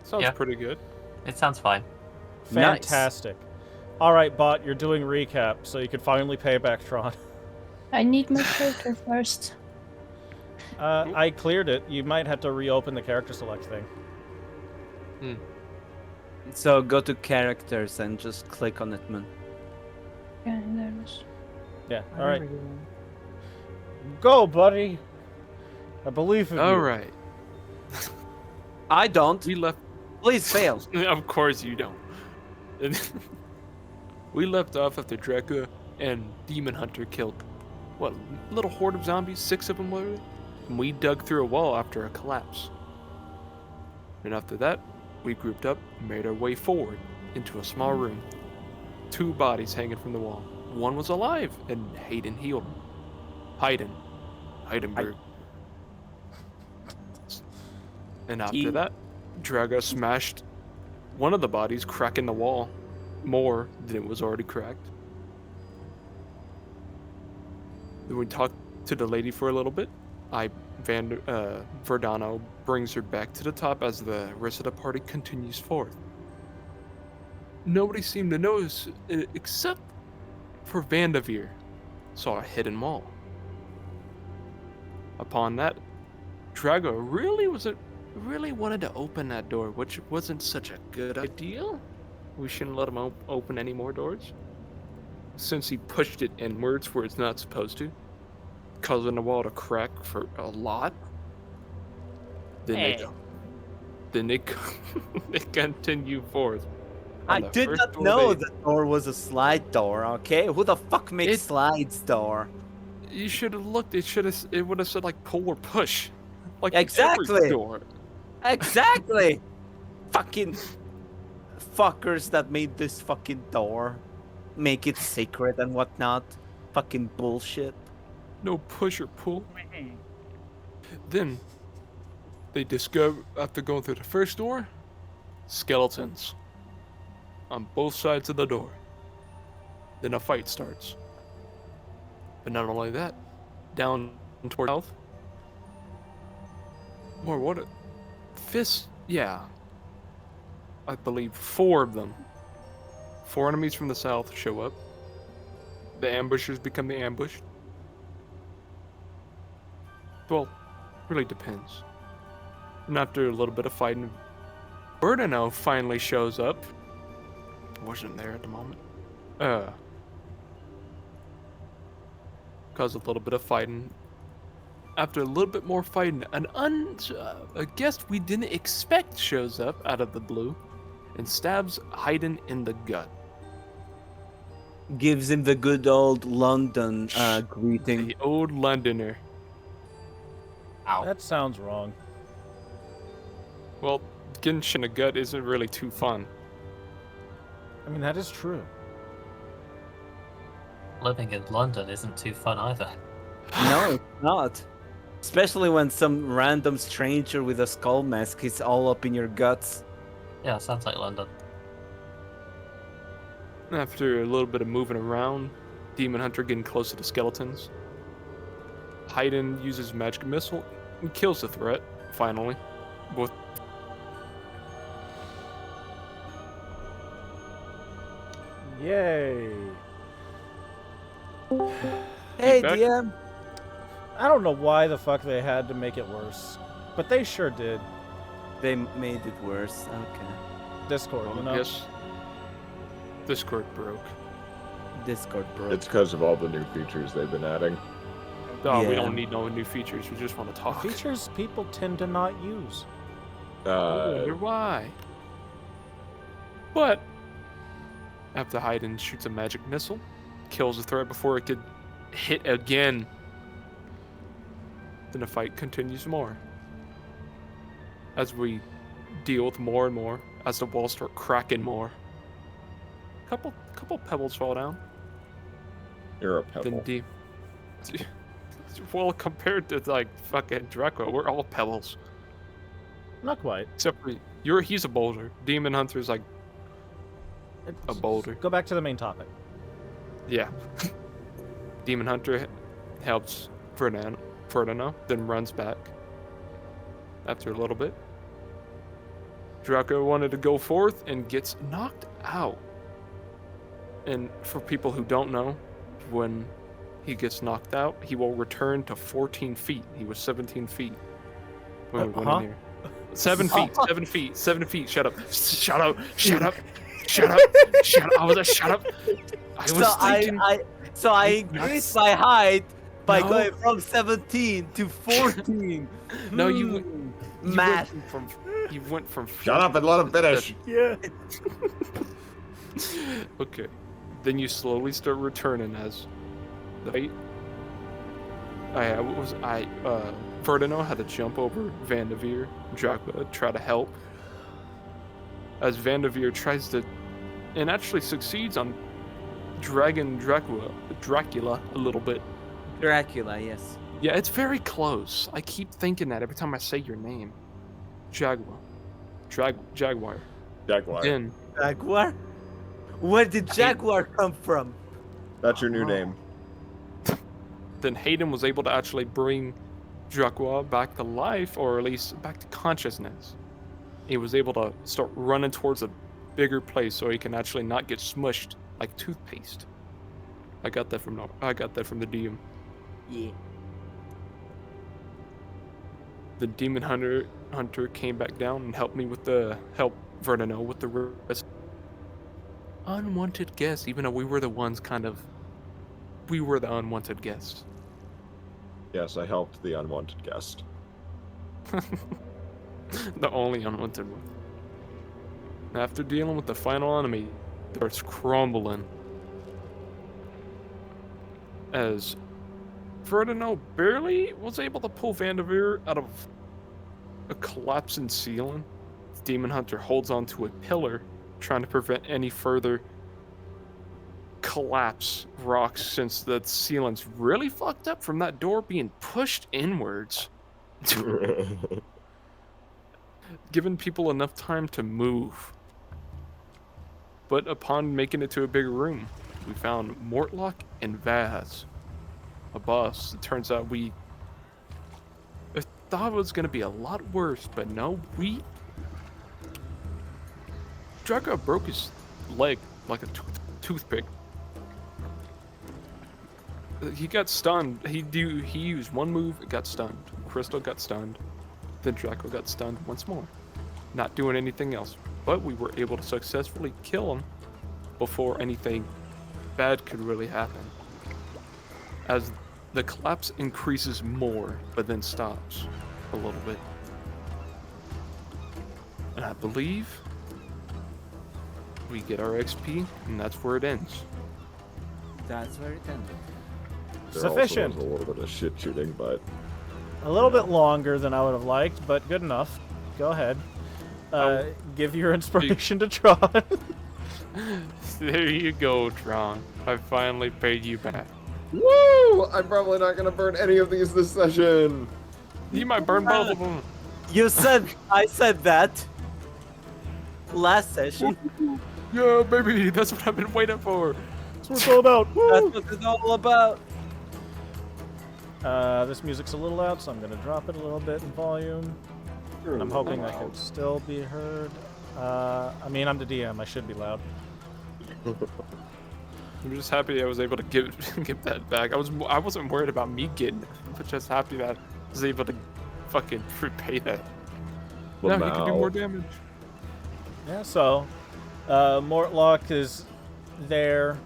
Sounds pretty good. It sounds fine. Fantastic. Nice. All right, bot, you're doing recap, so you can finally pay back Tron. I need my character first. I cleared it. You might have to reopen the character select thing. So go to characters and just click on it, man. Yeah, there was. Yeah, all right. Go, buddy. I believe in you. All right. I don't. We left. Please fail. Of course you don't. We left off after Dracula and Demon Hunter killed, what, little horde of zombies? 6 of them were? And we dug through a wall after a collapse. And after that, we grouped up and made our way forward into a small room. 2 bodies hanging from the wall. One was alive, and Hayden healed him. Heidenberg. And after that, Draga smashed one of the bodies, cracking the wall more than it was already cracked. Then we talked to the lady for a little bit. Verdano brings her back to the top as the rest of the party continues forth. Nobody seemed to notice except for Vanderveer saw a hidden wall. Upon that, Drago really wanted to open that door, which wasn't such a good idea. We shouldn't let him open any more doors, since he pushed it inwards where it's not supposed to, causing the wall to crack for a lot. Then they continue forth. I did not know the door was a slide door. Okay, who the fuck makes slides door? You should have looked. It would have said like pull or push, like exactly. Every door. Exactly. Fucking fuckers that made this fucking door, make it secret and whatnot. Fucking bullshit. No push or pull. Then they discover, after going through the first door, skeletons on both sides of the door. Then a fight starts. But not only that, down toward south. More what? Fists? Yeah. I believe 4 of them. 4 enemies from the south show up. The ambushers become the ambushed. Well, really depends. And after a little bit of fighting, Berdino finally shows up. Wasn't there at the moment. Caused a little bit of fighting. After a little bit more fighting, a guest we didn't expect shows up out of the blue and stabs Hayden in the gut. Gives him the good old London greeting. The old Londoner. Ow. That sounds wrong. Well, getting shit in the gut isn't really too fun. I mean, that is true. Living in London isn't too fun either. No, it's not. Especially when some random stranger with a skull mask is all up in your guts. Yeah, sounds like London. After a little bit of moving around, Demon Hunter getting close to the skeletons, Hayden uses magic missile and kills the threat, finally. With Yay. Hey, DM. I don't know why the fuck they had to make it worse, but they sure did. They made it worse. Okay. Discord, you know? Yes. Discord broke. Discord broke. It's because of all the new features they've been adding. Oh, we don't need no new features. We just want to talk. Features people tend to not use. I wonder why. But after Hayden shoots a magic missile, kills the threat before it could hit again. Then the fight continues more. As we deal with more and more, as the walls start cracking more. Couple pebbles fall down. You're a pebble. Then well, compared to like fucking Draco, we're all pebbles. Not quite. Except for he's a boulder. Demon Hunter's like a boulder. Go back to the main topic. Yeah. Demon Hunter helps Ferdinand, then runs back after a little bit. Draco wanted to go forth and gets knocked out. And for people who don't know, when he gets knocked out, he will return to 14 feet. He was 17 feet when we went in here. 7 feet, 7 feet, 7 feet. Shut up. Shut up. Shut up. Shut up. Shut up. I was a shut up. I was thinking. So I increased my height by going from 17 to 14. No, you Math. went from Shut up and let him finish. Yeah. Okay. Then you slowly start returning as the fight. Ferdinand had to jump over Vanderveer, Dracula, try to help. As Vanderveer tries to, and actually succeeds on dragging Dracula a little bit. Dracula, yes. Yeah, it's very close. I keep thinking that every time I say your name. Jaguar. Jaguar. Jaguar. Then Jaguar? Where did Jaguar come from? That's your new name. then Hayden was able to actually bring Dracula back to life, or at least back to consciousness. He was able to start running towards a bigger place so he can actually not get smushed like toothpaste. I got that from the DM. Yeah. The demon hunter came back down and helped me with the Verdano with the rest. Unwanted guests, even though we were the unwanted guests. Yes, I helped the unwanted guest. The only unwanted one. After dealing with the final enemy, it starts crumbling. As Ferdinand barely was able to pull Vanderveer out of a collapsing ceiling, the demon hunter holds onto a pillar, trying to prevent any further collapse rocks, since the ceiling's really fucked up from that door being pushed inwards. Giving people enough time to move. But upon making it to a bigger room, we found Mortlock and Vaz, a boss. It turns out I thought it was going to be a lot worse, but no, Draco broke his leg like a toothpick. He got stunned. He used one move, it got stunned. Crystal got stunned. Then Draco got stunned once more. Not doing anything else. But we were able to successfully kill him before anything bad could really happen. As the collapse increases more, but then stops a little bit. And I believe we get our XP, and that's where it ends. That's where it ended. There Sufficient. Also was a little bit of shit shooting, but A little bit longer than I would have liked, but good enough. Go ahead. Give your inspiration to Tron. There you go, Tron. I finally paid you back. woo! I'm probably not gonna burn any of these this session. You might burn both of them. I said that last session. Yeah, baby, that's what I've been waiting for. That's what it's all about. That's Woo! what it's all about. This music's a little loud, so I'm gonna drop it a little bit in volume. And I'm hoping I can still be heard. I mean, I'm the DM. I should be loud. I'm just happy I was able to give that back. I wasn't worried about me getting it, but just happy that I was able to fucking repay that. Well, now he can do now- more damage. Yeah. So, Mortlock is there.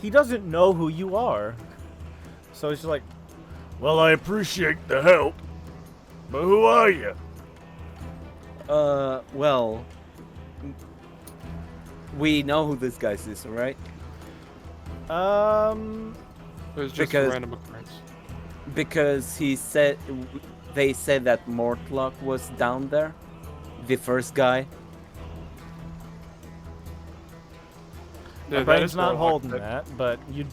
He doesn't know who you are, so he's just like, "Well, I appreciate the help, but who are you?" Well, we know who this guy is, right? It was just Because- random occurrence. Because they said that Mortlock was down there, the first guy. Yeah, My that brain's is not Mortlock. holding that, but you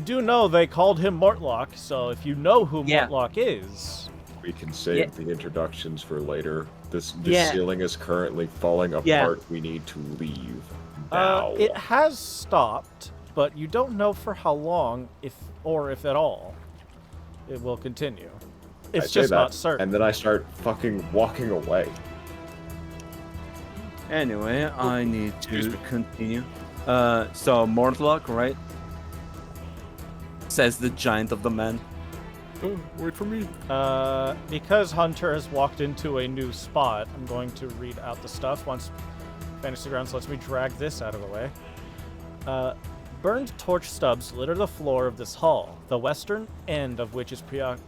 do know they called him Mortlock, so if you know who Yeah. Mortlock is, We can save Yeah. the introductions for later. This Yeah. ceiling is currently falling apart. Yeah. We need to leave now. it has stopped, but you don't know for how long, if at all, it will continue. It's I say just that, not certain. and then I start fucking walking away. Anyway, I need excuse to me. continue. So Mortlock, right? Says the giant of the man. Oh, wait for me. Because Hunter has walked into a new spot, I'm going to read out the stuff once Fantasy Grounds lets me drag this out of the way. Burned torch stubs litter the floor of this hall, the western end of which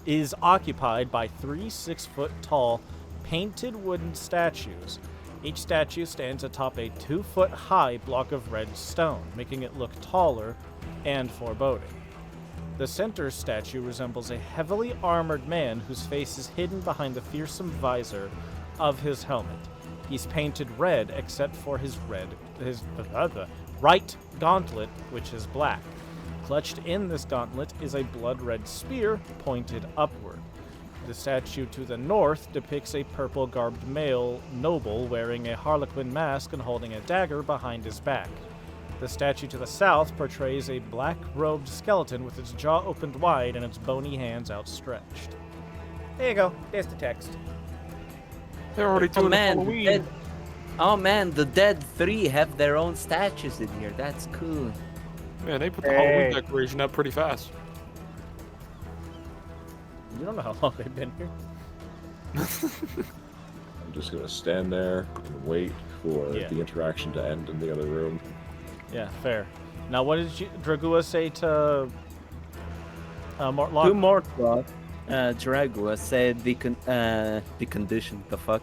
is occupied by 3 6-foot-tall painted wooden statues. Each statue stands atop a 2-foot-high block of red stone, making it look taller and foreboding. The center statue resembles a heavily armored man whose face is hidden behind the fearsome visor of his helmet. He's painted red except for his right gauntlet, which is black. Clutched in this gauntlet is a blood-red spear pointed upward. The statue to the north depicts a purple-garbed male noble wearing a harlequin mask and holding a dagger behind his back. The statue to the south portrays a black-robed skeleton with its jaw opened wide and its bony hands outstretched. There you go. There's the text. They're already Oh doing man, Halloween. the dead 3 have their own statues in here. That's cool. Man, they put the Halloween decoration up pretty fast. You don't know how long they've been here. I'm just gonna stand there and wait for Yeah. the interaction to end in the other room. Yeah, fair. Now, what did Dragua say to Mortlock? To Mortlock, Dragua said the condition. The fuck.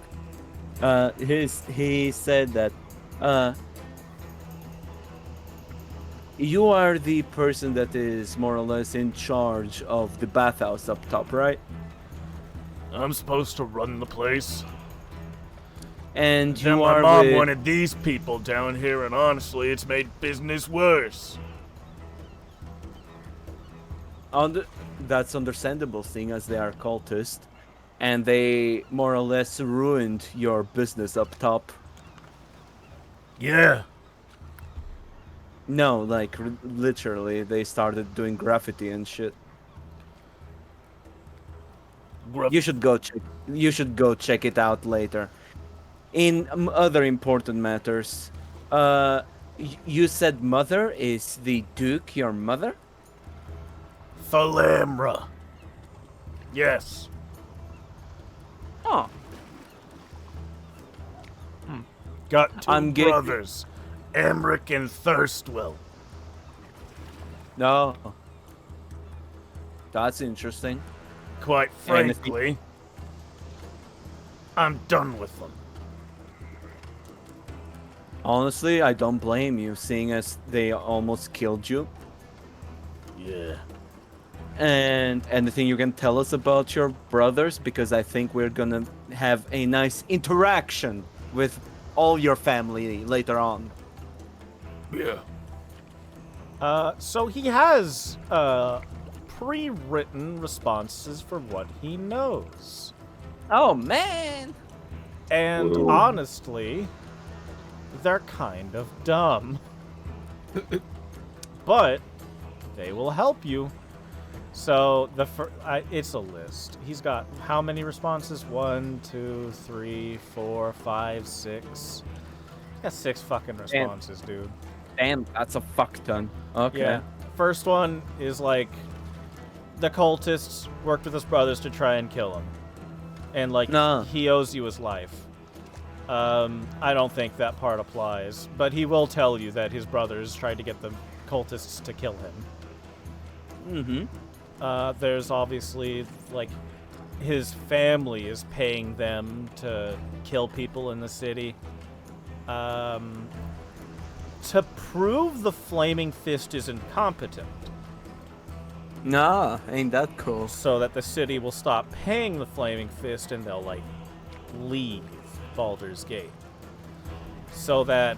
He said that you are the person that is more or less in charge of the bathhouse up top, right? I'm supposed to run the place. And Then you my are mom with... wanted these people down here, and honestly, it's made business worse. That's understandable, seeing as they are cultists, and they more or less ruined your business up top. Yeah. No, like literally, they started doing graffiti and shit. You should go check. You should go check it out later. In other important matters, you said mother is the Duke your mother? Thalamra. Yes. Oh, Got 2 I'm getting- brothers, Emric and Thirstwell. no. That's interesting. Quite And if frankly, I'm done with them. Honestly, I don't blame you, seeing as they almost killed you. Yeah. And anything you can tell us about your brothers? Because I think we're gonna have a nice interaction with all your family later on. Yeah. So he has pre-written responses for what he knows. Oh man! And Whoa. honestly, they're kind of dumb. But they will help you. So it's a list. He's got how many responses? 1, 2, 3, 4, 5, 6. He got 6 fucking responses, dude. Damn, that's a fuck ton. Okay. Yeah. First one is like the cultists worked with his brothers to try and kill him. And like No. he owes you his life. I don't think that part applies, but he will tell you that his brothers tried to get the cultists to kill him. Mm-hmm. There's obviously like his family is paying them to kill people in the city. To prove the Flaming Fist is incompetent, Nah, ain't that cool? so that the city will stop paying the Flaming Fist and they'll like leave Baldur's Gate, so that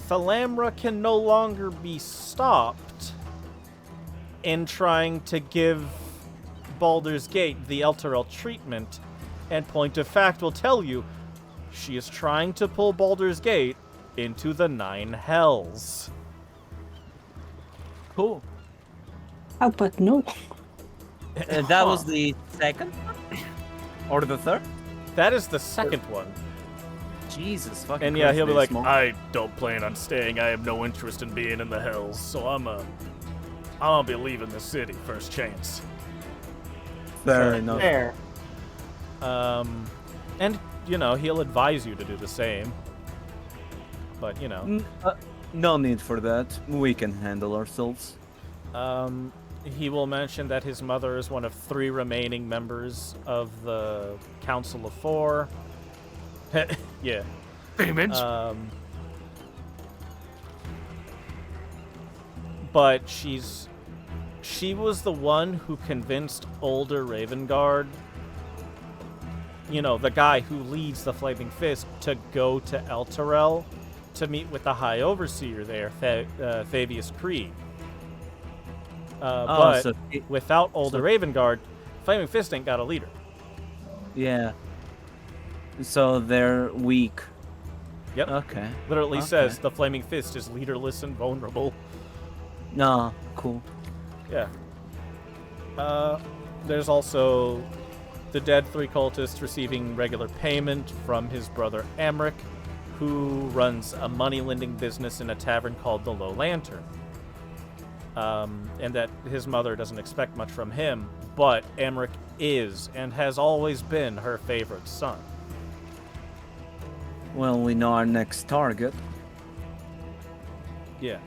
Thalamra can no longer be stopped in trying to give Baldur's Gate the Elturel treatment, and Point of Fact will tell you she is trying to pull Baldur's Gate into the 9 hells. Cool. How about no? That was the second one? Or the third? That is the second one. Jesus fucking And yeah, he'll be like, Christ, I don't plan on staying. I have no interest in being in the hills, so I'll be leaving the city first chance. fair enough. Fair. And, you know, he'll advise you to do the same. But, you know. No need for that. We can handle ourselves. He will mention that his mother is one of 3 remaining members of the Council of 4. Yeah. Payments. But she was the one who convinced older Ravengard, you know, the guy who leads the Flaming Fist, to go to Elturel to meet with the High Overseer there, Fabius Krieg. But so without older Ravengard, Flaming Fist ain't got a leader. yeah. So they're weak. Yep. Okay. Literally Okay. says the Flaming Fist is leaderless and vulnerable. No, cool. Yeah. There's also the dead 3 cultists receiving regular payment from his brother Amric, who runs a money-lending business in a tavern called the Low Lantern. And that his mother doesn't expect much from him, but Amric is and has always been her favorite son. Well, we know our next target. Yeah.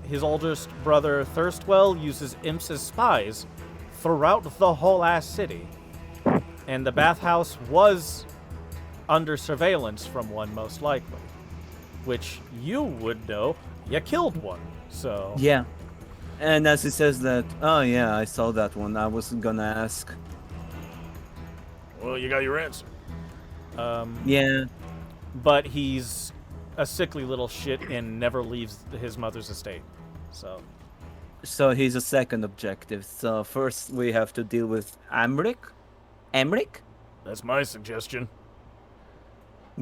His oldest brother Thirstwell uses imps as spies throughout the whole ass city. And the bathhouse was under surveillance from one, most likely. Which you would know. You killed one. So. Yeah. And as he says that, oh yeah, I saw that one. I was gonna ask. Well, you got your answer. Yeah. But he's a sickly little shit and never leaves his mother's estate. So he's a second objective. So first we have to deal with Amric. Amric? That's my suggestion.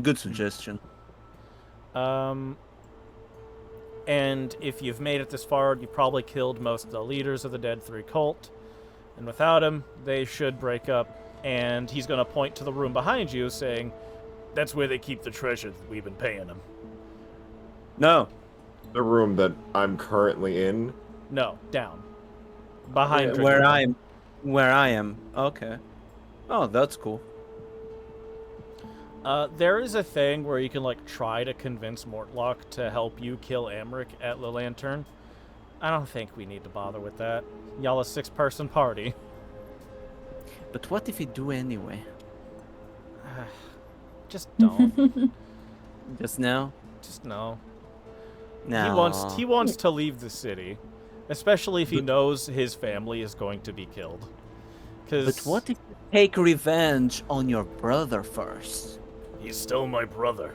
Good suggestion. And if you've made it this far, you probably killed most of the leaders of the Dead 3 cult. And without him, they should break up. And he's going to point to the room behind you, saying, That's where they keep the treasure that we've been paying them. No. The room that I'm currently in. no, down. Behind Where Drinker. where I am. Okay. Oh, that's cool. There is a thing where you can, like, try to convince Mortlock to help you kill Amric at the Lantern. I don't think we need to bother with that. Y'all a 6-person party. But what if we do anyway? Just don't. Just now? Just no. No. He wants to leave the city, especially if he knows his family is going to be killed. But what if you take revenge on your brother first? He's still my brother.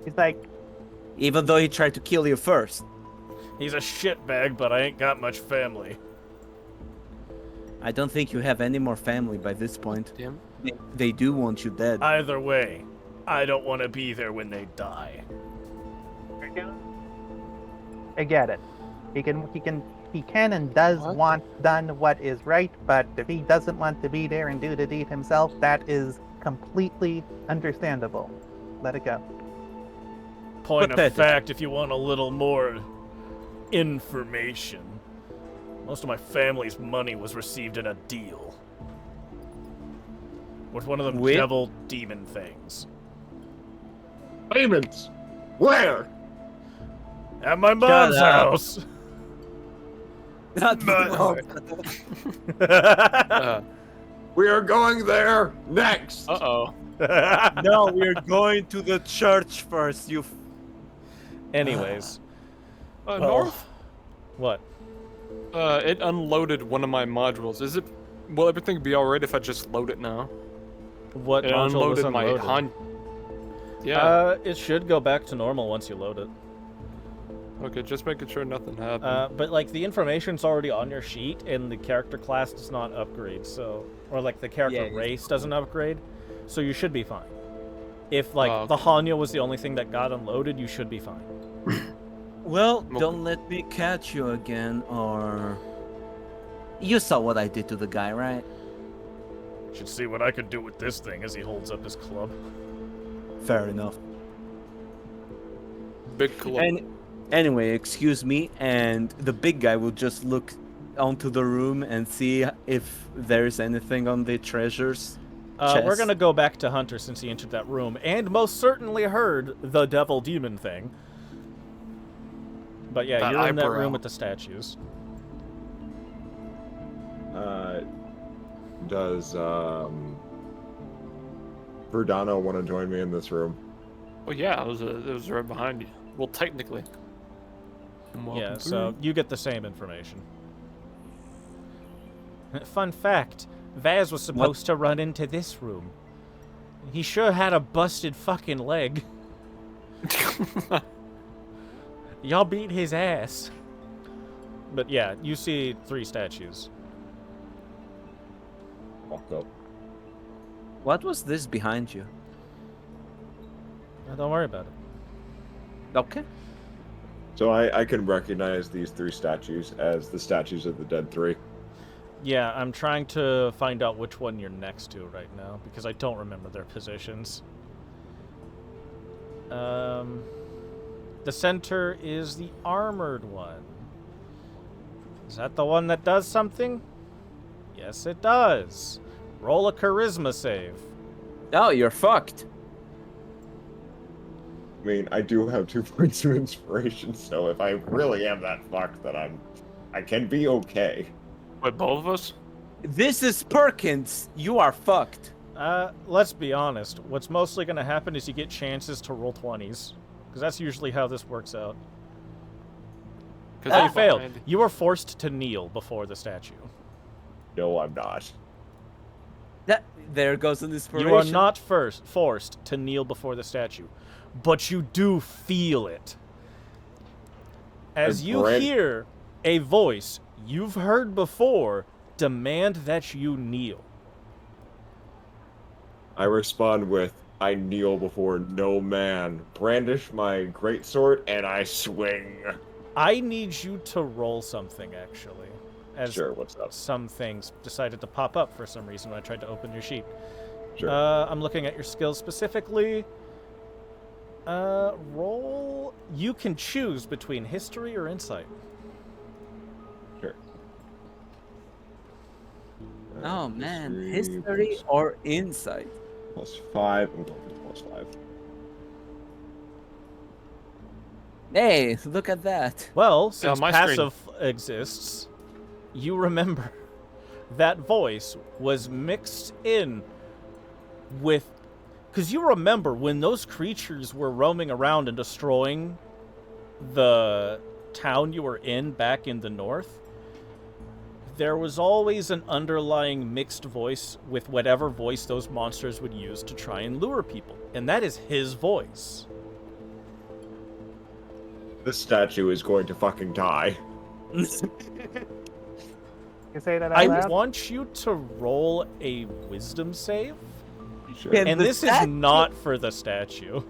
He's like, Even though he tried to kill you first. He's a shitbag, but I ain't got much family. I don't think you have any more family by this point. Damn. They do want you dead. Either way, I don't want to be there when they die. I get it. He can and does want done what is right, but if he doesn't want to be there and do the deed himself, that is completely understandable. Let it go. Point Pathetic. of fact, if you want a little more information, most of my family's money was received in a deal with one of them With? devil demon things. Payments! Where? At my mom's up. house. We are going there next! Uh-oh. No, we're going to the church first, you Anyways, North? what? It unloaded one of my modules. Will everything be alright if I just load it now? What It module was unloaded my unloaded? Yeah. It should go back to normal once you load it. Okay, just making sure nothing happened. But like the information's already on your sheet, and the character class does not upgrade. So, or like the character Yeah, race doesn't upgrade, so you should be fine. If like Oh, the okay. Hanya was the only thing that got unloaded, you should be fine. Well, Okay. don't let me catch you again, or... You saw what I did to the guy, right? Should see what I could do with this thing as he holds up his club. Fair enough. Big club. And anyway, excuse me, and the big guy will just look onto the room and see if there's anything on the treasures. We're chest. gonna go back to Hunter since he entered that room and most certainly heard the devil demon thing. But yeah, That you're in that eyebrow. room with the statues. Does Verdano want to join me in this room? Well, yeah, it was right behind you. Well, technically. Yeah, so you get the same information. Fun fact, Vaz was supposed to run into this room. He sure had a busted fucking leg. Y'all beat his ass. But yeah, you see 3 statues. Walk up. What was this behind you? Don't worry about it. Okay. So I can recognize these 3 statues as the statues of the dead 3. Yeah, I'm trying to find out which one you're next to right now, because I don't remember their positions. The center is the armored one. Is that the one that does something? Yes, it does. Roll a charisma save. Oh, you're fucked. I mean, I do have 2 points of inspiration, so if I really am that fucked, then I can be okay. Wait, both of us? This is Perkins. You are fucked. Let's be honest. What's mostly going to happen is you get chances to roll 20s. Because that's usually how this works out. Because You failed. You were forced to kneel before the statue. No, I'm not. There goes an inspiration. You are not forced to kneel before the statue. But you do feel it. As And you Brent- hear a voice you've heard before demand that you kneel. I respond with, I kneel before no man, brandish my greatsword, and I swing. I need you to roll something, actually. As Sure, what's up? some things decided to pop up for some reason when I tried to open your sheet. Sure. I'm looking at your skills specifically. Roll... You can choose between history or insight. Sure. Oh man, history or insight? +5. I'm going for +5. Hey, look at that. Well, since my passive exists, you remember that voice was mixed in with... Because you remember when those creatures were roaming around and destroying the town you were in back in the north, there was always an underlying mixed voice with whatever voice those monsters would use to try and lure people. And that is his voice. This statue is going to fucking die. You say that out I loud? want you to roll a wisdom save. Sure. Can And the this is statue- not for the statue.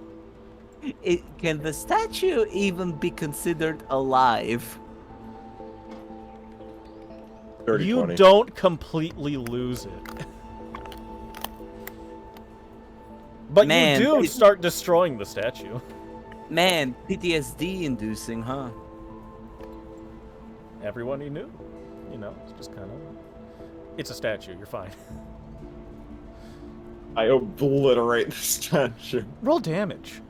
Can the statue even be considered alive? 30, You 20. don't completely lose it. But Man, you do it- start destroying the statue. Man, PTSD inducing, huh? Everyone you knew. You know, it's just kind of... It's a statue, you're fine. I obliterate the statue. Roll damage.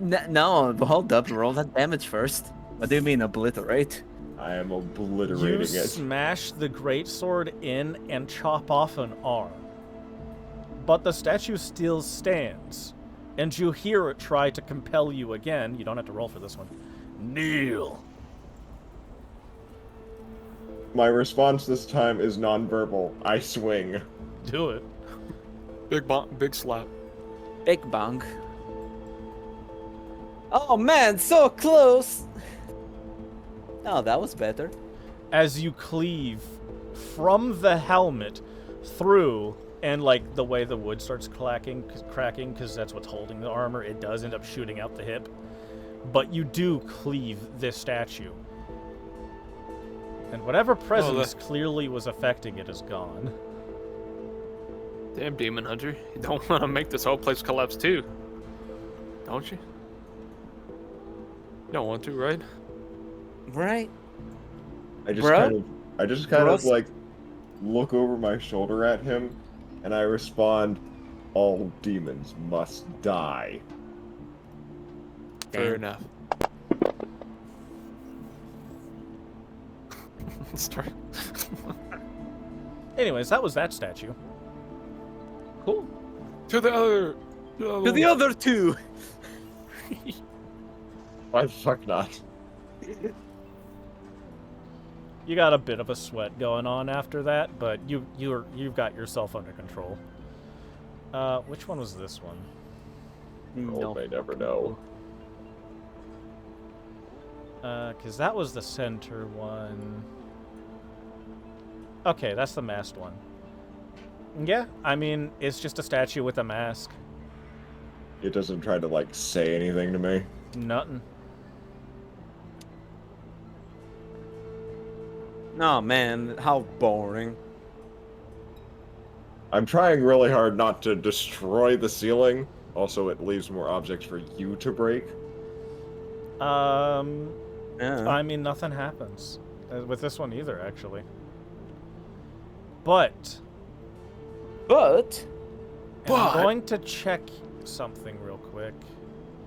No, hold up, roll that damage first. What do you mean obliterate? I am You obliterating it. smash the greatsword in and chop off an arm. But the statue still stands. And you hear it try to compel you again. You don't have to roll for this one. Kneel. My response this time is nonverbal. I swing. Do it. Big slap. Big bang. Oh man, so close! Oh, that was better. As you cleave from the helmet through, and like the way the wood starts cracking, because that's what's holding the armor, it does end up shooting out the hip. But you do cleave this statue. And whatever presence clearly was affecting it is gone. Damn, Demon Hunter. You don't want to make this whole place collapse too. Don't you? You don't want to, right? Right? I just Bruh? kind of Bruh? like look over my shoulder at him, and I respond, "All demons must die." Fair Damn. enough. Start. Anyways, that was that statue. Cool. To the other. To the other two! Why the fuck not? You got a bit of a sweat going on after that, but you've got yourself under control. Which one was this one? Roll may never know. Because that was the center one. Okay, that's the masked one. Yeah, I mean, it's just a statue with a mask. It doesn't try to like say anything to me. Nothing. Oh man, how boring. I'm trying really hard not to destroy the ceiling. Also, it leaves more objects for you to break. Yeah. I mean, nothing happens with this one either, actually. But I'm going to check something real quick.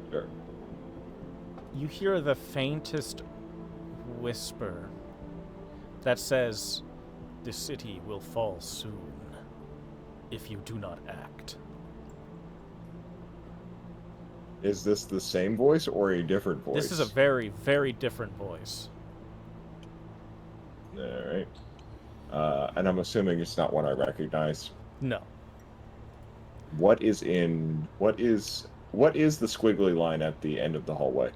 Sure. You hear the faintest whisper that says, "The city will fall soon if you do not act." Is this the same voice or a different voice? This is a very, very different voice. Alright. And I'm assuming it's not one I recognize. No. What is the squiggly line at the end of the hallway?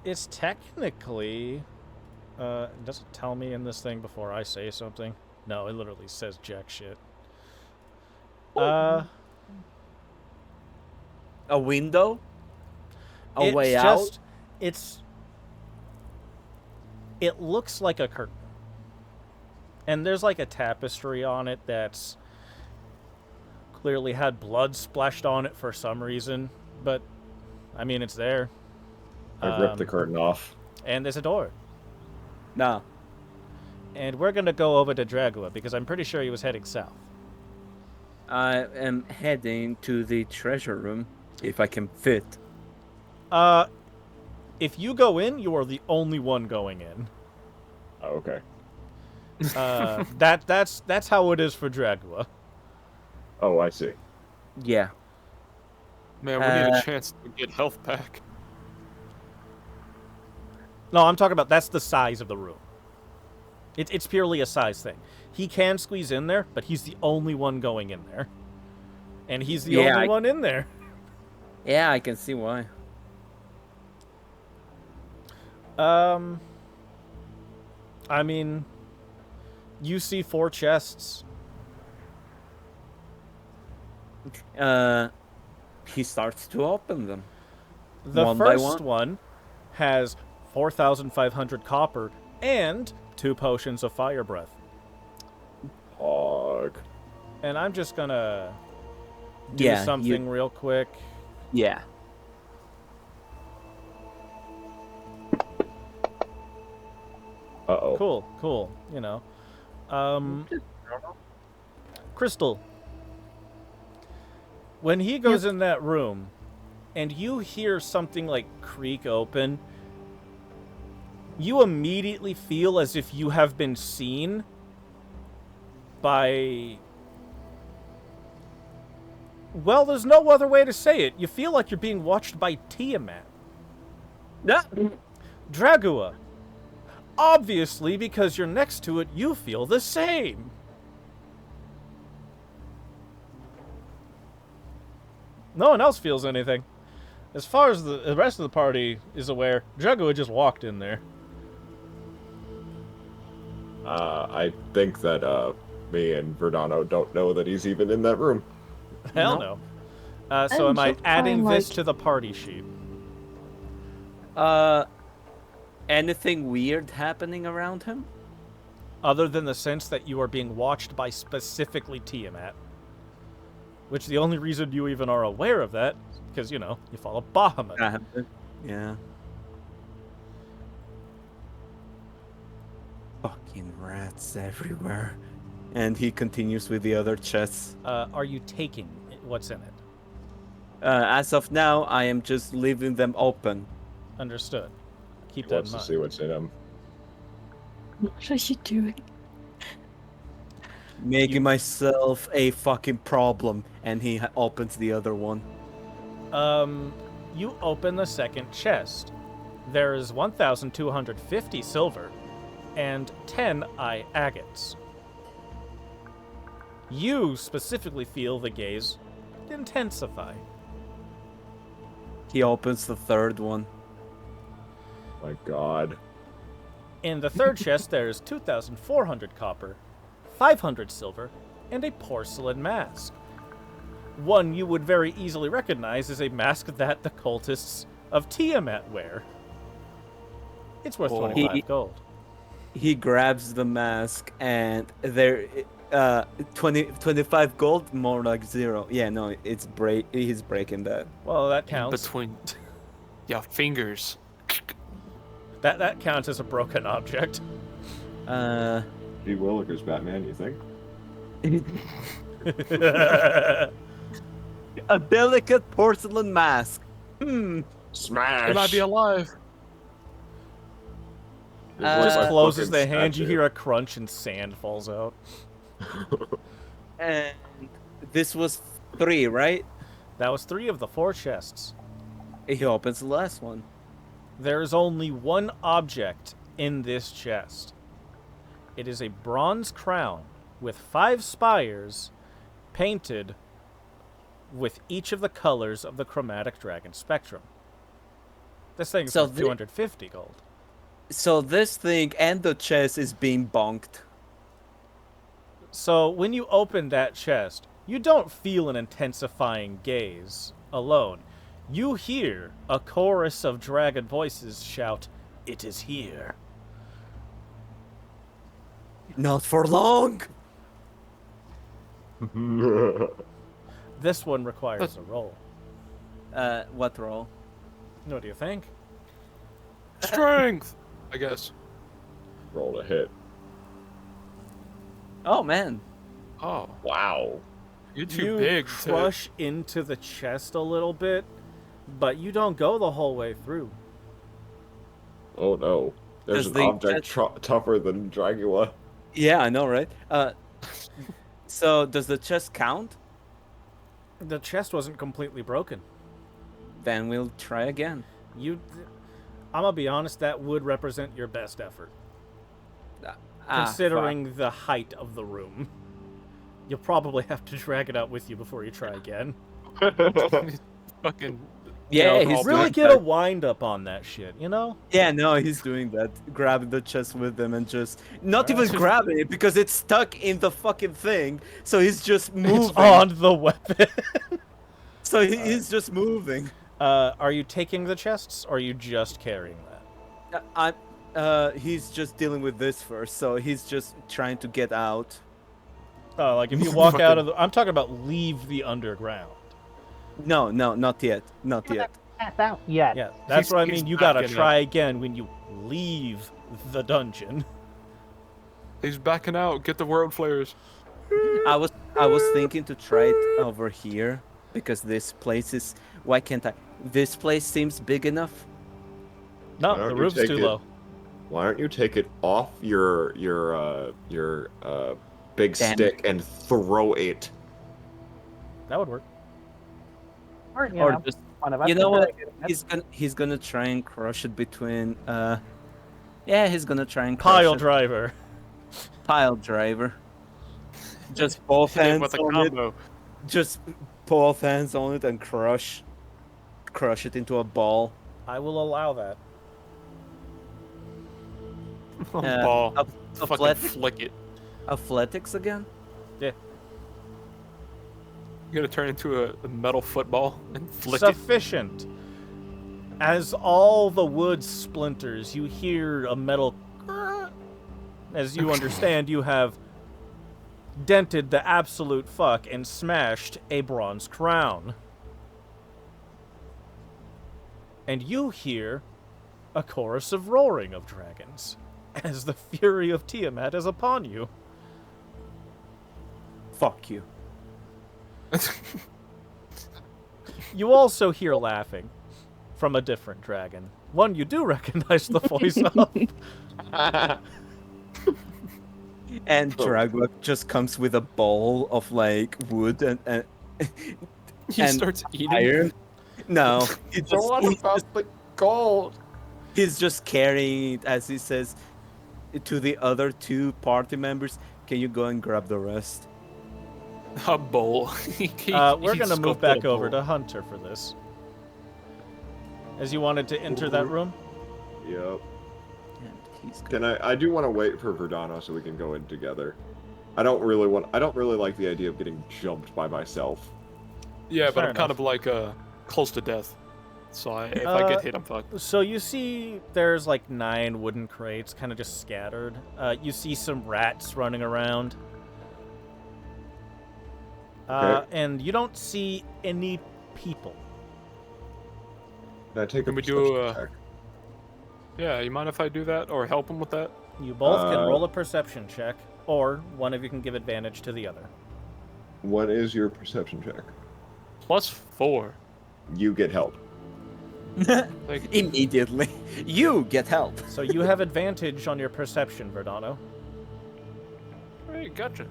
It's technically... it doesn't tell me in this thing before I say something. No, it literally says jack shit. A window? A It's way just, out? It looks like a curtain. And there's like a tapestry on it that's clearly had blood splashed on it for some reason. But, I mean, it's there. I ripped the curtain off. And there's a door. No. And we're going to go over to Dragua because I'm pretty sure he was heading south. I am heading to the treasure room, if I can fit. If you go in, you are the only one going in. Oh, okay. That's how it is for Dragua. Oh, I see. Yeah. Man, we need a chance to get health back. No, I'm talking about that's the size of the room. It's purely a size thing. He can squeeze in there, but he's the only one going in there. And he's the only one in there. Yeah, I can see why. I mean, you see 4 chests. He starts to open them. The one by first one has 4,500 copper and 2 potions of fire breath. Hog. And I'm just gonna do Yeah, something real quick. Yeah. Uh-oh. Cool, you know. Crystal, when he goes in that room and you hear something like creak open, you immediately feel as if you have been seen by... Well, there's no other way to say it. You feel like you're being watched by Tiamat. No. Dragua. Obviously, because you're next to it, you feel the same. No one else feels anything. As far as the rest of the party is aware, Dragua just walked in there. I think that me and Verdano don't know that he's even in that room. Hell no. So I'm am I so adding fine, this like- to the party sheet? Anything weird happening around him? other than the sense that you are being watched by specifically Tiamat. Which the only reason you even are aware of that is because, you follow Bahamut. Yeah. Fucking rats everywhere. And he continues with the other chests. Are you taking what's in it? As of now, I am just leaving them open. Understood. Keep He that in wants to mind. see what's in them. What are you doing? Making myself a fucking problem. And he opens the other one. You open the second chest. There is 1,250 silver and 10 eye agates. You specifically feel the gaze intensify. He opens the third one. My God. In the third chest, there is 2,400 copper, 500 silver, and a porcelain mask. One you would very easily recognize as a mask that the cultists of Tiamat wear. It's worth 25 gold. He grabs the mask and there 25 gold, more like 0. Yeah, no, he's breaking that. Well, that counts. Between your fingers. That counts as a broken object. He Willikers Batman, you think? A delicate porcelain mask. Smash! It might be alive. Just like closes fucking the hand, you statue. hear a crunch and sand falls out. And this was 3, right? That was 3 of the 4 chests. He opens the last one. There is only one object in this chest. It is a bronze crown with 5 spires painted with each of the colors of the chromatic dragon spectrum. This thing's So worth 250 gold. So this thing and the chest is being bonked. So when you open that chest, you don't feel an intensifying gaze alone. You hear a chorus of dragon voices shout, "It is here." Not for long. This one requires a roll. What roll? What do you think? Strength, I guess. Roll a hit. Oh man. Oh, Wow. you're too You big crush into the chest a little bit, but you don't go the whole way through. Oh no. There's Does an the object tougher than Dragula. Yeah, I know, right? So does the chest count? The chest wasn't completely broken. Then we'll try again. I'm gonna be honest, that would represent your best effort, considering the height of the room. You'll probably have to drag it out with you before you try again. to fucking. Yeah, he's he's Really doing get a that. wind up on that shit, you know? Yeah, no, he's doing that. Grabbing the chest with him and just not even grabbing it because it's stuck in the fucking thing. So he's just moving. It's on the weapon. So he's just moving. Are you taking the chests, or are you just carrying that? He's just dealing with this first, so he's just trying to get out. Oh, like if you walk out of the... I'm talking about leave the underground. No, not yet. Not yet. Yeah. Yeah, that's He's- what I he's mean. You not gotta getting try again when you leave the dungeon. He's backing out. Get the world flares. I was thinking to try it over here because this place is. Why can't I? This place seems big enough. No, Why the don't you roof's take too it- low. Why don't you take it off your big Damn. stick and throw it? That would work. Or, you Or know, just one of us you know can what? do it. He's gonna try and crush it between. Yeah, he's gonna try and crush Pile it. driver. Pile driver. Just both Hit him hands with a on combo. it. Just both hands on it and crush it into a ball. I will allow that. Ball. Fucking Athletics? flick it. Athletics again? Yeah. You're gonna turn into a metal football and flick it. Sufficient. As all the wood splinters, you hear a metal grrr as you understand, you have dented the absolute fuck and smashed a bronze crown. And you hear a chorus of roaring of dragons as the fury of Tiamat is upon you. Fuck you. You also hear laughing from a different dragon. One you do recognize the voice of. And Dragwa just comes with a bowl of like wood and He and starts eating. iron. No, he So what just, about the gold? he's just carrying it as he says to the other two party members, "Can you go and grab the rest?" A bowl. We're going to move back over to Hunter for this. As you wanted to enter that room? Yep. And he's Can I do want to wait for Verdano so we can go in together. I don't really like the idea of getting jumped by myself. Yeah, but Fair I'm kind enough. of like close to death. So if I get hit, I'm fucked. So you see there's like 9 wooden crates kind of just scattered. You see some rats running around. Okay. And you don't see any people. Can I take Can a we do perception check? Yeah, you mind if I do that or help him with that? You both can Uh, roll a perception check, or one of you can give advantage to the other. What is your perception check? +4. You get help. Like, Immediately. You get help. So you have advantage on your perception, Verdano. hey, gotcha.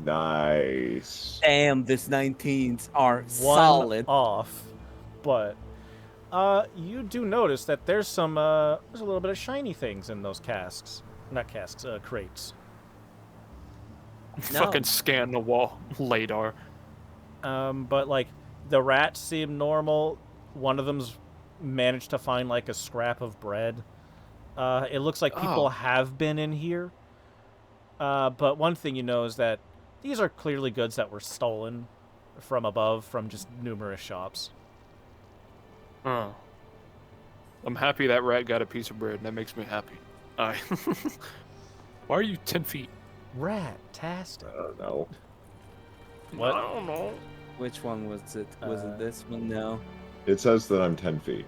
Nice. Damn, these 19s are One solid. off, but you do notice that there's some there's a little bit of shiny things in those casks, not casks, crates. No. Fucking scan the wall. Radar. But like the rats seem normal. One of them's managed to find like a scrap of bread. It looks like people Oh. have been in here. But one thing you know is that these are clearly goods that were stolen from above from just numerous shops. Oh. I'm happy that rat got a piece of bread. That makes me happy. Alright. Why are you 10 feet? Rat-tastic. I don't know. What? I don't know. Which one was it? Was it this one? No. It says that I'm 10 feet.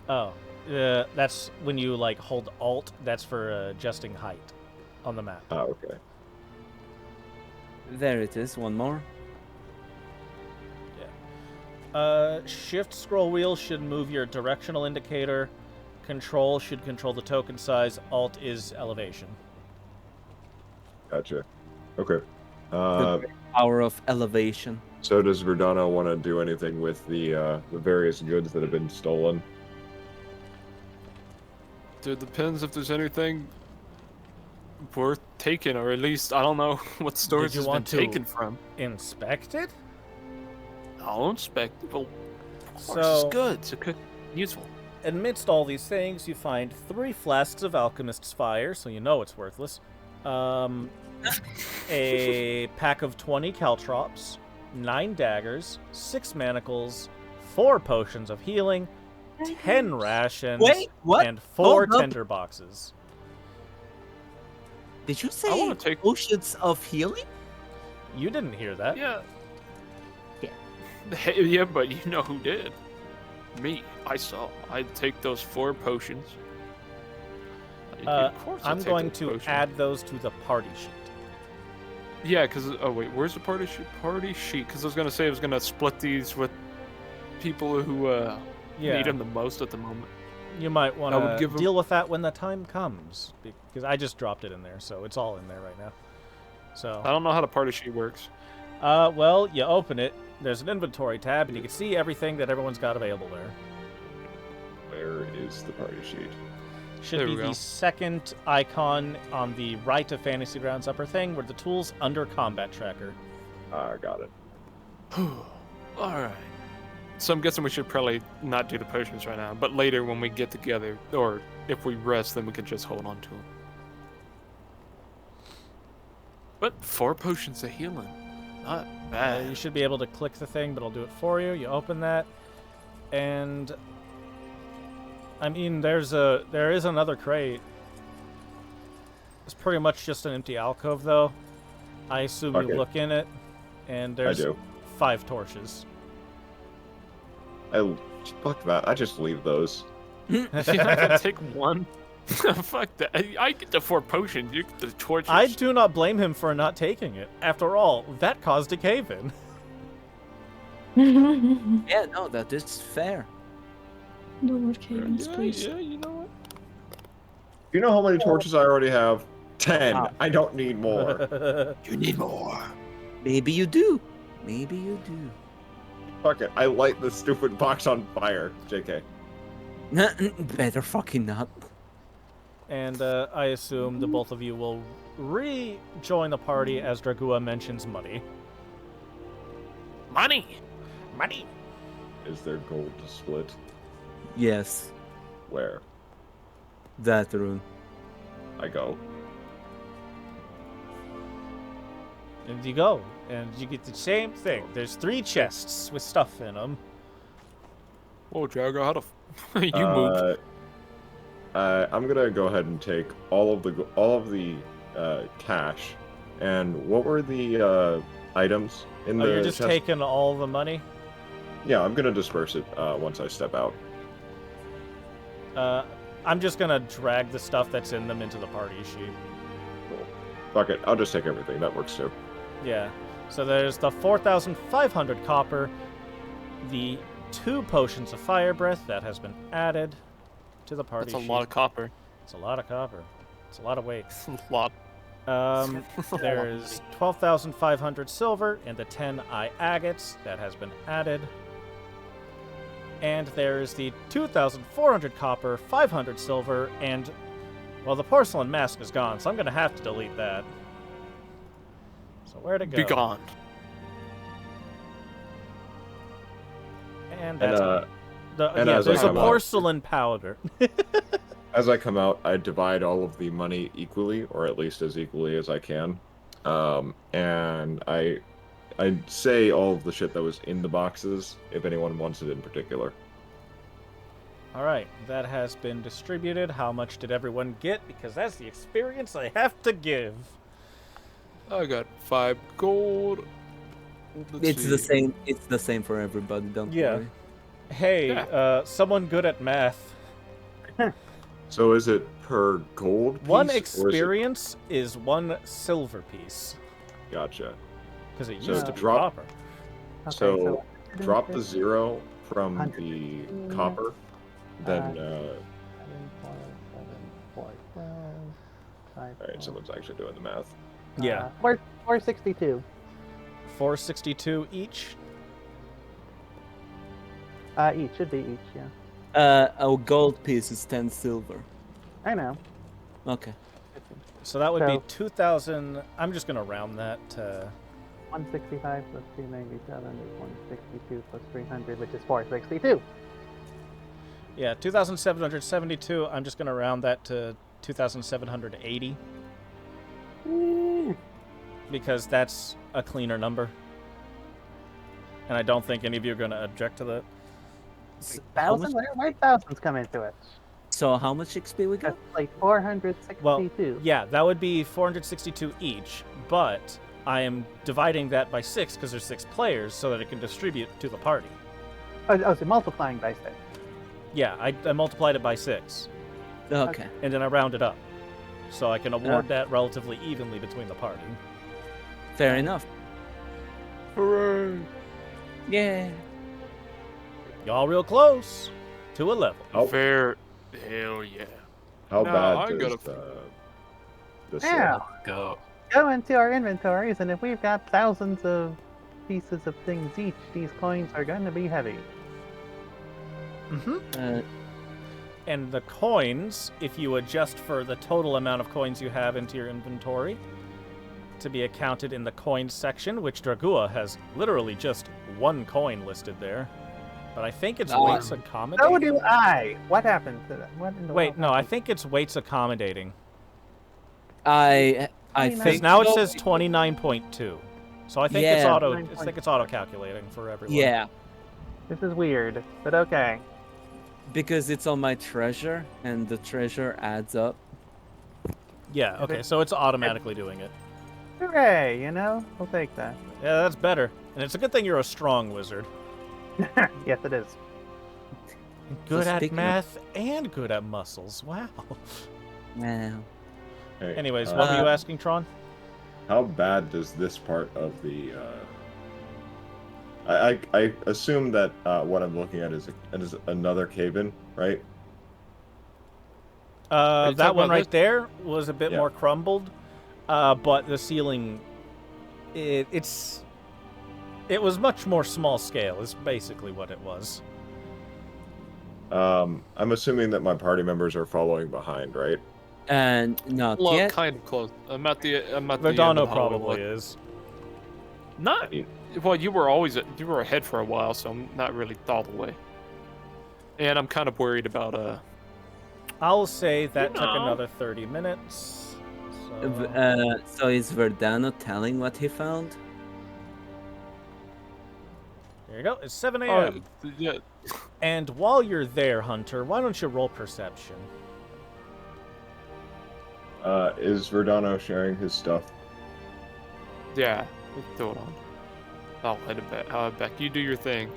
Oh, that's when you like hold Alt. That's for adjusting height on the map. Oh, okay. There it is. One more. Shift scroll wheel should move your directional indicator. Control should control the token size. Alt is elevation. Gotcha. Okay. The power of elevation. So does Verdano want to do anything with the various goods that have been stolen? Dude, depends if there's anything worth taking, or at least, I don't know what stores you it's been want to- taken from. Inspect it? I'll inspect it. Well, of course, So- it's good. It's good. Useful. Amidst all these things, you find 3 flasks of alchemist's fire, so you know it's worthless. A pack of 20 caltrops, 9 daggers, 6 manacles, 4 potions of healing, 10 rations, Wait, what? and 4 Hold up. tender boxes. Did you I say wanna take- potions of healing? You didn't hear that. Yeah. Yeah. Hey, yeah, but you know who did? Me. I saw. I'd take those 4 potions. Of course I'd I'm take going those to potions. add those to the party sheet. Yeah, because... Oh, wait. Where's the party sheet? Party sheet. Because I was going to say I was going to split these with people who need them the most at the moment. You might want I would to give 'em- deal with that when the time comes, because I just dropped it in there, so it's all in there right now. So, I don't know how the party sheet works. well, you open it. There's an inventory tab, and you can see everything that everyone's got available there. Where is the party sheet? Should There be we the go. second icon on the right of Fantasy Grounds upper thing, where the tools under combat tracker. Got it. Alright. So I'm guessing we should probably not do the potions right now, but later when we get together, or if we rest, then we can just hold on to them. But 4 potions of healing. Not You bad. should be able to click the thing, but I'll do it for you. You open that, and I mean, there is another crate. It's pretty much just an empty alcove, though. I assume you Okay. look in it, and I there's do. 5 torches. Fuck that. I just leave those. You're not gonna take one. Fuck that. I get the 4 potions. You get the torches. I do not blame him for not taking it. After all, that caused a cave-in. No Yeah, no, that is fair. more cave-ins, please. Yeah, you know what? You know how many torches I already have? 10. Ah. I don't need more. You need more. Maybe you do. Maybe you do. Fuck it. I light the stupid box on fire. JK. Better fucking not. And I assume the both of you will rejoin the party as Dragua mentions money. Money. Money! Is there gold to split? Yes, Where? that room. I go. And you go, and you get the same thing. There's 3 chests with stuff in them. Whoa, Jagger, how the you moved? I'm gonna go ahead and take all of the cash. And what were the items in Oh, the you're just chest? taking all the money? Yeah, I'm gonna disperse it once I step out. I'm just gonna drag the stuff that's in them into the party sheet. Fuck it. I'll just take everything. That works too. Yeah. So there's the 4,500 copper, the 2 potions of fire breath that has been added to the party That's a sheet. lot of copper. It's a lot of copper. It's a lot of weight. It's a lot. There's 12,500 silver and the 10 eye agates that has been added. And there's the 2,400 copper, 500 silver, and, well, the porcelain mask is gone, so I'm going to have to delete that. So where'd it go? Be gone. And And, that's and as I there's a come out- porcelain powder. As I come out, I divide all of the money equally, or at least as equally as I can. And I say all of the shit that was in the boxes, if anyone wants it in particular. All right, that has been distributed. How much did everyone get? Because that's the experience I have to give. I got 5 gold. Let's It's see. the same. It's the same for everybody. Don't Yeah. worry. Hey, Yeah. Someone good at math. So is it per gold piece? One or is it- experience is 1 silver piece. Gotcha. Because it So used to be drop- copper. Okay, So drop the 150, 0 from 150, the copper, then alright, someone's actually doing the math. Yeah. 462. 462 each. Each should be each, yeah. A gold piece is 10 silver. I know. Okay. So that would be So- 2,000. I'm just going to round that to 165 plus 297 is 162 plus 300, which is 462. yeah, 2,772. I'm just going to round that to 2,780 because that's a cleaner number. And I don't think any of you are going to object to that. How much, Where thousands come into it? so how much XP we got? That's like 462. Yeah, that would be 462 each, but I am dividing that by 6 because there's 6 players so that it can distribute to the party. Oh, so multiplying by 6. Yeah, I multiplied it by 6, Okay. and then I rounded up. So I can award that relatively evenly between the party. Fair enough. Hooray! Yeah. Y'all real close to a level. Oh. Fair. Hell yeah. How No, bad I does gotta- this Yeah. Go. Go into our inventories, and if we've got thousands of pieces of things each, these coins are going to be heavy. Uh, And the coins, if you adjust for the total amount of coins you have into your inventory, to be accounted in the coins section, which Dragua has literally just 1 coin listed there. But I think it's weights accommodating. So do I. What happened to that? What in the Wait, world no, I happened? think it's weights accommodating. I Because Because think now it so. says 29.2. So I think it's Yeah. auto. It's like it's auto calculating for everyone. Yeah. This is weird, but okay. Because it's on my treasure, and the treasure adds up. Yeah, okay, so it's automatically doing it. Hooray, you know? We'll take that. Yeah, that's better. And it's a good thing you're a strong wizard. Yes, it is. Good at speaking of- math and good at muscles. Wow. Wow. Hey, Anyways, what were you asking, Tron? how bad does this part of the? I assume that what I'm looking at is another cave-in, right? you That talking one about right this? there was a bit Yeah. more crumbled, but the ceiling, it was much more small scale. Is basically what it was. I'm assuming that my party members are following behind, right? And not Well, yet. kind of close. I'm at the end of Verdano the hallway. probably is. Not. Well, you were ahead for a while, so I'm not really all the way. And I'm kind of worried about I'll say that took know. another 30 minutes. So... So is Verdano telling what he found? There you go. It's 7 Oh, a.m. yeah. And while you're there, Hunter, why don't you roll perception? Is Verdano sharing his stuff? Yeah. Let's throw it on. I'll head it back. You do your thing.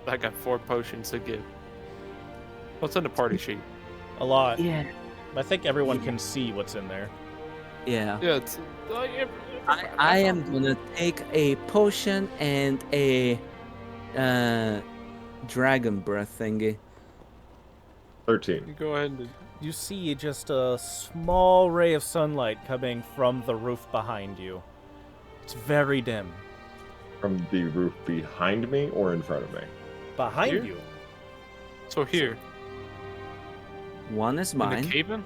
I got 4 potions to give. What's on the party sheet? A lot. Yeah. I think everyone can see what's in there. Yeah. Yeah, it's. I am gonna take a potion and a dragon breath thingy. 13. You go ahead and. You see just a small ray of sunlight coming from the roof behind you. It's very dim. From the roof behind me or in front of me? Behind Here? you. So here. One is In the mine. cave-in?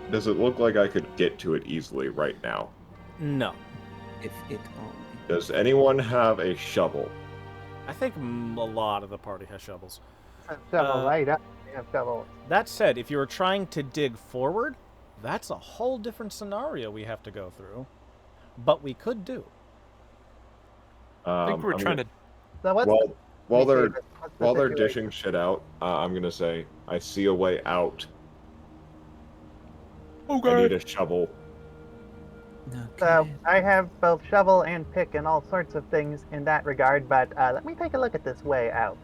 Does it look like I could get to it easily right now? No. If it only. Does anyone have a shovel? I think a lot of the party has shovels. Shovel right up. We have shovels. That said, if you were trying to dig forward, that's a whole different scenario we have to go through. But we could do. I think we're I'm trying gonna- to. So what's While okay, they're what's the while they're situation? dishing shit out, I'm gonna say I see a way out. I need a shovel. So Okay. I have both shovel and pick and all sorts of things in that regard, but let me take a look at this way out.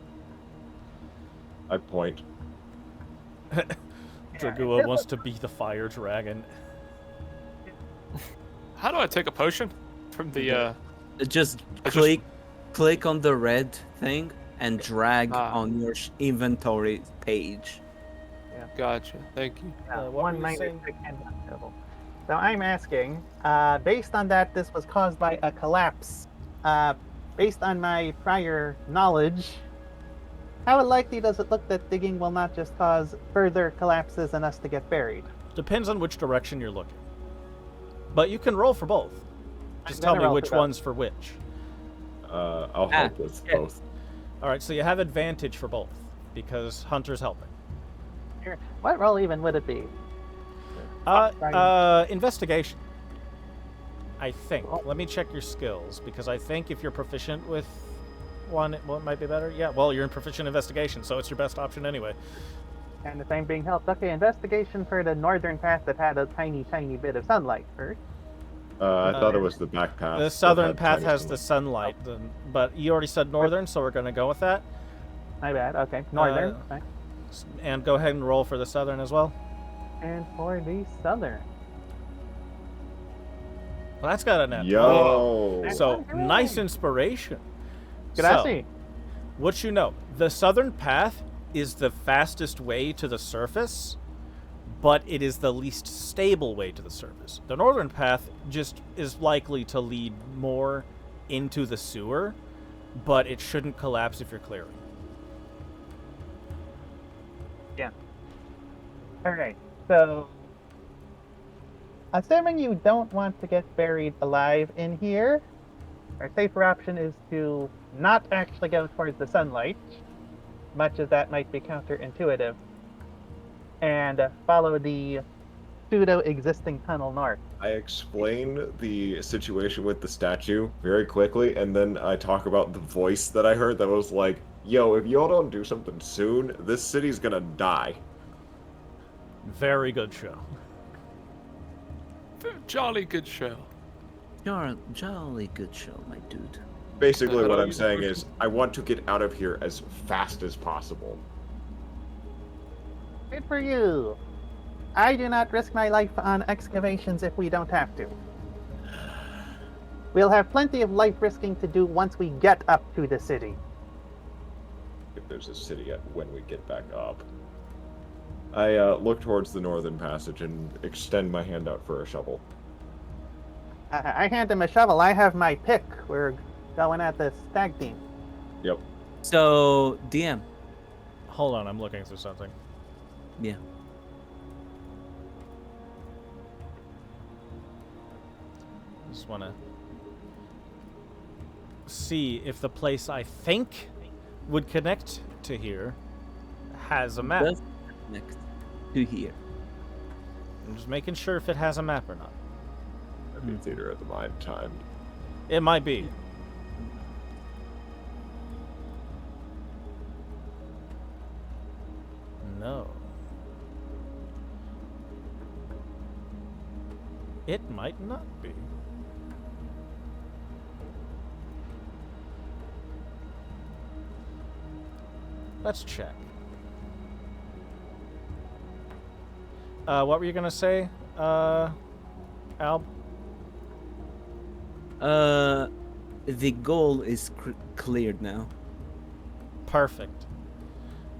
I point. Dragua wants to be the fire dragon. How do I take a potion from the? Just I just- click on the red thing and drag Ah. on your inventory page. Gotcha. Thank you. what One were you minor saying? pick and one shovel. So I'm asking, based on that, this was caused by a collapse. Based on my prior knowledge, how likely does it look that digging will not just cause further collapses and us to get buried? Depends on which direction you're looking. But you can roll for both. Just I'm tell gonna me roll which for both. one's for which. I'll Ah, help with yeah. both. All right, so you have advantage for both because Hunter's helping. Here, what roll even would it be? Investigation. I think. Oh. Let me check your skills because I think if you're proficient with one, it might be better. Yeah, well, you're in proficient investigation, so it's your best option anyway. And the same being helped. Okay, investigation for the northern path that had a tiny, tiny bit of sunlight first. I thought it was the back path. The that southern had path tiny has the sunlight. sunlight, but you already said northern, so we're going to go with that. My bad. Okay, northern. Okay. And go ahead and roll for the southern as well. And for the southern. Well, that's got a net. Yo. So, Hooray. nice inspiration. Grassy. What you know, the southern path is the fastest way to the surface, but it is the least stable way to the surface. The northern path just is likely to lead more into the sewer, but it shouldn't collapse if you're clearing. Alright, so assuming you don't want to get buried alive in here, our safer option is to not actually go towards the sunlight, much as that might be counterintuitive, and follow the pseudo-existing tunnel north. I explain the situation with the statue very quickly, and then I talk about the voice that I heard that was like, yo, if y'all don't do something soon, this city's gonna die. Very good show. Jolly good show. You're a jolly good show, my dude. Basically, I what don't I'm use saying push- is, I want to get out of here as fast as possible. Good for you. I do not risk my life on excavations if we don't have to. We'll have plenty of life risking to do once we get up to the city. If there's a city when we get back up. I look towards the northern passage and extend my hand out for a shovel. I hand him a shovel. I have my pick. We're going at the stag team. Yep. So, DM. Hold on, I'm looking through something. Yeah. Just want to see if the place I think would connect to here has a map. Does connect to here. I'm just making sure if it has a map or not. That'd be theater of the mind time. It might be. No. It might not be. Let's check. What were you gonna say, Al? The goal is cleared now. Perfect.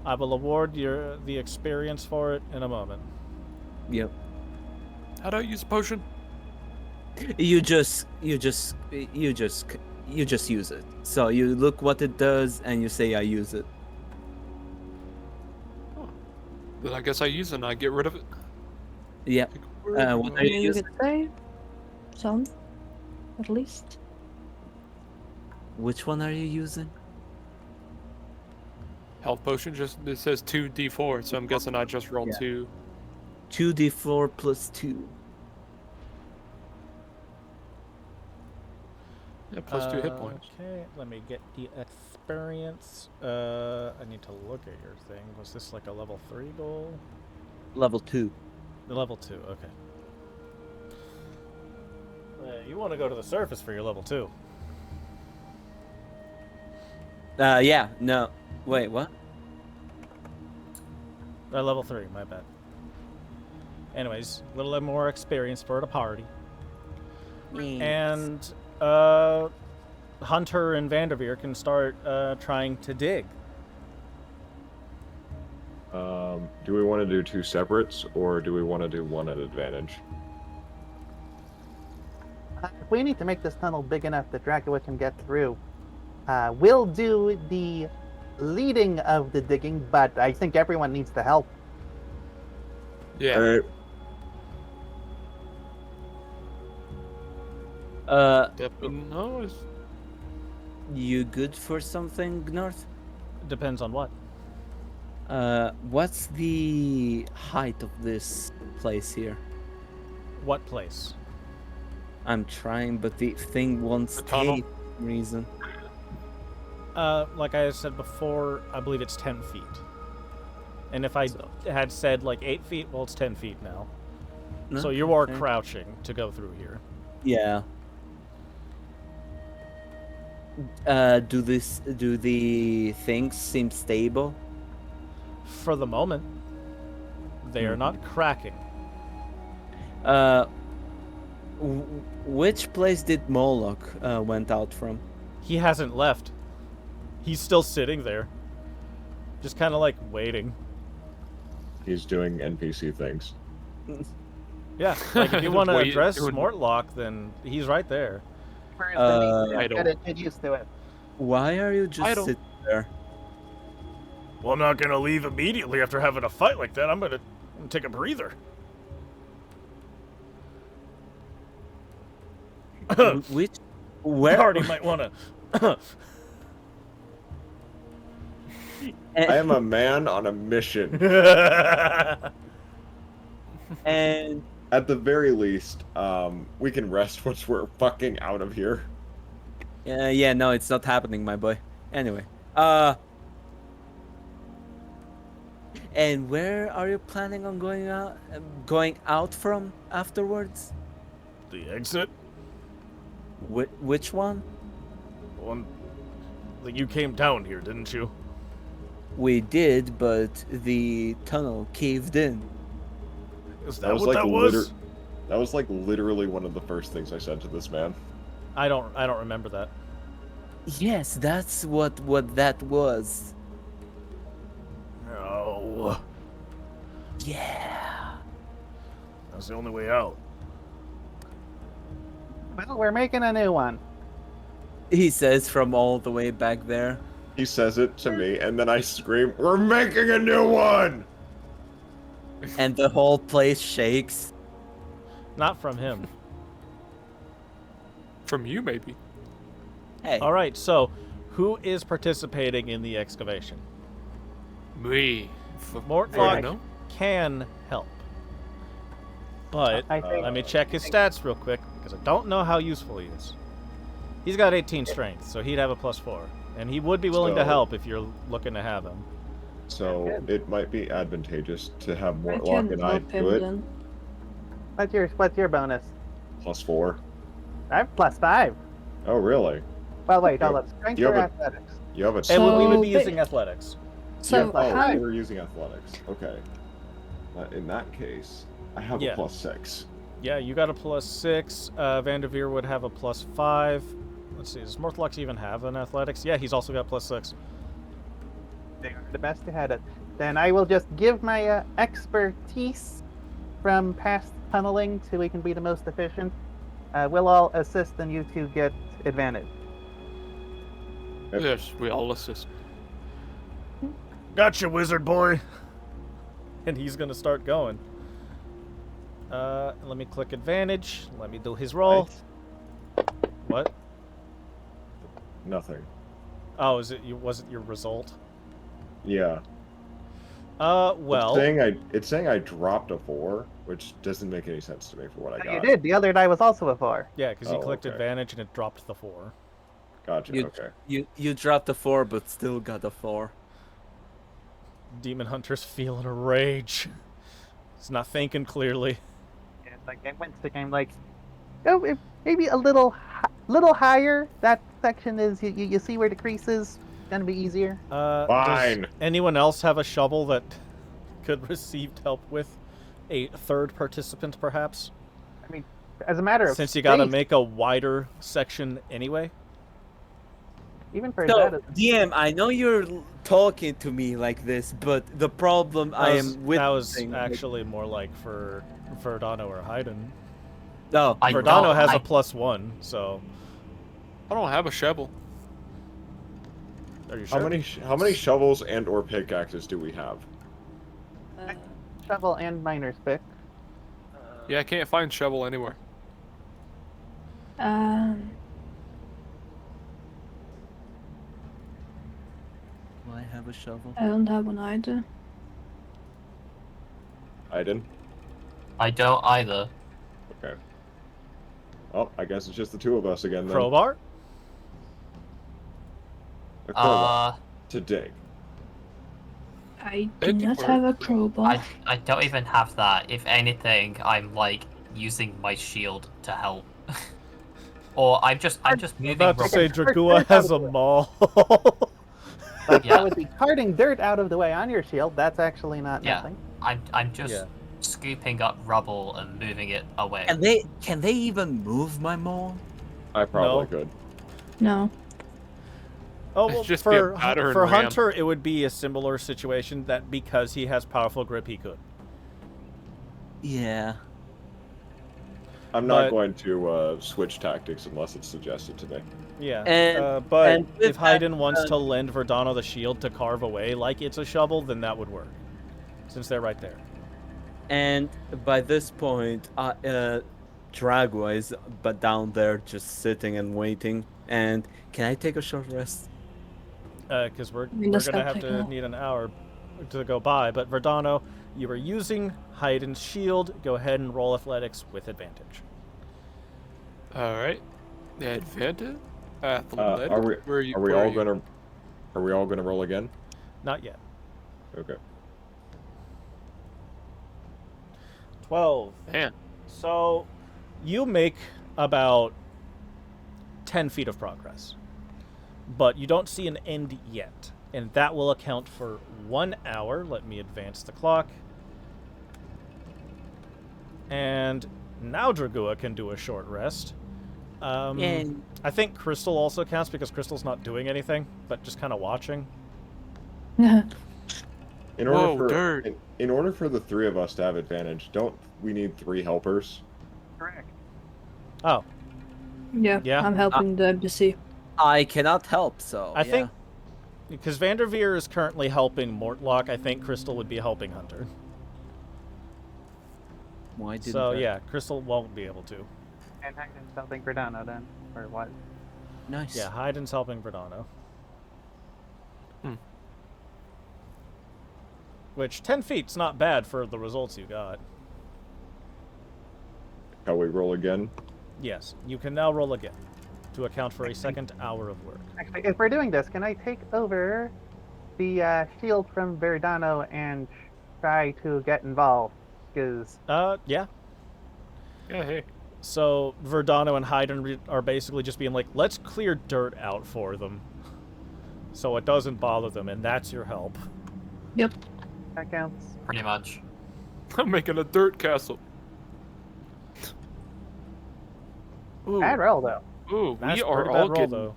I will award the experience for it in a moment. Yep. How do I use a potion? You just use it. So you look what it does and you say I use it. Then I guess I use it and I get rid of it. Yep. What are you You using? could say some, at least. Which one are you using? Health potion, just it says 2d4, so I'm guessing I just rolled Yeah. 2. 2d4 plus 2. Yeah, plus 2 hit points. Okay, let me get the experience. I need to look at your thing. Was this like a level 3 goal? Level 2. The level 2, okay. You want to go to the surface for your level 2. Yeah, no. Wait, what? Level 3, my bad. Anyways, a little more experience for the party. And Hunter and Vanderveer can start trying to dig. Do we want to do 2 separates, or do we want to do one at advantage? If we need to make this tunnel big enough that Dracula can get through, we'll do the leading of the digging, but I think everyone needs to help. Yeah. Alright. No, it's... You good for something, North? Depends on what. What's the height of this place here? What place? I'm trying, but the thing won't The tunnel? stay for some reason. Like I said before, I believe it's 10 feet. And if I had said like 8 feet, well, it's 10 feet now. No? So you are Okay. crouching to go through here. Yeah. Do the things seem stable? For the moment, they are not cracking. Which place did Moloch went out from? He hasn't left. He's still sitting there. Just kind of like waiting. He's doing NPC things. Yeah, like if you want to Wait, address doing- Mortlock, then he's right there. I Get used to it. Why are you just don't- sitting there? Well, I'm not gonna leave immediately after having a fight like that. I'm gonna take a breather. Which? Where? Party might wanna. I am a man on a mission. And At the very least, we can rest once we're fucking out of here. yeah, no, it's not happening, my boy. Anyway, And where are you planning on going out from afterwards? The exit? Which one? One. You came down here, didn't you? We did, but the tunnel caved in. Is That that was what like that was? That was like literally one of the first things I said to this man. I don't remember that. Yes, that's what that was. No. Yeah. That's the only way out. Well, we're making a new one. He says from all the way back there. He says it to me, and then I scream, "We're making a new one!" And the whole place shakes. Not from him. From you, maybe. Hey. All right, so who is participating in the excavation? Me. Mortlock No? can help. But I think let me check his stats real quick, because I don't know how useful he is. He's got 18 strength, so he'd have a +4. And he would be willing to So- help if you're looking to have him. So it might be advantageous to have I Mortlock can and I help him do it. then. what's your bonus? +4. I have +5. Oh, really? Well, wait, You hold have- up. Strength you or have a- athletics? You have a. And we would So be ba- using athletics. So oh, how, you were using athletics. Okay. In that case, I have Yeah. a +6. Yeah, you got a +6. Vanderveer would have a +5. Let's see, does Mortlock even have an athletics? Yeah, he's also got +6. They are the best at it. Then I will just give my expertise from past tunneling so we can be the most efficient. We'll all assist and you two get advantage. Yep. Yes, we all assist. Gotcha, wizard boy. And he's going to start going. Let me click advantage. Let me do his roll. Nice. What? Nothing. Oh, was it your result? Yeah. Well, It's saying I dropped a 4, which doesn't make any sense to me for what I Oh, got. you did. The other die was also a 4. yeah, because you Oh, clicked okay. advantage and it dropped the 4. Gotcha. You- Okay. You dropped a 4, but still got a 4. Demon Hunter's feeling a rage. He's not thinking clearly. Yeah, it's like I went to I'm like, oh, maybe a little higher. That section is you see where the crease is. Gonna be easier. Fine. Does anyone else have a shovel that could receive help with a third participant, perhaps? I mean, as a matter of Since you got to space, make a wider section anyway. even for So, that, DM, I know you're talking to me like this, but the problem I am with. That was actually more like for Verdano or Haydn. No. I Verdano don't- has I- a +1, so I don't have a shovel. are you sure? How many shovels and or pickaxes do we have? shovel and miner's pick. Yeah, I can't find shovel anywhere. um, Do I have a shovel? I don't have one either. I didn't. I don't either. Okay. Oh, I guess it's just the two of us again then. Crowbar? A crowbar Uh, to dig. I do Thank you not for have a crowbar. I don't even have that. If anything, I'm like using my shield to help. Or I'm just moving. About to rubble. say Dragua has a maul. But Yeah. that would be carting dirt out of the way on your shield. That's actually not Yeah. nothing. I'm just Yeah. scooping up rubble and moving it away. Can they even move my mole? I probably No. could. No. Oh, It's well, just be a for battering for ram. Hunter, it would be a similar situation that because he has powerful grip, he could. Yeah. I'm not But- going to switch tactics unless it's suggested to me. Yeah. And- but and with if Haydn that, wants to lend Verdano the shield to carve away like it's a shovel, then that would work. Since they're right there. And by this point, Dragua is but down there just sitting and waiting. And can I take a short rest? Because we're mean, that's gonna gonna have take to a- need an hour to go by. But Verdano, you were using Haydn's shield. Go ahead and roll athletics with advantage. All right. Advantage. Athletic. Are we all gonna roll again? Not yet. Okay. 12. Man. So, you make about 10 feet of progress. But you don't see an end yet. And that will account for 1 hour. Let me advance the clock. And now Dragua can do a short rest. Yay. I think Crystal also counts because Crystal's not doing anything, but just kind of watching. In order Whoa, for dirt. in order for the three of us to have advantage, don't we need 3 helpers? Correct. Oh, Yeah, Yeah. I'm helping the embassy. I cannot help, so I yeah. think because Vanderveer is currently helping Mortlock, I think Crystal would be helping Hunter. Why didn't So I? yeah, Crystal won't be able to. And Hagnon's helping Verdano then, or what? Nice. Yeah, Hyden's helping Verdano. Hmm. Which 10 feet's not bad for the results you got. How we roll again? Yes, you can now roll again to account for a second hour of work. Actually, if we're doing this, can I take over the shield from Verdano and try to get involved? Because Yeah. Yeah, hey. So Verdano and Hyden are basically just being like, let's clear dirt out for them, so it doesn't bother them, and that's your help. Yep. that counts. Pretty much. I'm making a dirt castle. Ooh, Bad roll though. ooh, That's we a are pretty all bad roll, getting. though.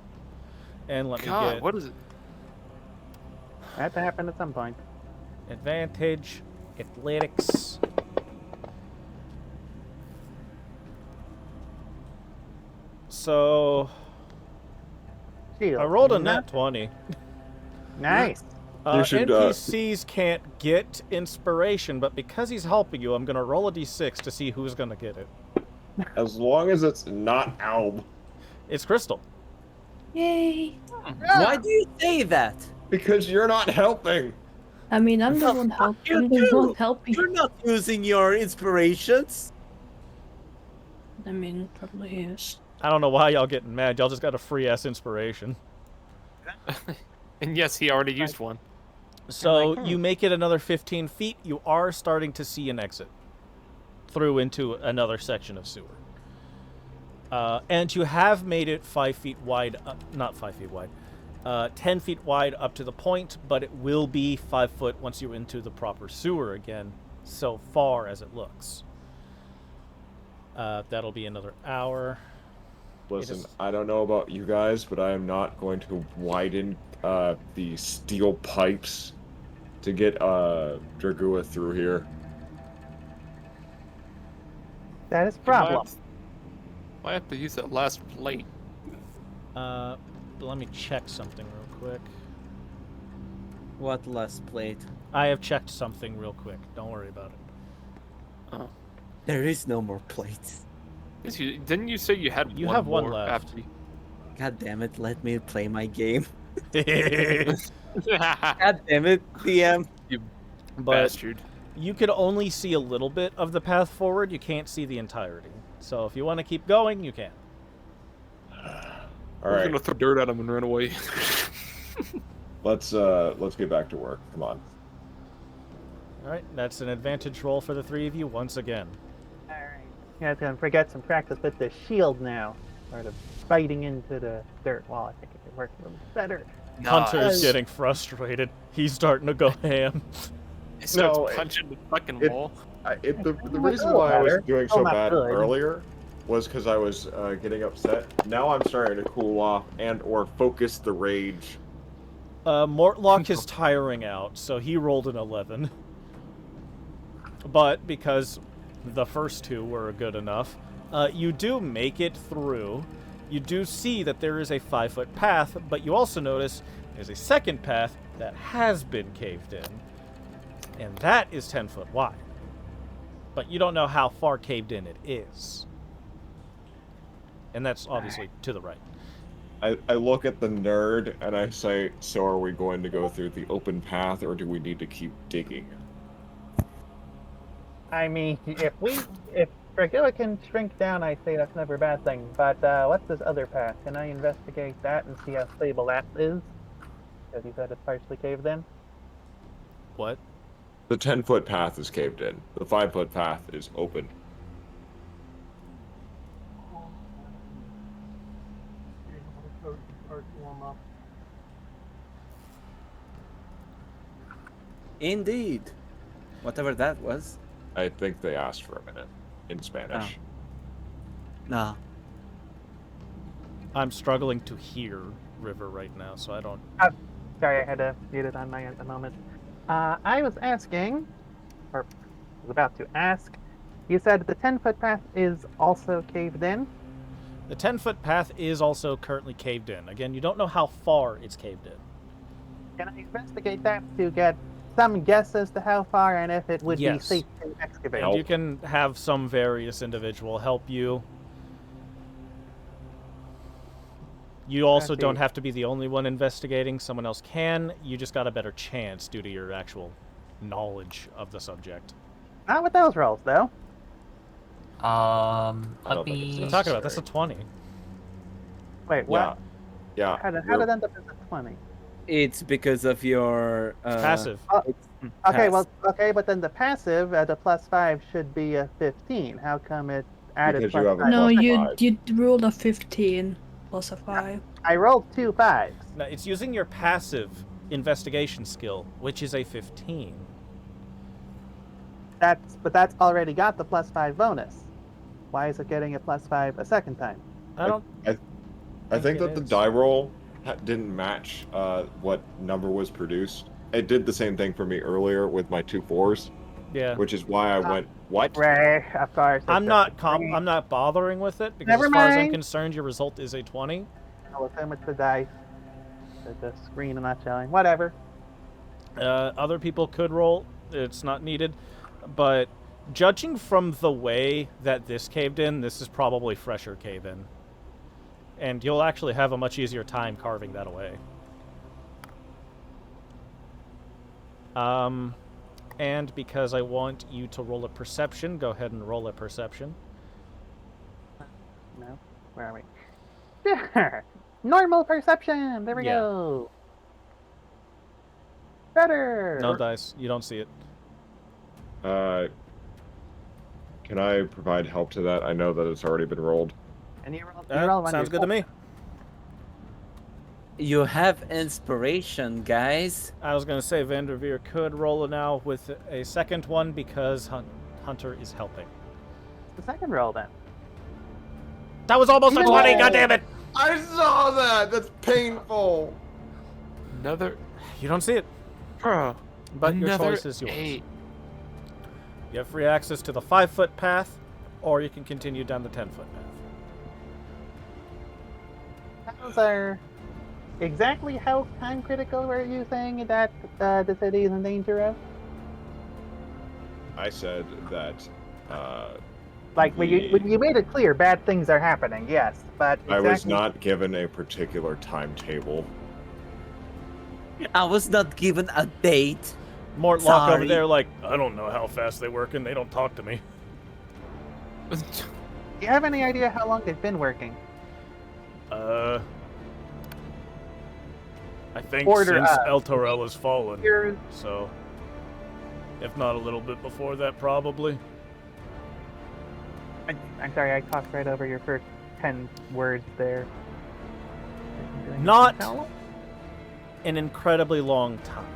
And let me God, get what is it? That had to happen at some point. advantage, athletics. So Shield. I rolled a nat 20. Nice. You should, NPCs can't get inspiration, but because he's helping you, I'm gonna roll a d6 to see who's gonna get it. As long as it's not Alb. It's Crystal. Yay! Why do you say that? Because you're not helping. I mean, I'm the Oh, one fuck you I'm the too. one helping. You're not using your inspirations. I mean, probably is. I don't know why y'all getting mad. Y'all just got a free ass inspiration. And yes, he already used one. So you make it another 15 feet. You are starting to see an exit through into another section of sewer. And you have made it 5 feet wide, not 5 feet wide, 10 feet wide up to the point, but it will be 5 foot once you're into the proper sewer again, so far as it looks. That'll be another hour. Listen, is- I don't know about you guys, but I am not going to widen the steel pipes to get Dragua through here. That is a problem. I have to use that last plate. Let me check something real quick. What last plate? I have checked something real quick. Don't worry about it. Oh. There is no more plates. Didn't you say you had You one have one more left. after you... God damn it, let me play my game. But God damn it, DM. Bastard. you could only see a little bit of the path forward. You can't see the entirety. So if you want to keep going, you can. All We're right, gonna throw dirt at him and run away. let's get back to work. Come on. All right, that's an advantage roll for the three of you once again. Alright. You have to get some practice with the shield now. Sort of biting into the dirt wall. I think it could work a little better. Hunter's getting frustrated. He's starting to go ham. He starts No, punching the fucking it- wall. The Well, reason still why I was better. doing Still so not bad good. earlier was because I was getting upset. Now I'm starting to cool off and or focus the rage. Mortlock is tiring out, so he rolled an 11. But because the first two were good enough, you do make it through. You do see that there is a 5-foot path, but you also notice there's a second path that has been caved in. And that is 10 foot wide. But you don't know how far caved in it is. And that's obviously to the right. I look at the nerd and I say, so are we going to go through the open path or do we need to keep digging? I mean, if Dragua can shrink down, I say that's never a bad thing. But what's this other path? Can I investigate that and see how stable that is? Because you said it's partially caved in. What? The 10-foot path is caved in. The 5-foot path is open. Indeed. Whatever that was. I think they asked for a minute in Spanish. No. I'm struggling to hear River right now, so I don't. Sorry, I had to mute it on my end a moment. I was asking, or was about to ask, you said the 10-foot path is also caved in? The 10-foot path is also currently caved in. Again, you don't know how far it's caved in. Can I investigate that to get some guess as to how far and if it would be Yes. safe to excavate? And you can have some various individual help you. You also don't have to be the only one investigating. Someone else can. You just got a better chance due to your actual knowledge of the subject. Not with those rolls, though. don't Let think it's me. What are you talking about? That's a 20. Wait, what? Yeah. How did we're- it end up as a 20? It's because of your Passive. Okay, well, okay, but then the passive at a +5 should be a 15. How come it added Because you have a +5? No, plus you 5. rolled a 15 plus a 5. I rolled 2 5s. No, it's using your passive investigation skill, which is a 15. But that's already got the +5 bonus. Why is it getting a +5 a second time? I don't. I think it that the is. die roll didn't match what number was produced. It did the same thing for me earlier with my 2 4s, Yeah. which is why I went, what? Right, of course. I'm not bothering with it because Never as far as I'm mind. concerned, your result is a 20. I'll assume it's the dice. The screen I'm not showing. Whatever. Other people could roll. It's not needed. But judging from the way that this caved in, this is probably fresher cave in. And you'll actually have a much easier time carving that away. And because I want you to roll a perception, go ahead and roll a perception. No? Where are we? There! Normal perception! There we Yeah. go! Better! No dice. You don't see it. Can I provide help to that? I know that it's already been rolled. And you roll one Sounds good to me. You have inspiration, guys. I was going to say Vanderveer could roll it now with a second one because Hunter is helping. The second roll then. That was almost a 20, goddammit! I saw that! That's painful! Another. You don't see it, Bruh. but your Another choice is yours. 8. You have free access to the 5-foot path, or you can continue down the 10-foot path. Those are exactly how time critical were you saying that the city is in danger of? I said that Like when you made it clear, bad things are happening. Yes, but exactly, I was not given a particular timetable. I was not given a date. Mortlock over Sorry. there like, I don't know how fast they work and they don't talk to me. Do you have any idea how long they've been working? I think Order since up. El Torel has fallen, Years. so if not a little bit before that, probably. I'm sorry, I talked right over your first 10 words there. Not How long? an incredibly long time.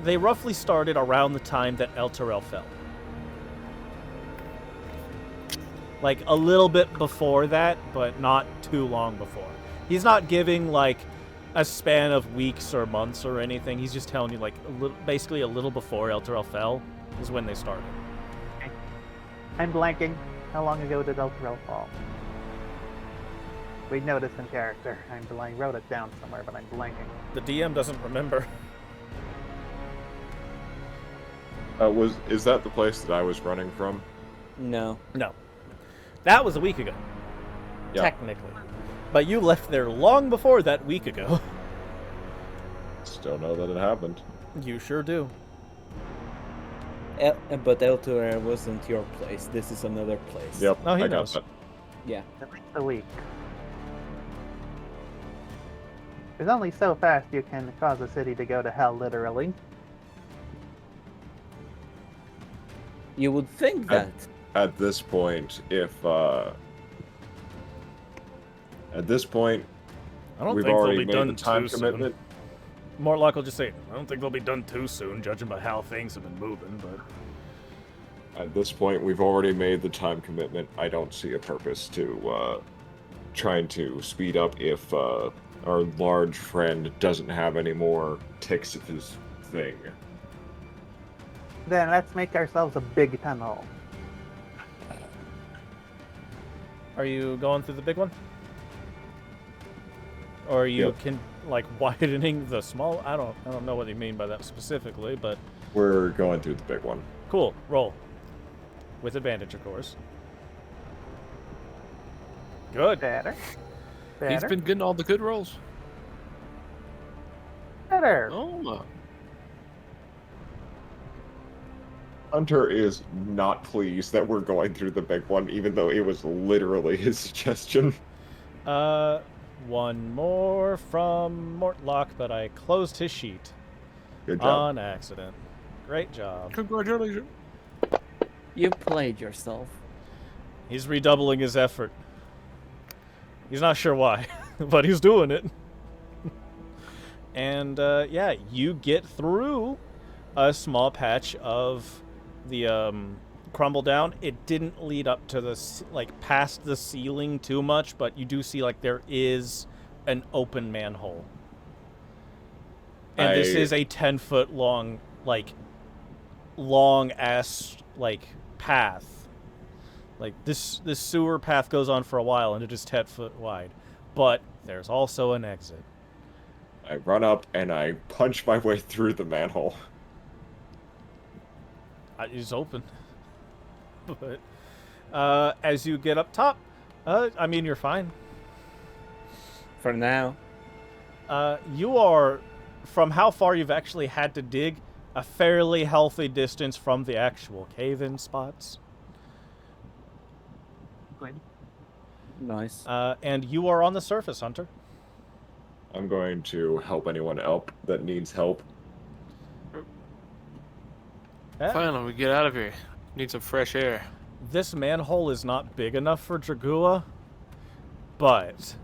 They roughly started around the time that El Torel fell. Like a little bit before that, but not too long before. He's not giving like a span of weeks or months or anything. He's just telling you like basically a little before El Torel fell is when they started. I'm blanking. How long ago did El Torel fall? We know this in character. I wrote it down somewhere, but I'm blanking. The DM doesn't remember. Is that the place that I was running from? No. No. That was a week ago. Yeah. Technically. But you left there long before that week ago. Still know that it happened. You sure do. But El Torre wasn't your place. This is another place. Yep. Oh, he I got knows. that. Yeah. At least a week. There's only so fast you can cause a city to go to hell, literally. You would think that. At this point, at this point, I don't we've think they'll already be made done the time too commitment. soon. Mortlock will just say, I don't think they'll be done too soon, judging by how things have been moving, but... At this point, we've already made the time commitment. I don't see a purpose to trying to speed up if our large friend doesn't have any more ticks of his thing. Then let's make ourselves a big tunnel. Are you going through the big one? Or are you Yep. widening the small? I don't know what you mean by that specifically, but We're going through the big one. cool. Roll. With advantage, of course. Good. Better. He's Better. been getting all the good rolls. Better. Oh, Hunter is not pleased that we're going through the big one, even though it was literally his suggestion. One more from Mortlock, but I closed his sheet Good job. on accident. Great job. congratulations. You played yourself. He's redoubling his effort. He's not sure why, but he's doing it. And yeah, you get through a small patch of the crumble down. It didn't lead up to the past the ceiling too much, but you do see there is an open manhole. And this is a 10-foot long long ass path. This sewer path goes on for a while and it is 10 foot wide. But there's also an exit. I run up and I punch my way through the manhole. It's open. But as you get up top, I mean, you're fine. For now. You are, from how far you've actually had to dig, a fairly healthy distance from the actual cave-in spots. Good. Nice. And you are on the surface, Hunter. I'm going to help anyone else that needs help. Yeah. Finally, we get out of here. Need some fresh air. This manhole is not big enough for Dragua, but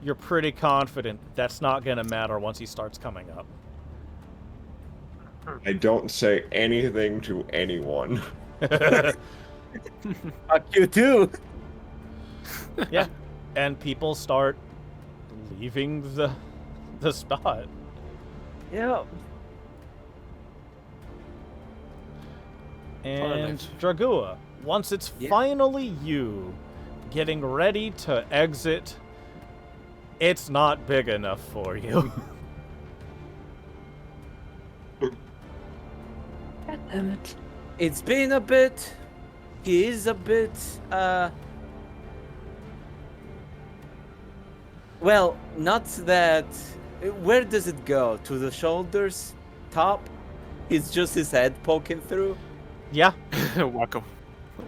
you're pretty confident that's not going to matter once he starts coming up. I don't say anything to anyone. Fuck you too. Yeah, and people start leaving the spot. Yeah. And Fine. Dragua, once it's Yeah. finally you getting ready to exit, it's not big enough for you. God damn it. It's been a bit. He is a bit. Well, not that. Where does it go? To the shoulders? Top? It's just his head poking through? Yeah,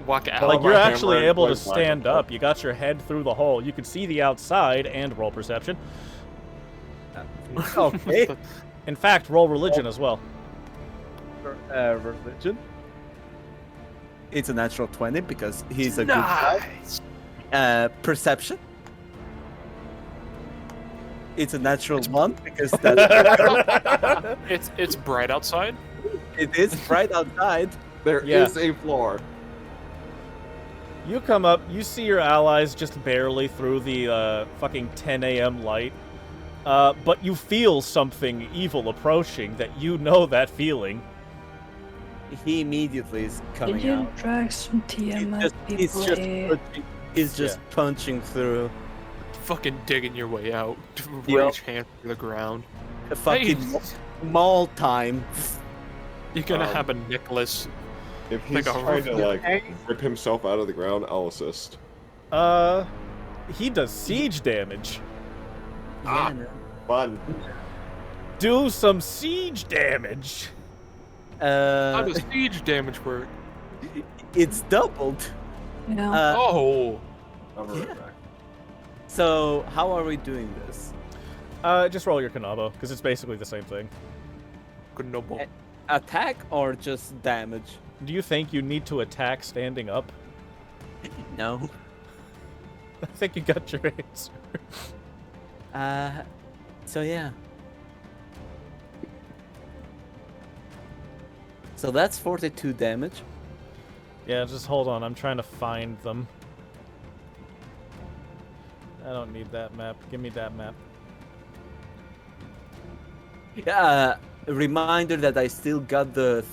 Walk out. like you're my actually camera able to is like stand black. up. You got your head through the hole. You can see the outside and roll perception. Okay. In fact, roll religion as well. Religion. It's a natural 20 because he's a good guy. Nice. Perception. It's a natural 1 because that's It's bright outside. it is bright outside. There is Yeah. a floor. You come up, you see your allies just barely through the fucking 10 a.m. light. But you feel something evil approaching that you know that feeling. He immediately is coming Did you out. drag some TM He's people? just punching, he's just punching through. Fucking digging your way out. Yep. Reach hand to the ground. A fucking Hey. mall time. You're gonna Um, have a Nicholas. If he's Like a trying to Hey. rip himself out of the ground, I'll assist. He does siege damage. Yeah, no. Fun. Do some siege damage. How does siege damage work? It's doubled. Yeah. Oh, I'll be right Yeah. back. So how are we doing this? Just roll your Kanabo, because it's basically the same thing. good noble. Attack or just damage? Do you think you need to attack standing up? No. I think you got your answer. So yeah. So that's 42 damage. Yeah, just hold on. I'm trying to find them. I don't need that map. Give me that map. Reminder that I still got the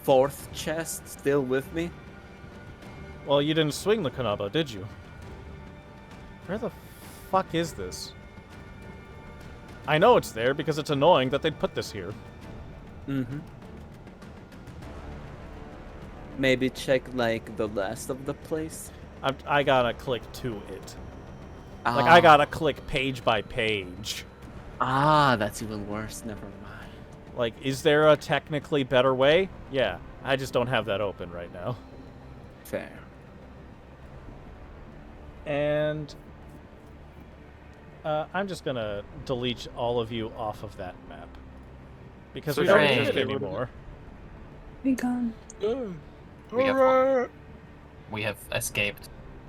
fourth chest still with me. Well, you didn't swing the Kanaba, did you? Where the fuck is this? I know it's there because it's annoying that they'd put this here. Mm-hmm. Maybe check like the last of the place. I gotta click to it. Like, I gotta click page by page. That's even worse. Never mind. Like, is there a technically better way? Yeah, I just don't have that open right now. Fair. And I'm just gonna delete all of you off of that map. Because So we don't Hooray. need it anymore. Be gone. We have escaped.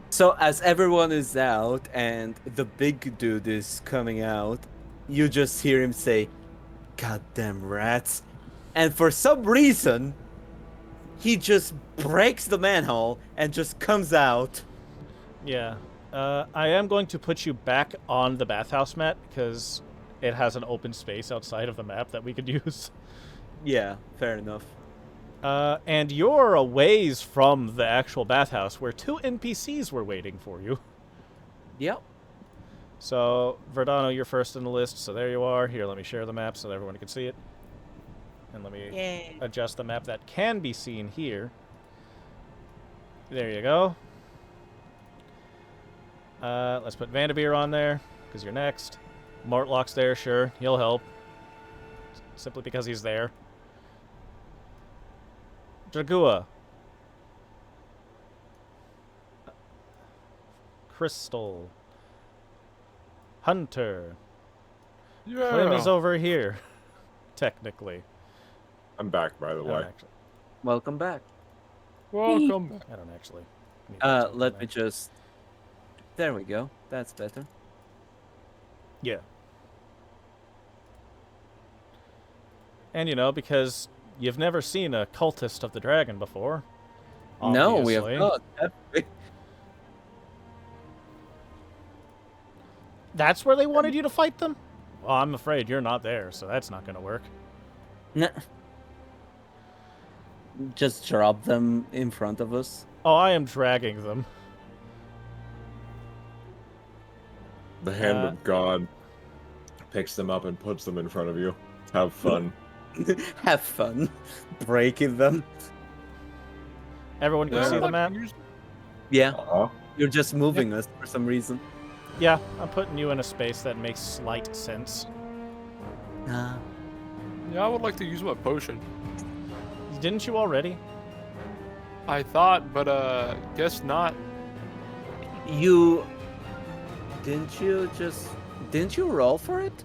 So as everyone is out and the big dude is coming out, you just hear him say, "Goddamn rats!" And for some reason, he just breaks the manhole and just comes out. Yeah. I am going to put you back on the bathhouse mat because it has an open space outside of the map that we could use. Yeah, fair enough. And you're a ways from the actual bathhouse where 2 NPCs were waiting for you. Yep. So, Verdano, you're first in the list, so there you are. Here, let me share the map so that everyone can see it. And let me Yay. adjust the map that can be seen here. There you go. Let's put Vanderveer on there, because you're next. Mortlock's there, sure. He'll help. Simply because he's there. Dragua. Crystal. Hunter. Flynn is over here. Technically. I'm back, by the I way. don't actually. Welcome back. Welcome back. I don't actually. need to open Let that. me just... There we go. That's better. Yeah. And, you know, because you've never seen a cultist of the dragon before. No, we have obviously. not. That's where they wanted you to fight them? Well, I'm afraid you're not there, so that's not going to work. Nah. Just drop them in front of us. Oh, I am dragging them. The hand of God picks them up and puts them in front of you. Have fun. Have fun breaking them. Everyone can Yeah. see the map? Yeah, Uh-huh. you're just moving us for some reason. Yeah, I'm putting you in a space that makes slight sense. Nah. Yeah, I would like to use my potion. Didn't you already? I thought, but guess not. You... Didn't you roll for it?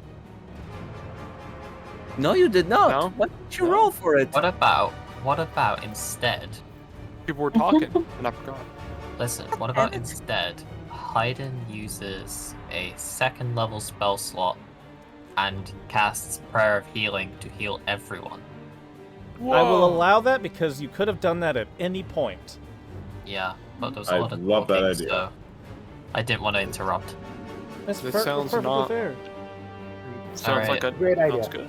No, you did not. No. Why didn't you roll for it? What about instead? People were talking, and I forgot. Listen, what about instead? Haydn uses a 2nd level spell slot and casts Prayer of Healing to heal everyone. I will allow that because you could have done that at any point. Yeah, but there's I a lot of love that talking, idea. so I didn't want to interrupt. That's This sounds perfectly not- fair. Sounds like a Great idea. Sounds good.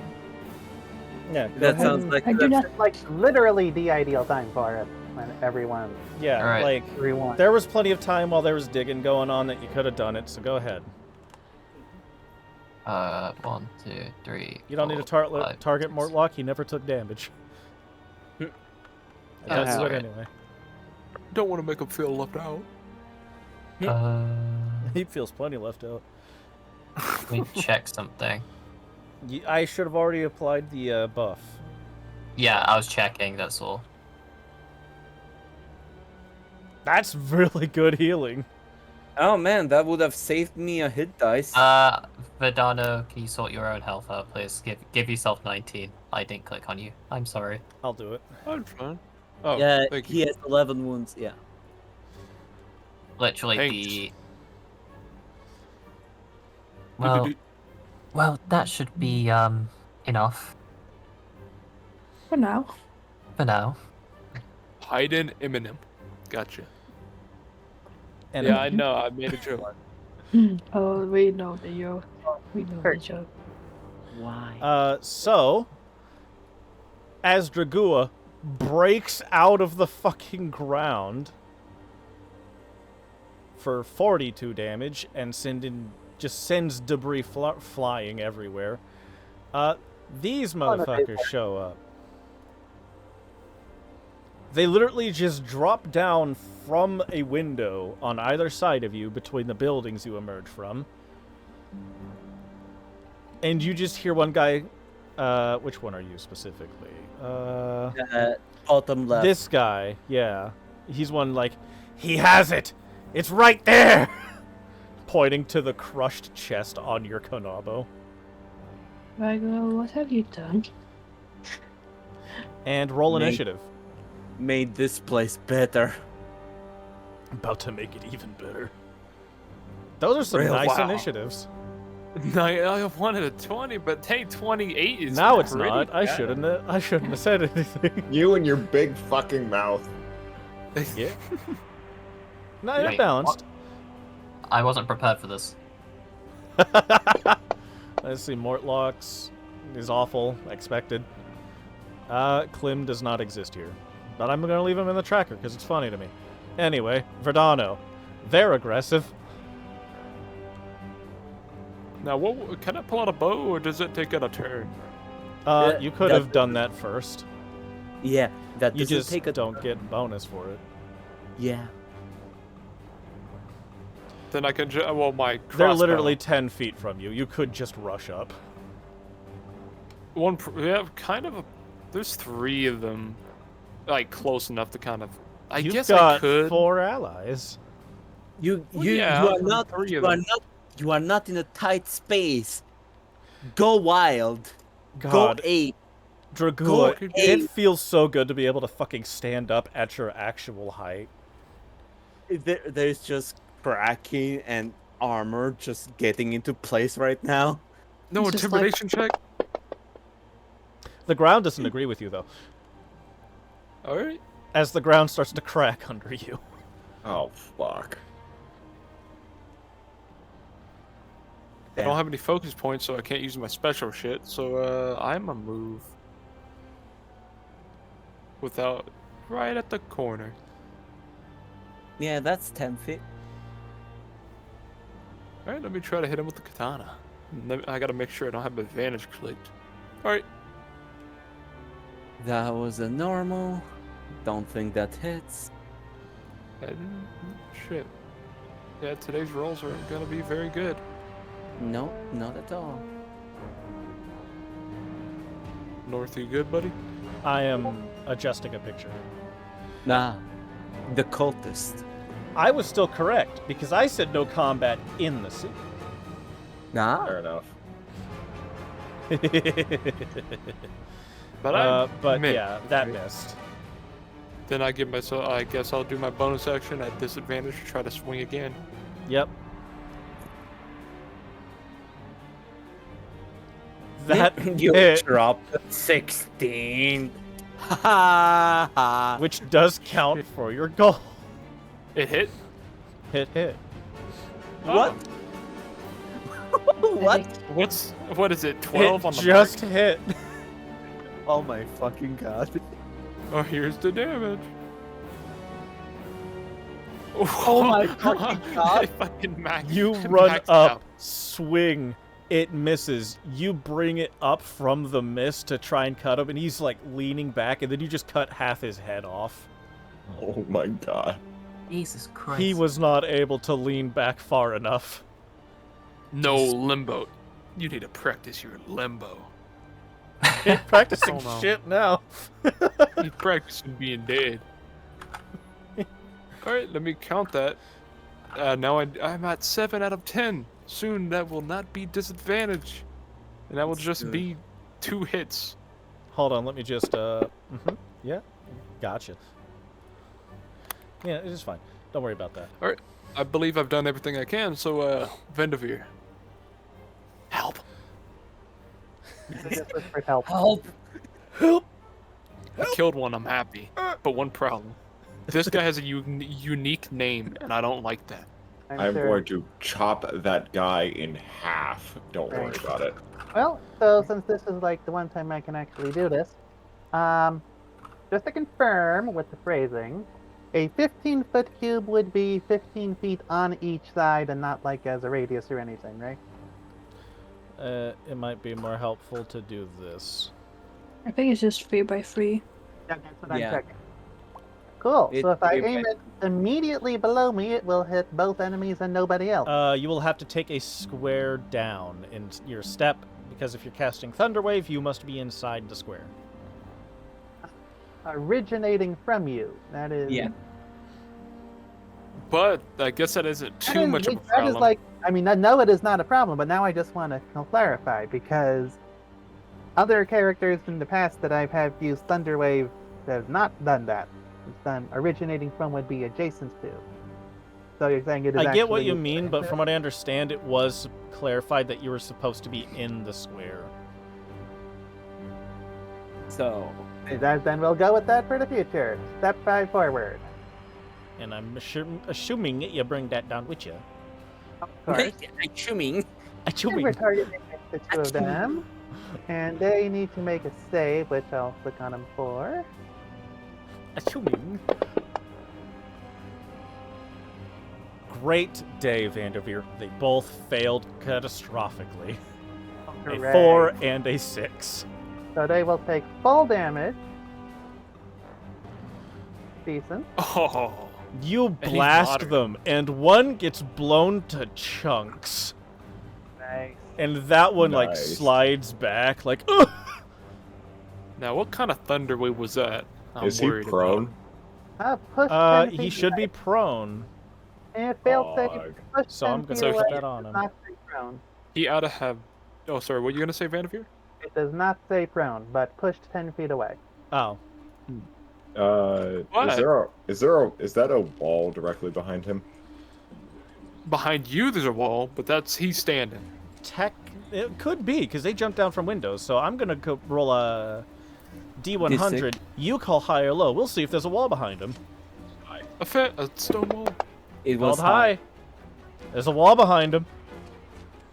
Yeah, That sounds like... I do not. Like literally the ideal time for it when everyone yeah, Alright. like, everyone. there was plenty of time while there was digging going on that you could have done it, so go ahead. 1, 2, 3. You don't need to 4, 5, target 6. Mortlock, he never took damage. That's That's it alright. anyway. Don't want to make him feel left out. He feels plenty left out. Let me check something. I should have already applied the buff. Yeah, I was checking, that's all. That's really good healing. Oh man, that would have saved me a hit dice. Verdano, can you sort your own health out, please? Give yourself 19. I didn't click on you. I'm sorry. I'll do it. I'm fine. Oh, Yeah, thank he you. has 11 wounds. Yeah. Literally Thanks. the. Do-do-do. Well, that should be enough For now. for now. Hayden Eminem. Gotcha. And Yeah, I know. I made a joke. Oh, we know the joke. We know the joke. Why? So, as Dragua breaks out of the fucking ground for 42 damage and just sends debris flying everywhere, these motherfuckers show up. They literally just drop down from a window on either side of you between the buildings you emerge from. And you just hear one guy, which one are you specifically? Bottom left. This guy, yeah. He's one like, he has it! It's right there! Pointing to the crushed chest on your Konabo. Rago, what have you done? And roll Mate. initiative. Made this place better. About to make it even better. Those are some Real nice wow. initiatives. I wanted a 20, but hey, 28 is Now it's pretty not. I bad. shouldn't have said anything. You and your big fucking mouth. Yeah. No, Wait, you're balanced. I wasn't prepared for this. Let's see, Mortlocks is awful, expected. Klim does not exist here. But I'm gonna leave him in the tracker because it's funny to me. Anyway, Verdano. They're aggressive. Now, what can I pull out a bow, or does it take it a turn? Yeah, You could that- have done that first. Yeah, that You doesn't just take a don't get bonus for it. Yeah. Then I can well, my crossbow. They're literally 10 feet from you. You could just rush up. We have kind of a. There's 3 of them, like close enough to kind of. I You've guess got I could. 4 allies. You Well, you yeah, you are not 3 you of are them. not you are not in a tight space. Go wild. God, Go ape. Dragua, Go it ape. feels so good to be able to fucking stand up at your actual height. There's just cracking and armor just getting into place right now. No It's just intimidation check. The ground doesn't agree with you, though, All right. as the ground starts to crack under you. Oh, fuck. I don't have any focus points, so I can't use my special shit. So I'm a move. Without, right at the corner. Yeah, that's 10 feet. All right, let me try to hit him with the katana. I gotta make sure I don't have advantage clicked. All right. That was a normal. Don't think that hits. Shit. Yeah, today's rolls are gonna be very good. No, not at all. North, you good, buddy? I am adjusting a picture. Nah, the cultist. I was still correct, because I said no combat in the sea. Nah. Fair enough. But I But missed. yeah, that missed. Then I give myself. I guess I'll do my bonus action at disadvantage to try to swing again. Yep. That you hit, dropped 16. Ha ha ha. which does count for your goal. It hit. Hit. What? What? What is it? 12 Hit on the just hit. Oh my fucking god. mark? Oh, here's the damage. Oh my fucking god. I fucking You run maxed up, out. swing, it misses. You bring it up from the miss to try and cut him, and he's like leaning back, and then you just cut half his head off. Oh my god. Jesus Christ. He was not able to lean back far enough. No limbo. You need to practice your limbo. Ain't practicing Oh, no. shit now. You practicing being dead. All right, let me count that. Now I'm at 7 out of 10. Soon that will not be disadvantage, and that will just good. be 2 hits. Hold on, let me just, yeah. Gotcha. Yeah, it is fine. Don't worry about that. All right. I believe I've done everything I can. So, Vendavir, help. Just for help. Help! I killed one. I'm happy, but one problem. This guy has a unique name, and I don't like that. I'm sure. going to chop that guy in half. Don't worry Right. about it. Well, so since this is like the one time I can actually do this, just to confirm with the phrasing, a 15-foot cube would be 15 feet on each side and not like as a radius or anything, right? It might be more helpful to do this. I think it's just 3 by 3. Yeah, that's what Yeah. I'm checking. Cool. It's So if I 3 aim by- it immediately below me, it will hit both enemies and nobody else. You will have to take a square down in your step, because if you're casting Thunderwave, you must be inside the square. Originating from you. That is. Yeah. But I guess that isn't That too is- much of a That problem. is like, I mean, no, it is not a problem, but now I just want to clarify because other characters in the past that I've had used Thunderwave have not done that. It's done originating from would be adjacent to. So you're saying it is I get what actually you mean, but adjacent? from what I understand, it was clarified that you were supposed to be in the square. So, Then we'll go with that for the future. Step 5 forward. And I'm assuming you bring that down with you. Of course. assuming. And Assuming. we're targeting the two of them. And they need to make a save, which I'll click on them for. Assuming. Great day, Vanderveer. They both failed catastrophically. A Hooray. 4 and a 6. So they will take full damage. Decent. Oh, You And he's blast moderate. them, and one gets blown to chunks. Nice. And that one, like, Nice. slides back, like, ugh! now what kind of thunder wave was that? I'm Is he worried prone? Push 10 He feet should be away. prone. And failed save. Dog. Push So 10 I'm gonna feet put away. that on It him. does not say prone. He ought to have. Oh, sorry. What are you gonna say, Vanderveer? It does not say prone, but pushed 10 feet away. Oh. What? Is that a wall directly behind him? Behind you, there's a wall, but he's standing. It could be, because they jumped down from windows, so I'm gonna go roll a D100. You call high or low. We'll see if there's a wall behind him. A stone wall. It Called was high. There's a wall behind him.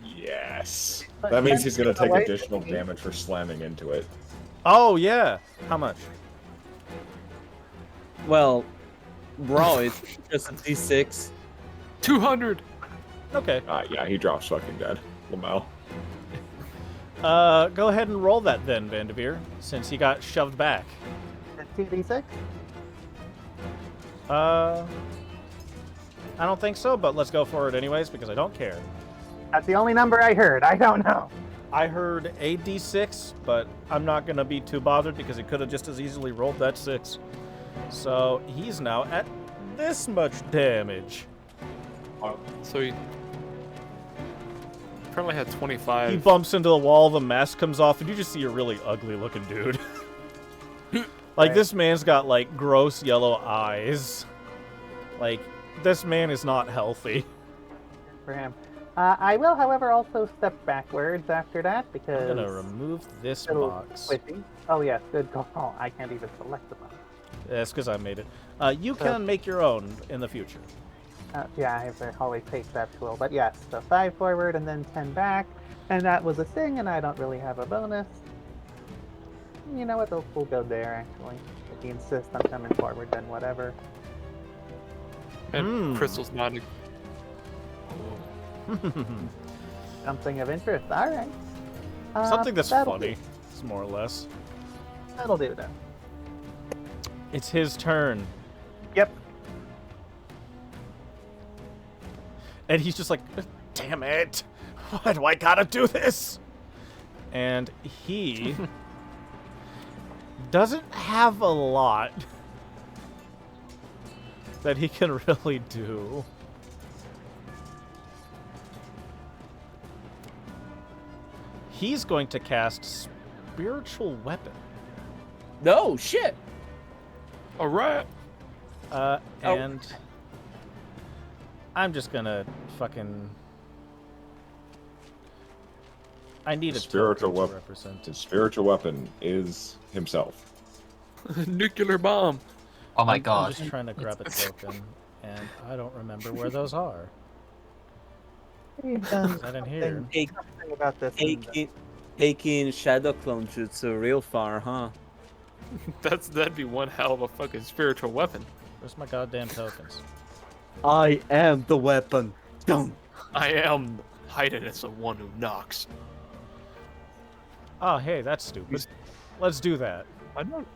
Yes. But That means 10 he's going to feet take away additional from me. damage for slamming into it. Oh, yeah. How much? Well, bro, it's just a D6. 200. Okay. Yeah, he drops fucking dead. Lamau. Go ahead and roll that then, Vanderveer, since he got shoved back. 2d6? I don't think so, but let's go for it anyways, because I don't care. That's the only number I heard. I don't know. I heard a D6, but I'm not going to be too bothered because he could have just as easily rolled that 6. So he's now at this much damage. So he probably had 25. He bumps into the wall, the mask comes off, and you just see a really ugly looking dude. Like, Right. this man's got, like, gross yellow eyes. Like, this man is not healthy. For him. I will, however, also step backwards after that I'm because. gonna remove this it'll box. squishy. Oh, yes, good call. Oh, I can't even select the box. That's because I made it. You can make your own in the future. Yeah, I have to always take that tool. But yes, so 5 forward and then 10 back. And that was a thing, and I don't really have a bonus. You know what? We'll go there, actually. If you insist on coming forward, then whatever. And Hmm. Crystal's not. Something of interest. All right. Something that's that'll funny, do. it's more or less. That'll do, then. It's his turn. Yep. And he's just like, damn it. Why do I gotta do this? And he doesn't have a lot that he can really do. He's going to cast Spiritual Weapon. No, shit. All right. And I'm just gonna fucking. I need a Spiritual token to weapon. represent. His spiritual weapon is himself. Nuclear bomb. Oh my I'm god. just trying to grab a token, and I don't remember where those are. We've done Is that in here? something about this. in the- Taking Shadow Clone Jutsu real far, huh? That'd be one hell of a fucking spiritual weapon. Where's my goddamn tokens? I am the weapon. Don't. I am hiding as the one who knocks. Oh, hey, that's stupid. Let's do that. I don't.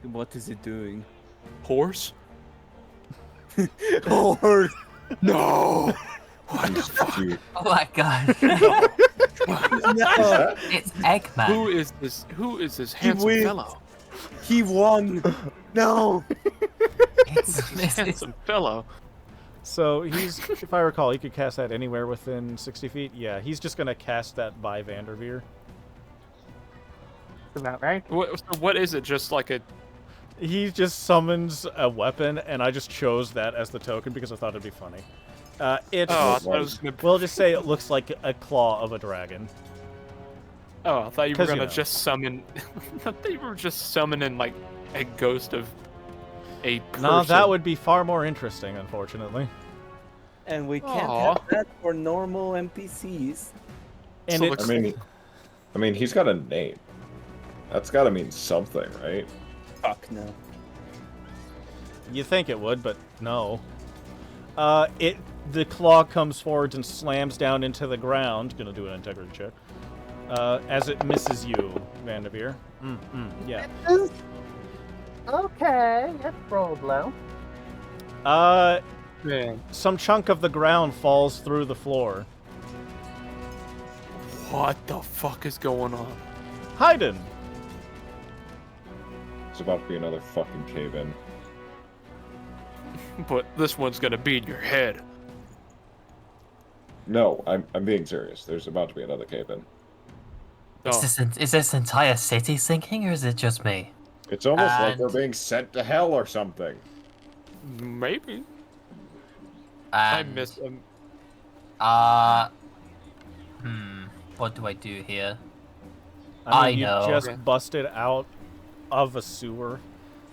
What is it doing? Horse? Horse. No. What the He's fuck? cute. Oh my god. No. It's Eggman. Who is this handsome wins. fellow? He won. No. It's, This handsome fellow. So he's, if I recall, he could cast that anywhere within 60 feet. Yeah, he's just gonna cast that by Vanderveer. Is that right? What is it? Just like a. He just summons a weapon, and I just chose that as the token because I thought it'd be funny. It. Oh, I thought it was gonna. We'll just say it looks like a claw of a dragon. Oh, I thought you were 'Cause, you gonna know. just summon. I thought you were just summoning like a ghost of a person. No, that would be far more interesting, unfortunately. And we can't Aw. have that for normal NPCs. And So it's, I mean, he's got a name. That's got to mean something, right? Fuck no. you think it would, but no. The claw comes forward and slams down into the ground. Gonna do an integrity check. As it misses you, Vanderveer. Yeah. Okay, it's rolled low. Man, Some chunk of the ground falls through the floor. what the fuck is going on? Haydn! It's about to be another fucking cave-in. But this one's gonna be in your head. No, I'm being serious. There's about to be another cave-in. Oh, Is this entire city sinking, or is it just me? It's almost like we're And- being sent to hell or something. maybe. I And, miss him. What do I do here? I I mean, know. you just Okay. busted out of a sewer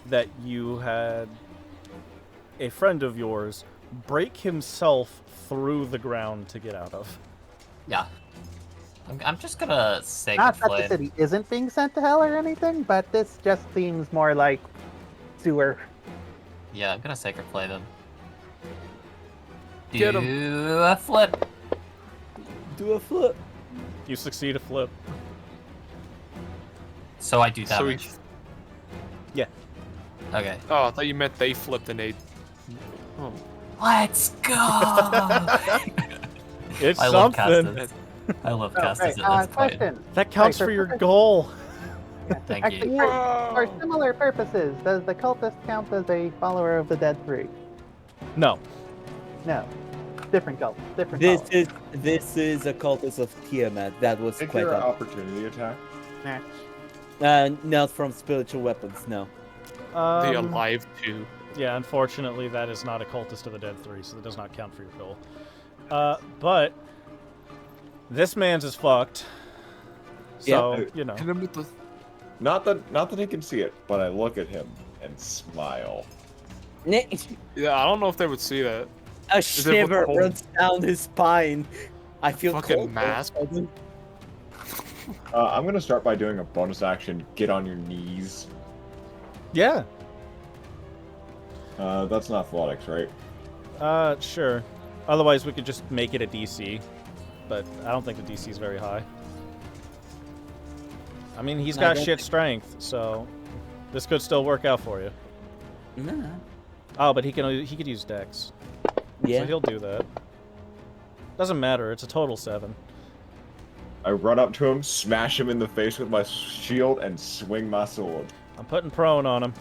that you had a friend of yours break himself through the ground to get out of. Yeah. I'm just gonna say Not that the flame. city isn't being sent to hell or anything, but this just seems more like sewer. Yeah, I'm gonna sacred flame him. Get him. Do a flip. Do a flip. You succeed a flip. So I do So damage. Yeah. Okay. Oh, I thought you meant they flipped and they. Oh, Let's go! It's I love something. casters. I love Oh, casters right, at this point. question. That counts Right, for your perfect. goal. Thank Actually, you. for similar purposes, does the cultist count as a follower of the Dead Three? No. No. Different cult. Different This follower. this is a cultist of Tiamat. That was Think quite you're an a... opportunity attack? Nah. Not from spiritual weapons, no. the alive too. Yeah, unfortunately, that is not a cultist of the Dead 3, so that does not count for your goal. But this man's is fucked. So, Yeah. you know. Hit him with the. Not that he can see it, but I look at him and smile. Yeah, I don't know if they would see that. A it with shiver the whole- runs down his spine. I feel Fucking cold. mask. I'm gonna start by doing a bonus action. Get on your knees. Yeah. That's not athletics, right? Sure. Otherwise, we could just make it a DC. But I don't think the DC is very high. I mean, he's No, I got don't shit think- strength, so this could still work out for you. Nah. Oh, but he could use Dex. Yeah. So he'll do that. Doesn't matter. It's a total 7. I run up to him, smash him in the face with my shield, and swing my sword. I'm putting prone on him.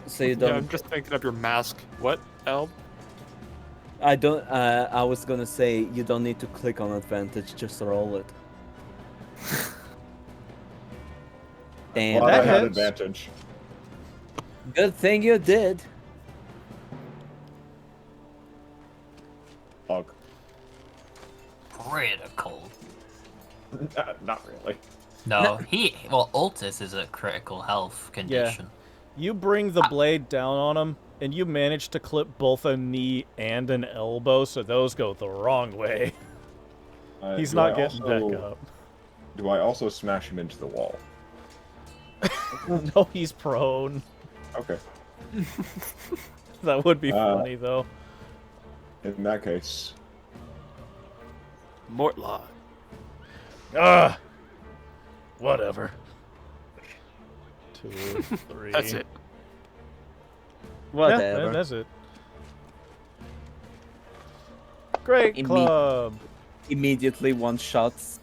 So you Yeah, don't. I'm just thinking of your mask. What, Elb? I don't. I was gonna say you don't need to click on advantage. Just roll it. Damn. Glad I that had hits. advantage. Good thing you did. Hog. Critical. Not really. No, well, Altus is a critical health condition. You bring the blade down on him, and you manage to clip both a knee and an elbow, so those go the wrong way. He's Do not I getting also- back up. Do I also smash him into the wall? No, he's prone. Okay. That would be funny, though. In that case, Mortlock. Ah! Whatever. 2, 3. That's it. Whatever. Yeah, that's it. Great Imme- club. Immediately one shots.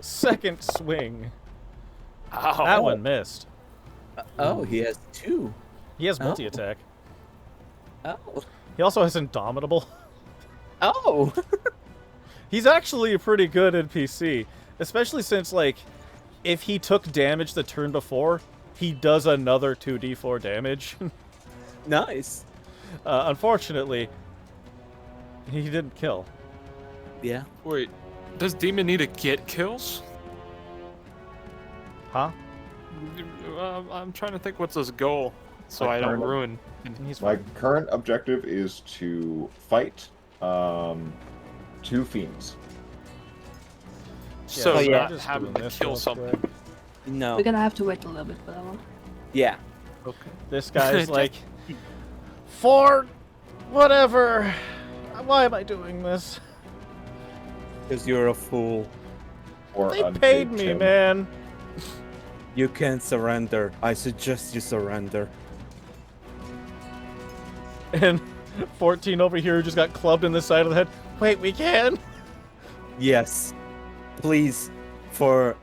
Second swing. Ow. That one missed. Oh, he has 2. He has Oh. multi-attack. Oh. He also has Indomitable. Oh. He's actually a pretty good NPC, especially since, like, if he took damage the turn before, he does another 2d4 damage. Nice. Unfortunately, he didn't kill. Yeah. Wait, does Demon need to get kills? Huh? I'm trying to think what's his goal, so Like I don't Colonel? ruin. He's my fine. current objective is to fight 2 fiends. So Oh, yeah. not Just having doing to this kill real something. quick. No. We're gonna have to wait a little bit for that one. Yeah. Okay. This guy's like, for whatever. Why am I doing this? Because you're a fool. Or They unpaid paid me, Tim. man. You can't surrender. I suggest you surrender. And 14 over here just got clubbed in the side of the head. Wait, we can? Yes. Please, for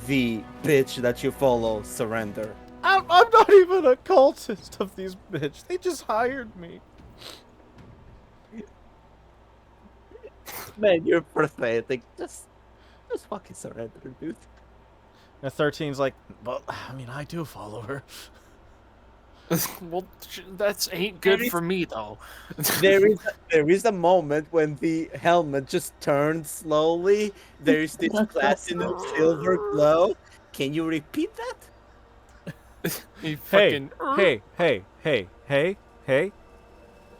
the bitch that you follow, surrender. I'm not even a cultist of these bitch. They just hired me. Man, you're pathetic. Just fucking surrender, dude. And 13's like, well, I mean, I do follow her. Well, that's ain't good There is- for me though. There is a moment when the helmet just turns slowly. There is this platinum silver glow. Can you repeat that? He Hey, fucking hey.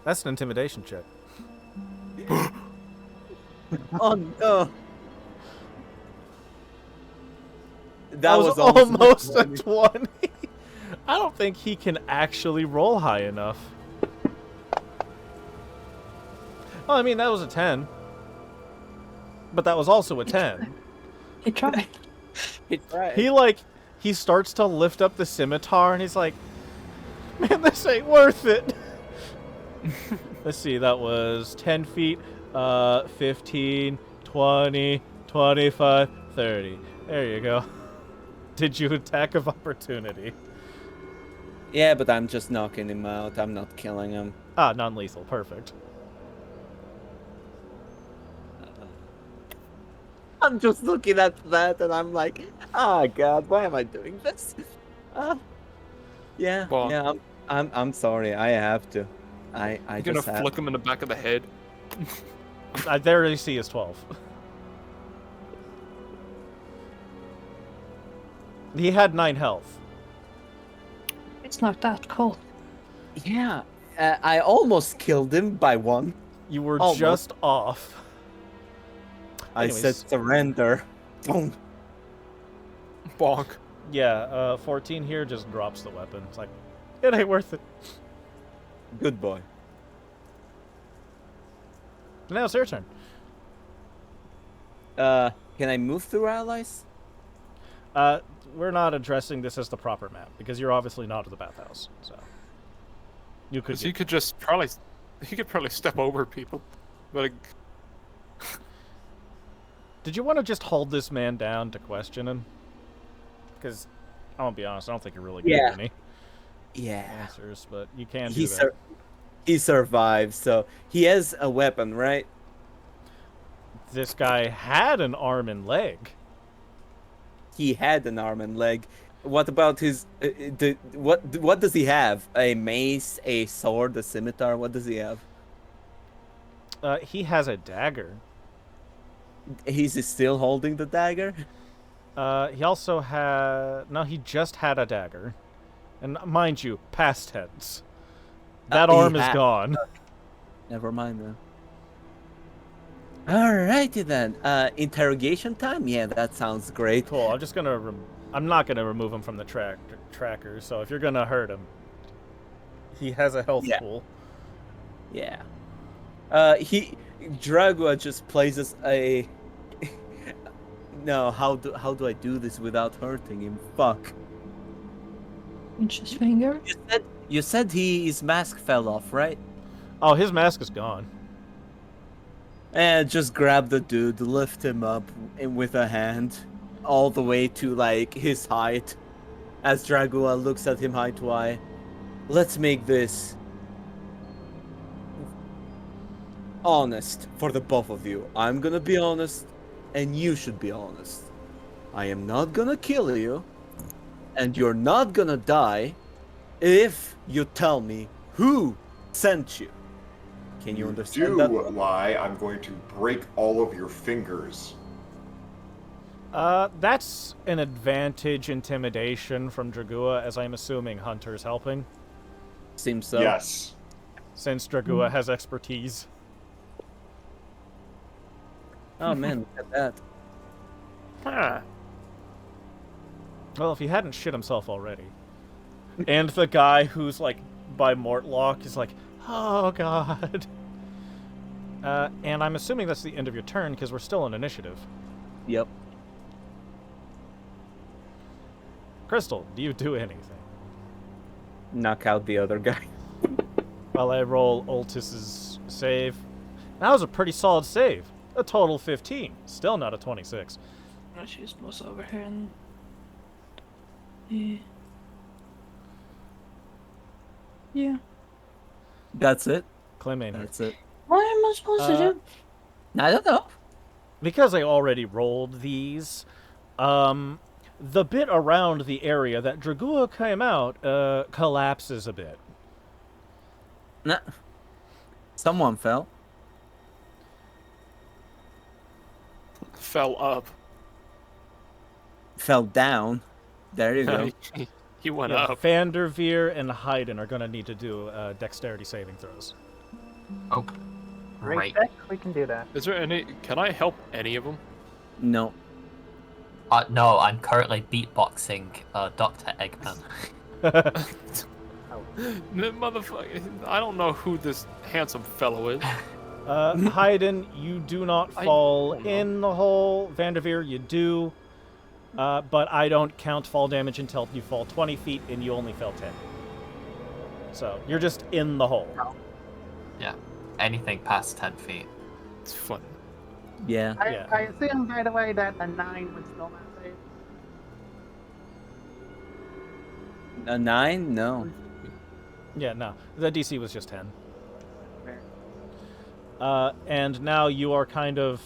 That's an intimidation check. Oh no. That was almost a 20. I don't think he can actually roll high enough. Well, I mean, that was a 10. But that was also a 10. He tried. He starts to lift up the scimitar and he's like, man, this ain't worth it. Let's see, that was 10 feet, 15, 20, 25, 30. There you go. Did you attack of opportunity? Yeah, but I'm just knocking him out. I'm not killing him. Ah, non-lethal. Perfect. I'm just looking at that and I'm like, oh god, why am I doing this? Yeah, Well- yeah. I'm sorry. I have to. I I'm gonna just have. flick him in the back of the head. Their AC is 12. He had 9 health. It's not that cold. Yeah, I almost killed him by 1. You were Almost. just off. I said Anyways. surrender. Boom. Bonk. Yeah, 14 here just drops the weapon. It's like, it ain't worth it. Good boy. Now it's your turn. Can I move through allies? We're not addressing this as the proper map because you're obviously not at the bathhouse. So you could. Because he could just probably, he could probably step over people. But Did you want to just hold this man down to question him? Because I won't be honest, I don't think you're really getting Yeah. any Yeah. answers, but you can do He that. he survived, so he has a weapon, right? this guy had an arm and leg. He had an arm and leg. What about his? What does he have? A mace, a sword, a scimitar. What does he have? He has a dagger. He's still holding the dagger. He also had... No, he just had a dagger. And mind you, past tense. That He arm is had- gone. Never mind then. Alrighty then. Interrogation time. Yeah, that sounds great. Cool, I'm just gonna... I'm not gonna remove him from the tracker, so if you're gonna hurt him... He has a health Yeah. pool. Yeah. Dragua just places a. No, how do I do this without hurting him? Fuck. Pinch his finger. You said his mask fell off, right? Oh, his mask is gone. And just grab the dude, lift him up with a hand, all the way to like his height. As Dragua looks at him eye to eye. Let's make this honest for the both of you. I'm gonna be honest, and you should be honest. I am not gonna kill you, and you're not gonna die if you tell me who sent you. Can you understand that? lie, I'm going to break all of your fingers. That's an advantage intimidation from Dragua, as I'm assuming Hunter's helping, Seems so. Yes. since Dragua has expertise. Oh man, look at that. Ah, Well, if he hadn't shit himself already. And the guy who's, like, by Mortlock is like, oh god. And I'm assuming that's the end of your turn, because we're still in initiative. Yep. Crystal, do you do anything? Knock out the other guy. While I roll Ultis's save. That was a pretty solid save. A total 15. Still not a 26. Let's use most over here and. Yeah. Yeah. That's it. Clay Maynard. That's it. What am I supposed to do? I don't know. Because I already rolled these, the bit around the area that Dragua came out collapses a bit. Nah. Someone fell. fell up. Fell down. There you go. He went Yeah, up. Vanderveer and Haydn are going to need to do dexterity saving throws. Oh, Great great. check. We can do that. Is there any? Can I help any of them? No. No, I'm currently beatboxing Dr. Eggman. Motherfucker! I don't know who this handsome fellow is. Haydn, you do not I fall don't know. in the hole. Vanderveer, you do. But I don't count fall damage until you fall 20 feet, and you only fell 10. So, you're just in the hole. Yeah, anything past 10 feet. It's fun. Yeah. Yeah. I assume, by the way, that a 9 would still not save. A 9? No. Yeah, no. The DC was just 10. Fair. And now you are kind of,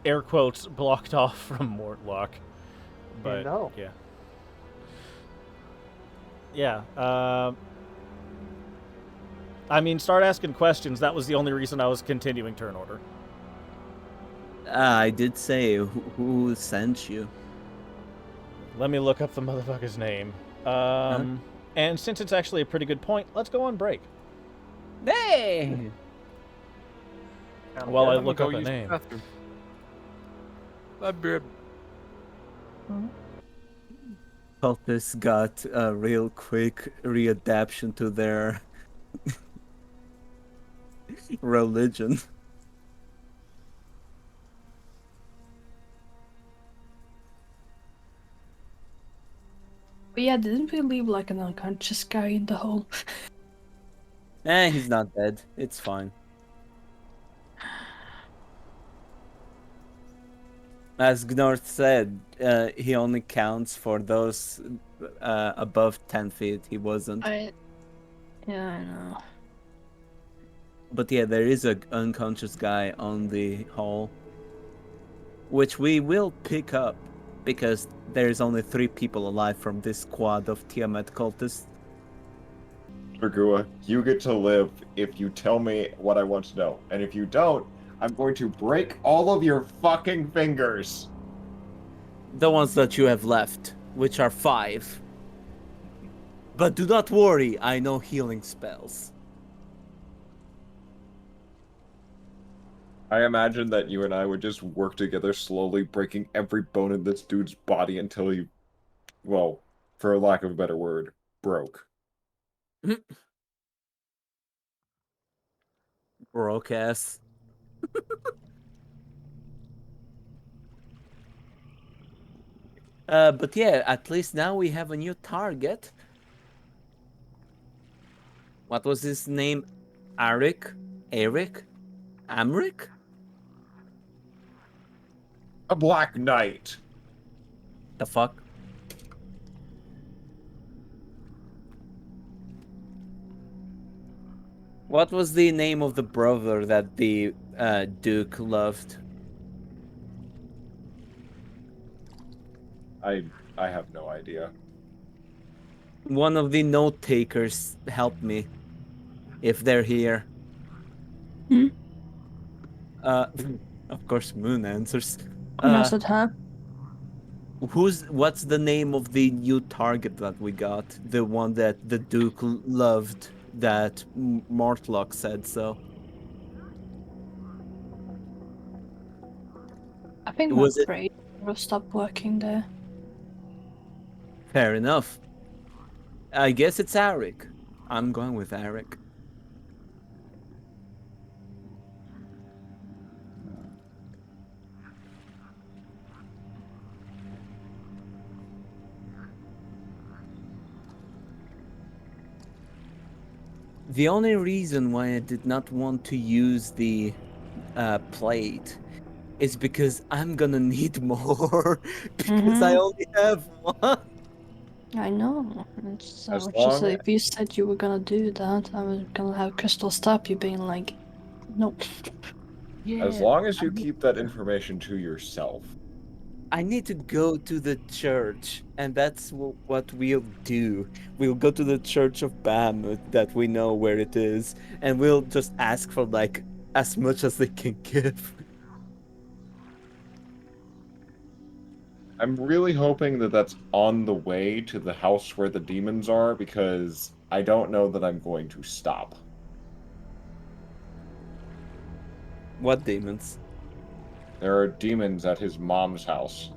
air quotes, blocked off from Mortlock. But, No. yeah. Yeah, I mean, start asking questions. That was the only reason I was continuing turn order. I did say who sent you. Let me look up the motherfucker's name. And since it's actually a pretty good point, let's go on break. Hey! While I I'm gonna look go up a use the name. bathroom. Bye, babe. Cultists got a real quick readaptation to their religion. But yeah, didn't we leave like an unconscious guy in the hole? He's not dead. It's fine. As Gnorth said, he only counts for those above 10 feet. He wasn't. Yeah, I know. But yeah, there is a unconscious guy on the hall, which we will pick up because there's only 3 people alive from this squad of Tiamat cultists. Dragua, you get to live if you tell me what I want to know. And if you don't, I'm going to break all of your fucking fingers. The ones that you have left, which are 5. But do not worry, I know healing spells. I imagine that you and I would just work together, slowly breaking every bone in this dude's body until he, well, for lack of a better word, broke. Broke ass. But yeah, at least now we have a new target. What was his name? Eric? Amric? A Black Knight. The fuck? What was the name of the brother that the Duke loved? I have no idea. One of the note takers help me if they're here. Hmm? Of course, Moon answers. I said, huh? What's the name of the new target that we got? The one that the Duke loved, that Mortlock said so. I think my Was it brain will stop working there. fair enough? I guess it's Eric. I'm going with Eric. The only reason why I did not want to use the plate is because I'm gonna need more because I only have one. I know. It's, As which is, long if you said you were gonna do that, I was gonna have Crystal stop you being like, nope. as long as you keep that information to yourself. I need to go to the church, and that's what we'll do. We'll go to the church of Bahamut that we know where it is, and we'll just ask for like as much as they can give. I'm really hoping that that's on the way to the house where the demons are, because I don't know that I'm going to stop. What demons? There are demons at his mom's house.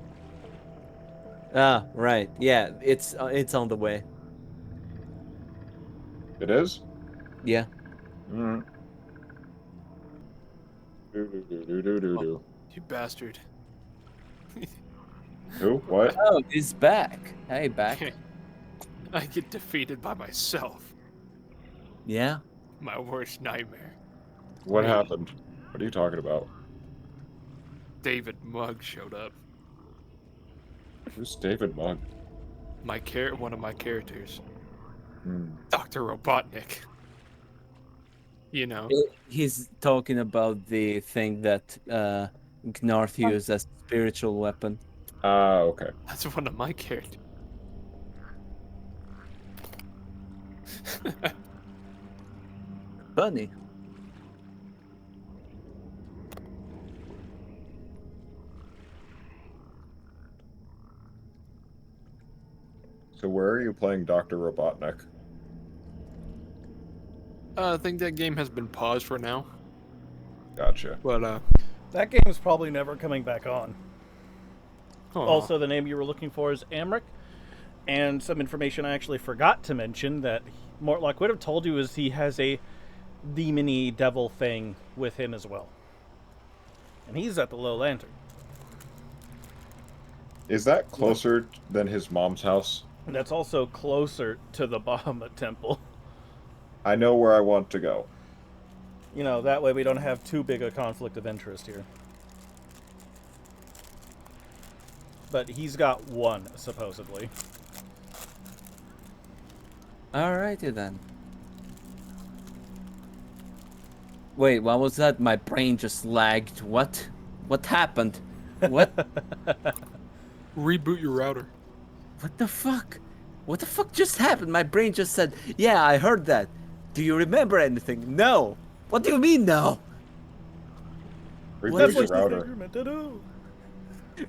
Ah, right. Yeah, it's on the way. It is? Yeah. Mm. Do. You bastard. Who? What? Oh, he's back. Hey, back. I get defeated by myself. Yeah. My worst nightmare. What Me. happened? What are you talking about? David Mugg showed up. Who's David Mugg? One of my characters. Hmm. Dr. Robotnik. You know. He's talking about the thing that Gnarth used as a spiritual weapon. Ah, okay. That's one of my characters. Funny. So where are you playing Dr. Robotnik? I think that game has been paused for now. Gotcha. But That game's probably never coming back on. aw. Also, the name you were looking for is Amric. And some information I actually forgot to mention that Mortlock would have told you is he has a demony devil thing with him as well. And he's at the Low Lantern. Is that closer than his mom's house? And that's also closer to the Bahamut Temple. I know where I want to go. You know, that way we don't have too big a conflict of interest here. But he's got one, supposedly. Alrighty then. Wait, what was that? My brain just lagged. What? What happened? What? Reboot your router. What the fuck? What the fuck just happened? My brain just said, yeah, I heard that. Do you remember anything? No. What do you mean, no? Reboot That's your what you think router. you're meant to do.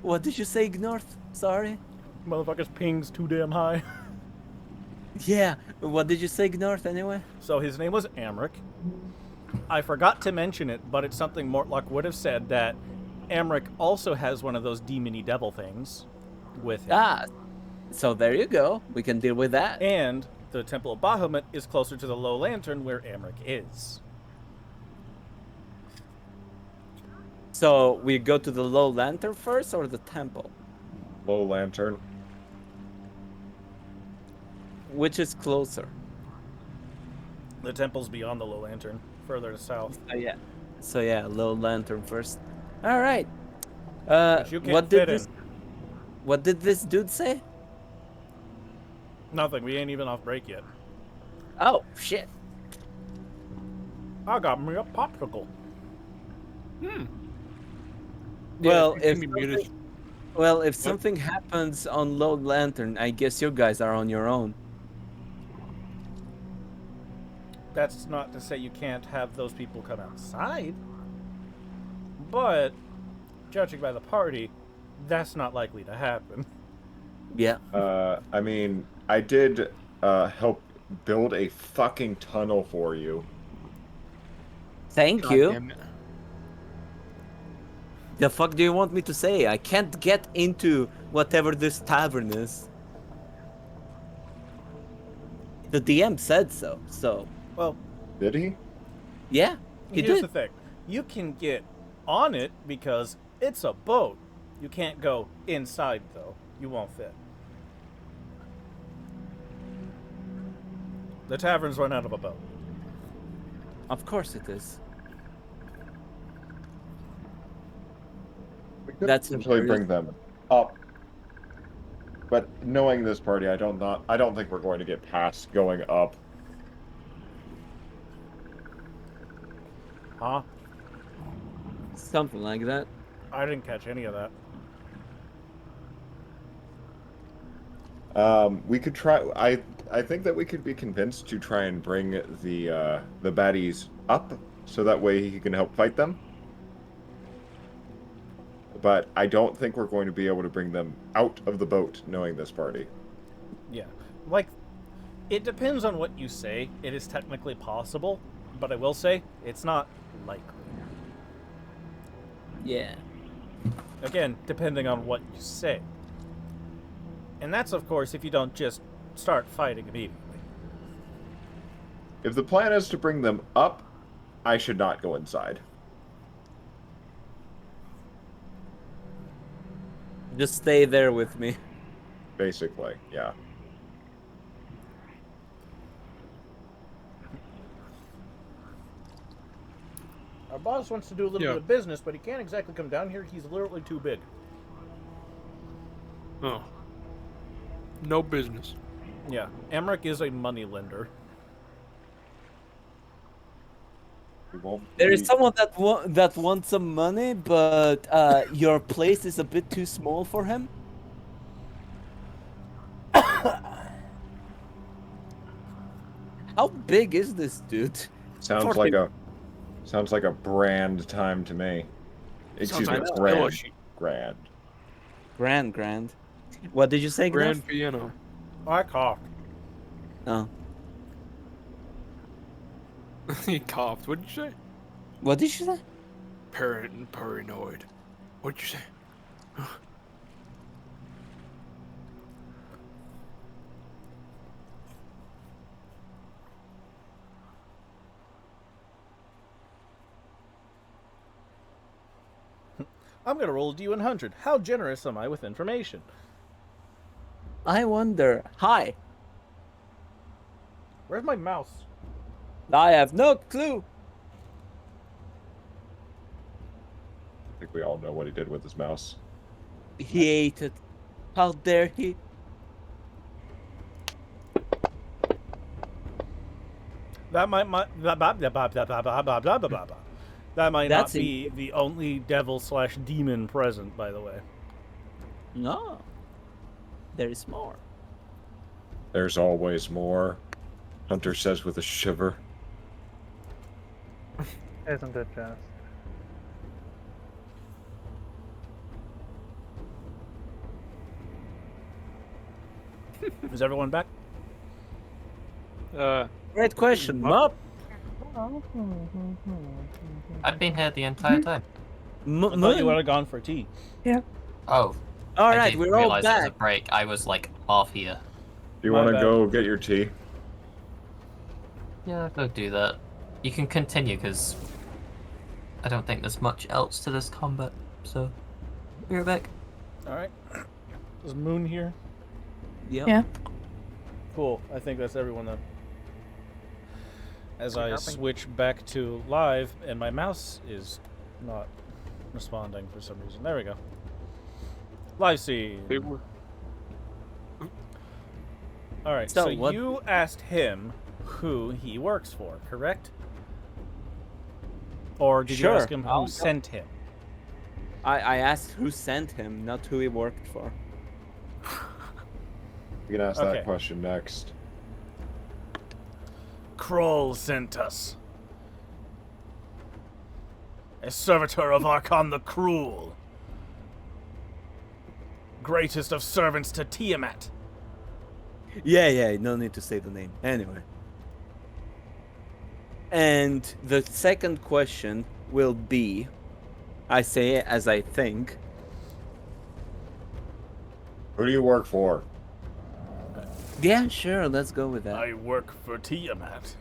What did you say, Gnorth? Sorry? Motherfucker's ping's too damn high. Yeah, what did you say, Gnorth, anyway? So his name was Amric. I forgot to mention it, but it's something Mortlock would have said, that Amric also has one of those demony devil things with him. Ah, so there you go. We can deal with that. And the Temple of Bahamut is closer to the Low Lantern where Amric is. So we go to the Low Lantern first or the temple? Low lantern. Which is closer? The temple's beyond the Low Lantern, further to south. Yeah. So yeah, Low Lantern first. All right. But you can't What did fit this? in. What did this dude say? Nothing, we ain't even off break yet. Oh shit. I got me a popsicle. Well, Yeah, if you can be muted. if something happens on Low Lantern, I guess you guys are on your own. That's not to say you can't have those people come outside. But, judging by the party, that's not likely to happen. Yeah. I mean, I did help build a fucking tunnel for you. Thank God you. damn it. The fuck do you want me to say? I can't get into whatever this tavern is. The DM said so. So Well, Did he? yeah, he here's did. the thing. You can get on it because it's a boat. You can't go inside, though. You won't fit. The tavern's run out of a boat. Of course it is. We could That's potentially imperial. bring them up. But knowing this party, I don't think we're going to get past going up. Huh? Something like that. I didn't catch any of that. We could try. I think that we could be convinced to try and bring the baddies up, so that way he can help fight them. But I don't think we're going to be able to bring them out of the boat, knowing this party. Yeah. Like, it depends on what you say. It is technically possible, but I will say it's not likely. Yeah. Again, depending on what you say. And that's, of course, if you don't just start fighting immediately. If the plan is to bring them up, I should not go inside. Just stay there with me. Basically, yeah. Our boss wants to do a little Yeah. bit of business, but he can't exactly come down here. He's literally too big. Oh. No business. Yeah, Emmerich is a money lender. We won't There is be- someone that wants some money, but your place is a bit too small for him. How big is this dude? Sounds 40. like a brand time to me. Excuse Sounds me, like a grand. score sheet. Grand. Grand. What did you say, Grand Gnarf? piano. I coughed. Oh. He coughed. What did you say? What did you say? Parent and paranoid. What did you say? I'm gonna roll a D100. How generous am I with information? I wonder. Hi. Where's my mouse? I have no clue. I think we all know what he did with his mouse. He ate it. How dare he? That might that might That's not be the only devil/demon present, by the way. No. There is more. There's always more, Hunter says with a shiver. Isn't it just? Is everyone back? Great question, Mop. I've been here the entire time. I thought you Moon. would have gone for tea. Oh. All I right, didn't we're all realize it was a back. break. I was like half here. Do you My want to bad. go get your tea? Yeah, go do that. You can continue because I don't think there's much else to this combat. So, be right back. All right. Is Moon here? Yep. Yeah. Cool. I think that's everyone then. As I Nothing. switch back to live, and my mouse is not responding for some reason. There we go. Live scene. They were- All right. So So what- you asked him who he works for, correct? Or did you Sure. ask him who I'll- sent him? I asked who sent him, not who he worked for. You can ask Okay. that question next. Kroll sent us. A servitor of Archon the Cruel. Greatest of servants to Tiamat. Yeah, no need to say the name. Anyway. And the second question will be, I say it as I think. Who do you work for? Yeah, sure, let's go with that. I work for Tiamat.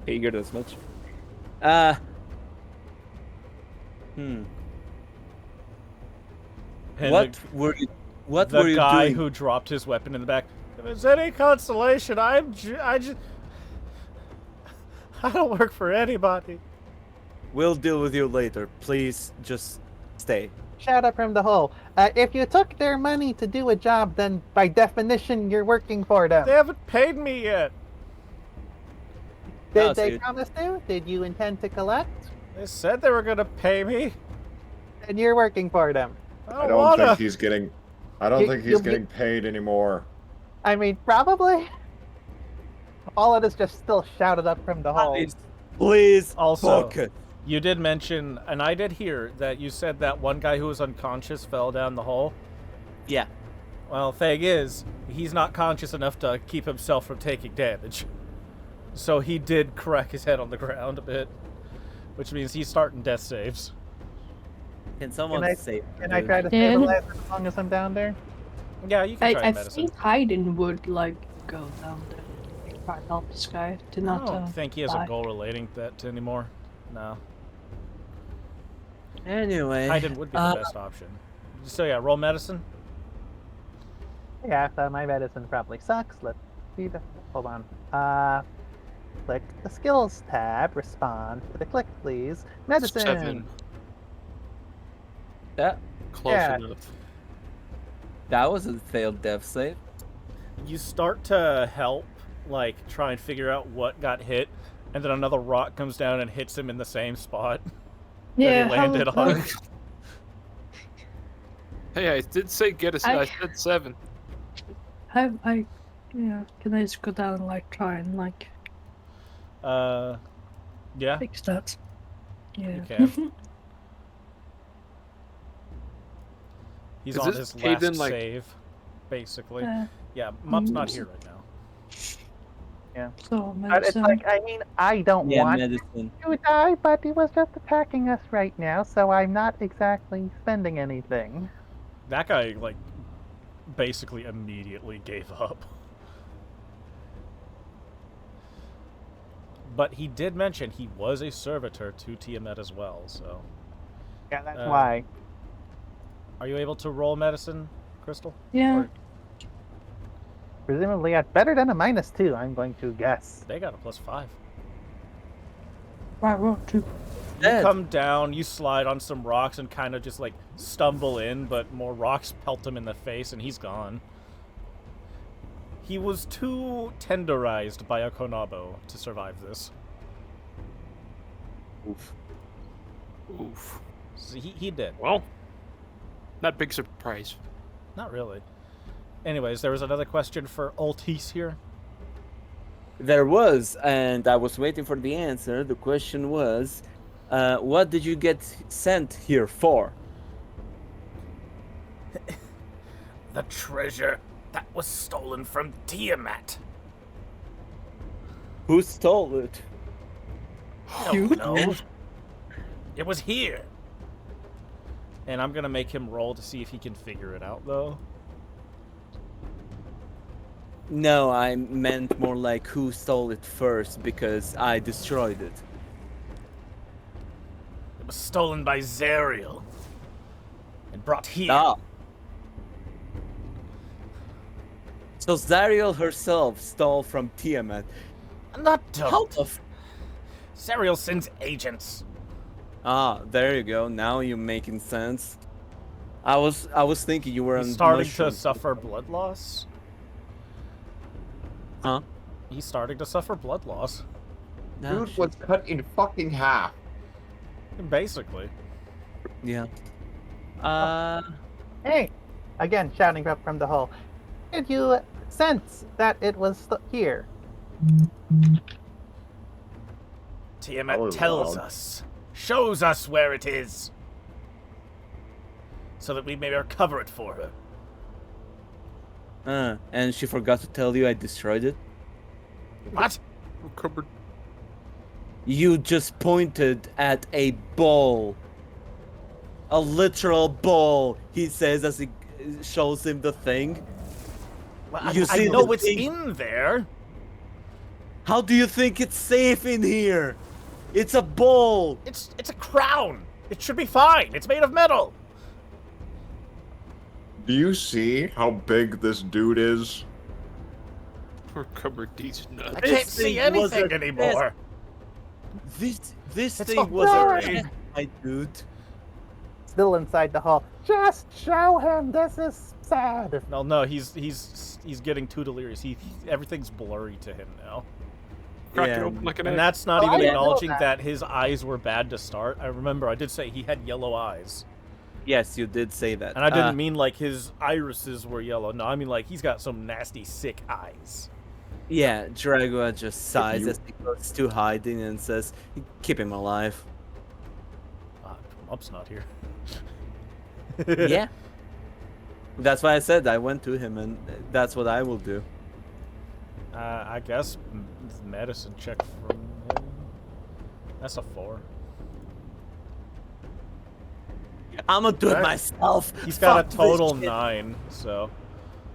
Figured as much. And What were you the guy doing? who dropped his weapon in the back? If it's any consolation, I don't work for anybody. We'll deal with you later. Please just stay. Shout out from the hole. If you took their money to do a job, then by definition you're working for them. They haven't paid me yet. Did Oh, so they you- promise to? Did you intend to collect? They said they were gonna pay me. And you're working for them. I I don't don't wanna. think he's getting. I don't You- think he's you'll getting paid anymore. I mean, probably. All of this just still shouted up from the hole. Please Also- focus. You did mention, and I did hear that you said that one guy who was unconscious fell down the hole. Yeah. Well, thing is, he's not conscious enough to keep himself from taking damage. So he did crack his head on the ground a bit, which means he's starting death saves. Can someone I- say? Can I try to Yeah. stabilize it as long as I'm down there? Yeah, you can try I medicine. think Hayden would like go down there, try to help this guy to I not. don't think he has a die. goal relating that anymore. No. Anyway. Hayden would be the best option. So yeah, roll medicine. Yeah, so my medicine probably sucks. Let's see the. Hold on. Click the skills tab. Respond to the click, please. Medicine. 7. That Close Yeah. enough. was a failed death save. You start to help, like, try and figure out what got hit, and then another rock comes down and hits him in the same spot Yeah, that he landed how- on. Hey, I did say get a. I said 7. Yeah, can I just go down and like try and like Yeah, fix that? Yeah. you can. He's Is on this his Hayden, last like- save, basically. Uh, Yeah, Mup's not here right now. so But it's medicine. like, I mean, I don't Yeah, want medicine. to die, but he was just attacking us right now, so I'm not exactly spending anything. That guy, like, basically immediately gave up. But he did mention he was a servitor to Tiamat as well, so... Yeah, that's Uh, why. Are you able to roll medicine, Crystal? Yeah. Or- Presumably at better than a -2, I'm going to guess. They got a +5. Right, roll 2. You Dead. come down, you slide on some rocks and kind of just like stumble in, but more rocks pelt him in the face and he's gone. He was too tenderized by a Konabo to survive this. Oof. Oof. So he did. Well, not big surprise. Not really. Anyways, there was another question for Altis here. There was, and I was waiting for the answer. The question was, what did you get sent here for? The treasure that was stolen from Tiamat. Who stole it? I don't know. It was here. And I'm gonna make him roll to see if he can figure it out, though. No, I meant more like who stole it first, because I destroyed it. It was stolen by Zariel and brought here. Ah. So Zariel herself stole from Tiamat. Not How don't. the f- Zariel sends agents. Ah, there you go. Now you're making sense. I was thinking you were on He's starting to mushrooms. suffer blood loss. Huh? He's starting to suffer blood loss. No, Dude was cut in fucking half. Basically. yeah. Hey! Again, shouting up from the hole. Did you sense that it was here? Tiamat That was tells loud. us, shows us where it is, so that we may recover it for her. And she forgot to tell you I destroyed it. What? Recovered. You just pointed at a ball. A literal ball, he says as he shows him the thing. Well, You I see know the it's thing- in there. How do you think it's safe in here? It's a ball. It's a crown. It should be fine. It's made of metal. Do you see how big this dude is? Recovered these nuts. I This can't see thing was anything a anymore. This It's thing a was a bird. test, my dude. Still inside the hall. Just show him. This is sad. No, he's getting too delirious. Everything's blurry to him now. Crack it Yeah. open like an And egg. that's not Oh, even I didn't know acknowledging that. that his eyes were bad to start. I remember I did say he had yellow eyes. Yes, you did say that. And I didn't mean like his irises were yellow. No, I mean like he's got some nasty, sick eyes. Yeah, Dragua just sighs you- as he goes to hiding and says, "Keep him alive." Up's not here. Yeah. That's why I said I went to him, and that's what I will do. I guess medicine check from him. That's a 4. I'm gonna do it Right. myself. He's got Fuck a this total shit. 9, so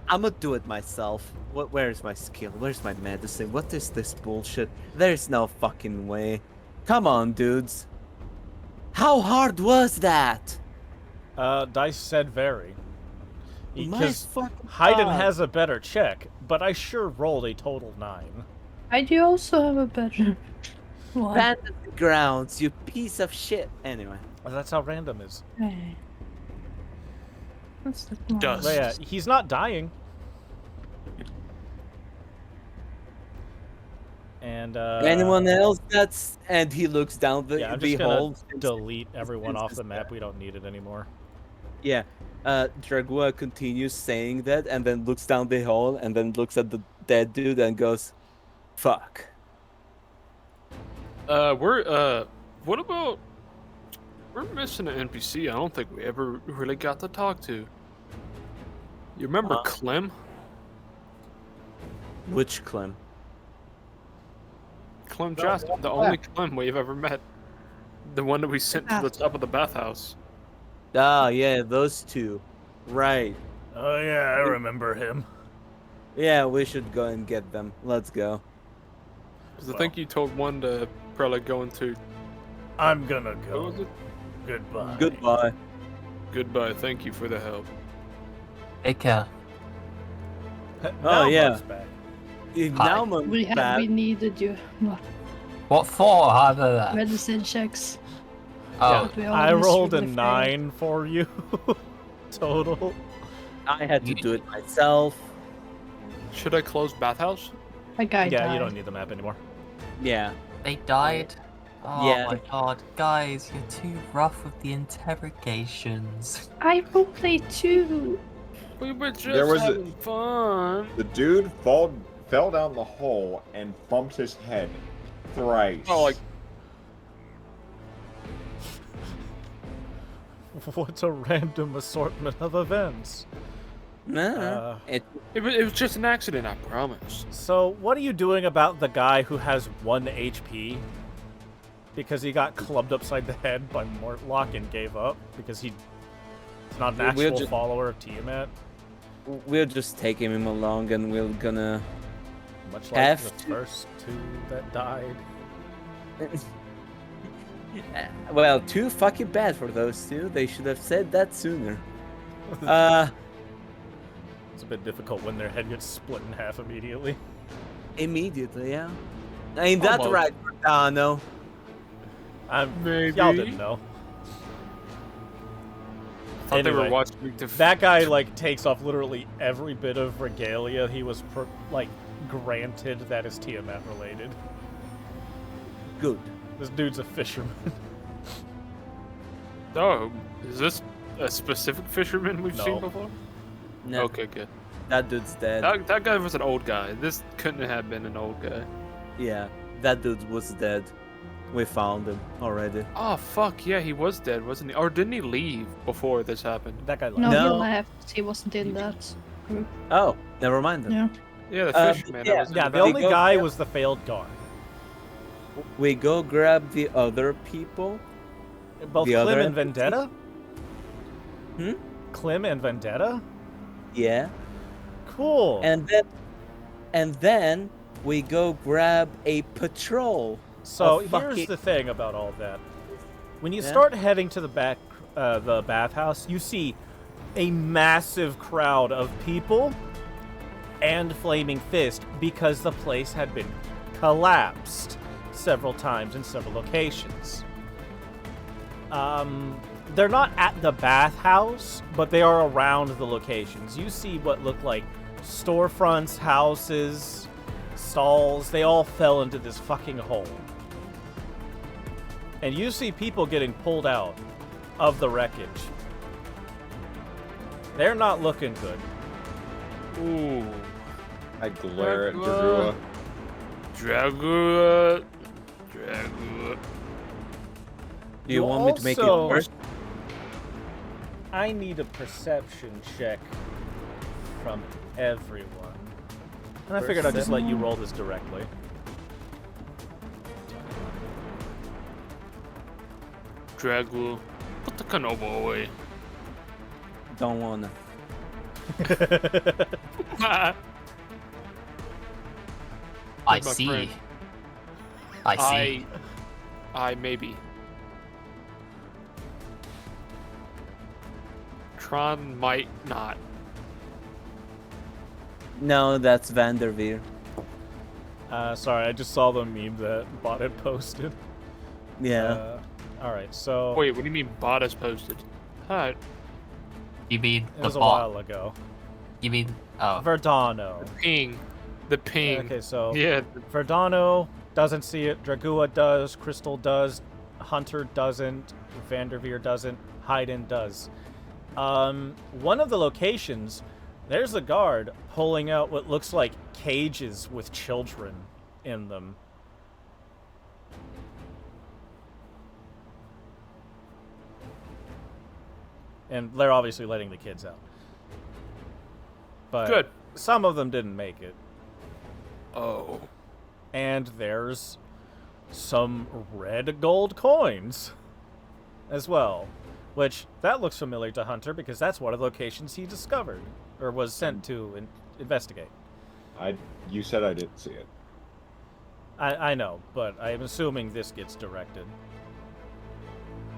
I'm gonna do it myself. Where's my skill? Where's my medicine? What is this bullshit? There's no fucking way. Come on, dudes. How hard was that? Dice said very. My Because fucking Haydn God. has a better check, but I sure rolled a total 9. I do also have a better one. Fantasy grounds, you piece of shit. Anyway. Well, that's how random is. Hey. What's that one? Dust. But yeah, he's not dying. And Anyone else that's... And he looks down the, Yeah, I'm the just gonna hole. delete everyone off the since- map. We don't need it anymore. Yeah. Dragua continues saying that and then looks down the hole and then looks at the dead dude and goes, "Fuck." What about... We're missing an NPC I don't think we ever really got to talk to. You remember Clem? Which Clem? Clem Justin, the only Clem we've ever met. The one that we sent to the top of the bathhouse. Ah, yeah, those two. Right. Oh yeah, I remember him. Yeah, we should go and get them. Let's go. 'Cause I think you told one to probably go into... I'm gonna What go. was it? Goodbye. Goodbye. Goodbye, thank you for the help. Take care. Oh, yeah. Mug's back. Now I'm We back. needed you. What for? How did that? Medicine checks. Oh, We all I rolled a miserably failed. 9 for you. Total. I had to You- do it myself. Should I close bathhouse? A guy Yeah, died. you don't need the map anymore. Yeah. They died. Oh Yeah. my god, guys, you're too rough with the interrogations. I roleplayed too. We were just There was a- having fun. The dude fell down the hole and bumped his head thrice. Oh, like What a random assortment of events. Nah. Uh, it was just an accident, I promise. So, what are you doing about the guy who has 1 HP? Because he got clubbed upside the head by Mortlock and gave up? Because he's not an We'll actual just- follower of Tiamat? We're just taking him along, and we're gonna. Much like Have the to. first 2 that died. Well, too fucking bad for those 2. They should have said that sooner. It's a bit difficult when their head gets split in half immediately. Immediately, yeah. Ain't that Almost. right, Verdano? Maybe. Y'all didn't know. I thought they Anyway, were watching me to That guy, like, takes off literally every bit of regalia he was, granted that is Tiamat related. Good. This dude's a fisherman. Oh, is this a specific fisherman we've No. seen before? No, Okay, good. that dude's dead. That guy was an old guy. This couldn't have been an old guy. Yeah, that dude was dead. We found him already. Oh, fuck, yeah, he was dead, wasn't he? Or didn't he leave before this happened? That guy left. No, No. he left. He wasn't in that group. Oh, never mind then. Yeah. Yeah, the Uh, fisherman. yeah. that was in Yeah, the back. only go- guy yeah. was the failed guard. We go grab the other people. Both The Klim other and Vendetta? Hmm? Klim and Vendetta? Yeah. Cool. And then we go grab a patrol. so of here's fucking- the thing about all that. When you Yeah? start heading to the the bathhouse, you see a massive crowd of people and Flaming Fist because the place had been collapsed several times in several locations. They're not at the bathhouse, but they are around the locations. You see what look like storefronts, houses, stalls. They all fell into this fucking hole. And you see people getting pulled out of the wreckage. They're not looking good. Ooh. I glare at Dragua. Dragua. Dragua. Do you want me to make it also- worse? I need a perception check from everyone. And I figured I'd just let you roll this directly. Dragua. Put the Kanobo away. Don't wanna. I my see. friend. I see. I maybe. Tron might not. No, that's Vanderveer. Sorry, I just saw the meme that Bot had posted. Yeah. Alright, so Wait, what do you mean bot is posted? Hi. You mean it the was a bot? while ago. You mean Verdano. Ping. The ping. Okay, so Yeah. Verdano doesn't see it. Dragua does. Crystal does. Hunter doesn't. Vanderveer doesn't. Hayden does. One of the locations, there's a guard pulling out what looks like cages with children in them. And they're obviously letting the kids out. But Good. some of them didn't make it. Oh. And there's some red gold coins as well. Which, that looks familiar to Hunter because that's one of the locations he discovered. Or was sent to investigate. You said I didn't see it. I know, but I'm assuming this gets directed.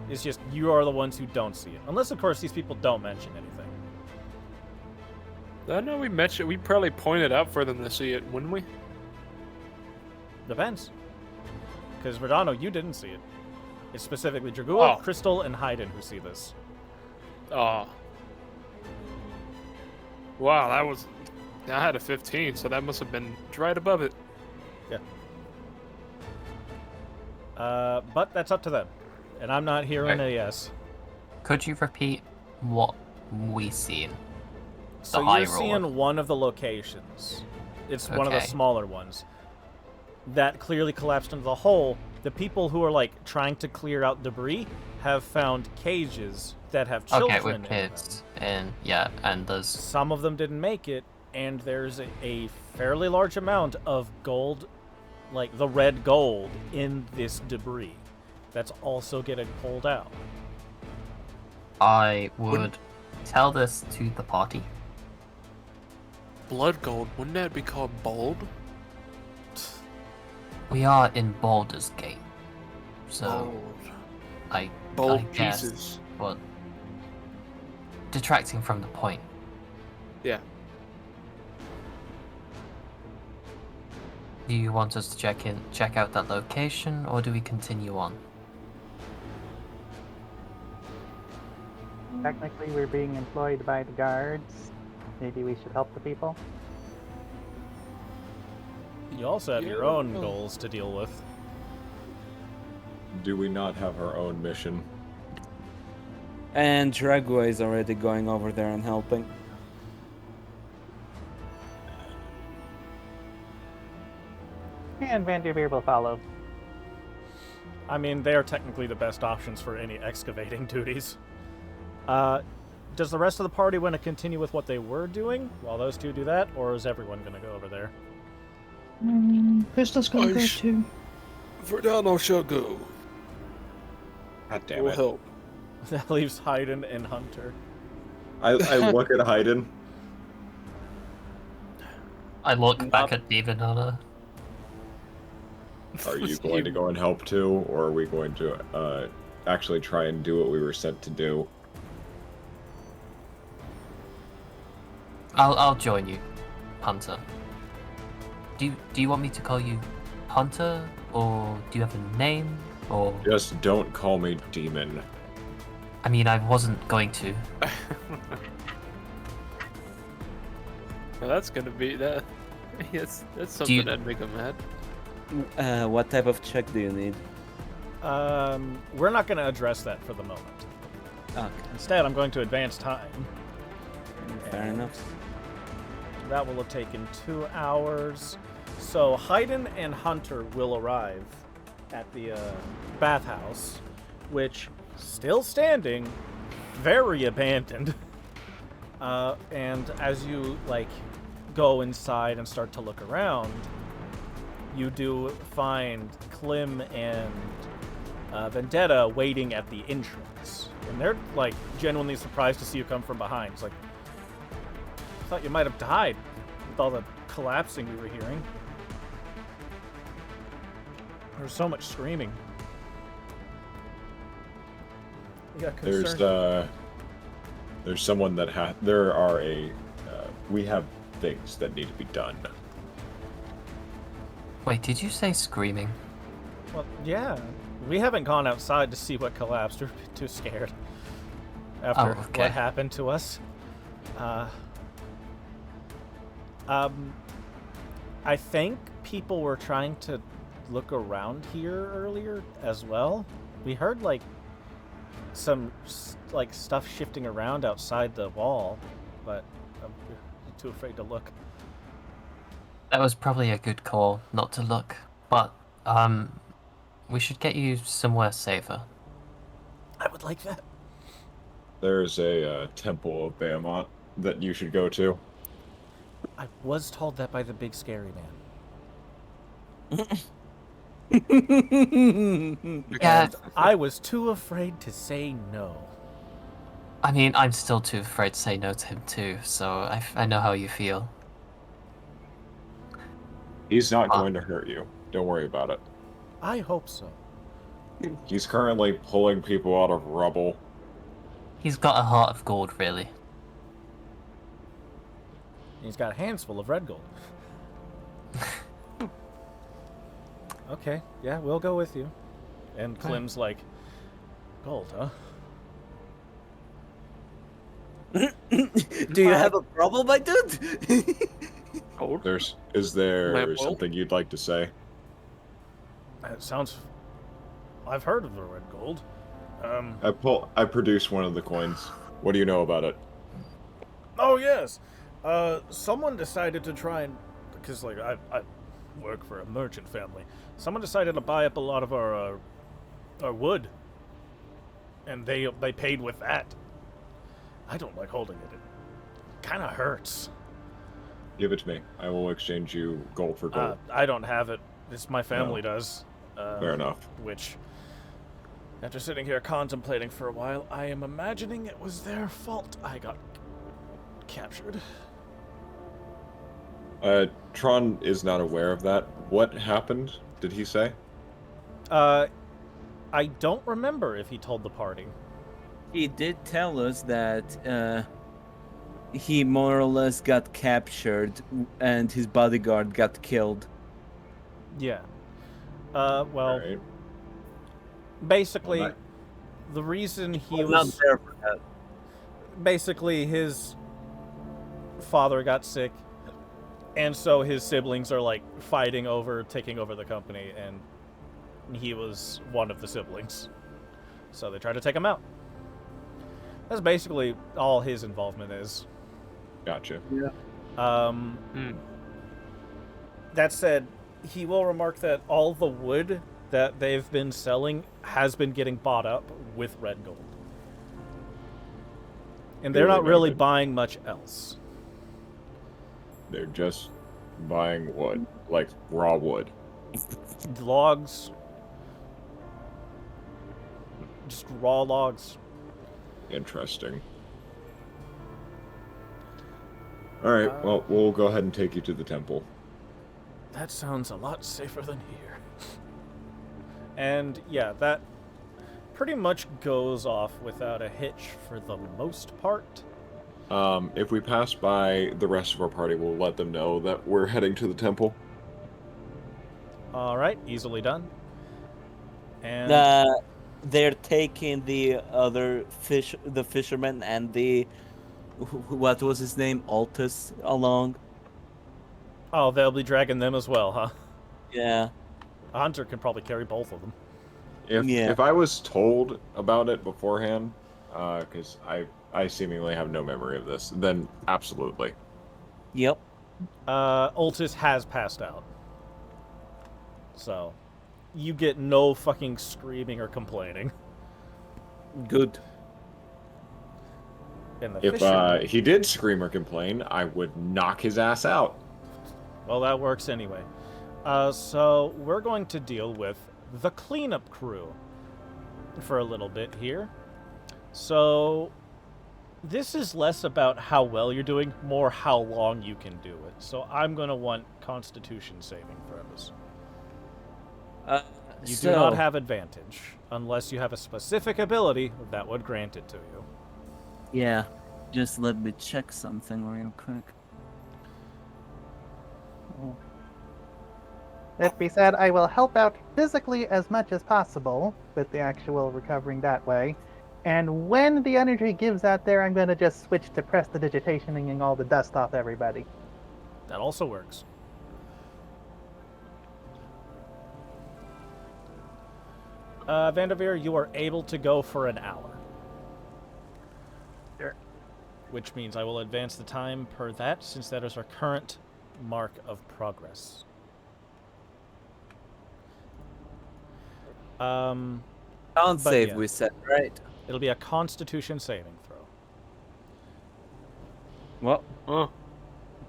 It's just, you are the ones who don't see it. Unless, of course, these people don't mention anything. I know we mentioned, we probably pointed out for them to see it, wouldn't we? Depends. Because Verdano, you didn't see it. It's specifically Dragua, Oh. Crystal, and Hayden who see this. Oh. Wow, that was I had a 15, so that must have been right above it. But that's up to them. And I'm not hearing a yes. Could you repeat what we seen? So high you're roller. seeing one of the locations. It's one of the Okay. smaller ones. That clearly collapsed into the hole. The people who are like trying to clear out debris have found cages that have children Okay, with in kids. them. And there's... Some of them didn't make it, and there's a fairly large amount of gold, like the red gold, in this debris that's also getting pulled out. I would tell this to the party. Blood gold, wouldn't that be called bold? We are in Baldur's Gate. So, Bold. I Bold guess, pieces. Well, detracting from the point. Yeah. Do you want us to check out that location, or do we continue on? Technically, we're being employed by the guards. Maybe we should help the people. You also have your own goals to deal with. Do we not have our own mission? And Dragua is already going over there and helping. And Vanderveer will follow. I mean, they are technically the best options for any excavating duties. Does the rest of the party want to continue with what they were doing while those two do that, or is everyone going to go over there? Crystal's gonna go too. Verdano shall go. God damn Will it. help. That leaves Hayden and Hunter. I look at Hayden. I look back at David Hunter. Are you going to go and help too, or are we going to actually try and do what we were sent to do? I'll join you, Hunter. Do you want me to call you Hunter, or do you have a name, or? Just don't call me demon. I mean, I wasn't going to. Well, that's gonna be that. Yes, that's Do something you- that'd make him mad. What type of check do you need? We're not going to address that for the moment. Okay, Instead, I'm going to advance time. fair enough. That will have taken 2 hours. So Hayden and Hunter will arrive at the bathhouse, which still standing, very abandoned. And as you go inside and start to look around, you do find Klim and Vendetta waiting at the entrance, and they're genuinely surprised to see you come from behind. It's like, I thought you might have died with all the collapsing we were hearing. There's so much screaming. You got concerned. There's someone that we have things that need to be done. Wait, did you say screaming? Well, yeah. We haven't gone outside to see what collapsed. We're too scared after okay. what happened to us. I think people were trying to look around here earlier as well. We heard some stuff shifting around outside the wall, but I'm too afraid to look. That was probably a good call not to look, but we should get you somewhere safer. I would like that. There's a temple of Behemoth that you should go to. I was told that by the big scary man. Yeah, I was too afraid to say no. I mean, I'm still too afraid to say no to him too, so I know how you feel. He's not going to hurt you. Don't worry about it. I hope so. He's currently pulling people out of rubble. He's got a heart of gold, really. He's got hands full of red gold. Okay, yeah, we'll go with you. And Klim's like, gold, huh? Do you have a problem, my dude? Gold? Is there Lamp oil? something you'd like to say? It sounds. I've heard of the red gold. I produce one of the coins. What do you know about it? Oh yes. Someone decided to try and because like I work for a merchant family. Someone decided to buy up a lot of our wood, and they paid with that. I don't like holding it. It kind of hurts. Give it to me. I will exchange you gold for gold. I don't have it. It's my family No. does. Fair enough. Which, after sitting here contemplating for a while, I am imagining it was their fault I got captured. Tron is not aware of that. What happened? Did he say? I don't remember if he told the party. He did tell us that he more or less got captured and his bodyguard got killed. Yeah. Well, Alright. basically, Well, the reason he I'm not was there for that. basically his father got sick, and so his siblings are like fighting over taking over the company, and he was one of the siblings. So they tried to take him out. That's basically all his involvement is. Gotcha. That said, he will remark that all the wood that they've been selling has been getting bought up with red gold. And they're not really buying much else. They're just buying wood, like raw wood. Logs. Just raw logs. Interesting. Alright, well, we'll go ahead and take you to the temple. That sounds a lot safer than here. And yeah, that pretty much goes off without a hitch for the most part. If we pass by the rest of our party, we'll let them know that we're heading to the temple. Alright, easily done. And They're taking the other the fisherman and the what was his name, Altus, along. oh, they'll be dragging them as well, huh? Yeah. A hunter can probably carry both of them. If I was told about it beforehand, because I seemingly have no memory of this, then absolutely. Yep. Altus has passed out. So, you get no fucking screaming or complaining. Good. And the If fisherman, he did scream or complain, I would knock his ass out. well, that works anyway. So, we're going to deal with the cleanup crew for a little bit here. So, this is less about how well you're doing, more how long you can do it. So, I'm going to want Constitution saving throws. You do not have advantage, unless you have a specific ability that would grant it to you. Yeah. Just let me check something real quick. That being said, I will help out physically as much as possible with the actual recovering that way. And when the energy gives out there, I'm going to just switch to prestidigitationing all the dust off everybody. That also works. Vanderveer, you are able to go for an hour. Sure. Which means I will advance the time per that, since that is our current mark of progress. Can't but save, yeah. we said, right? It'll be a Constitution saving throw. Well, Oh,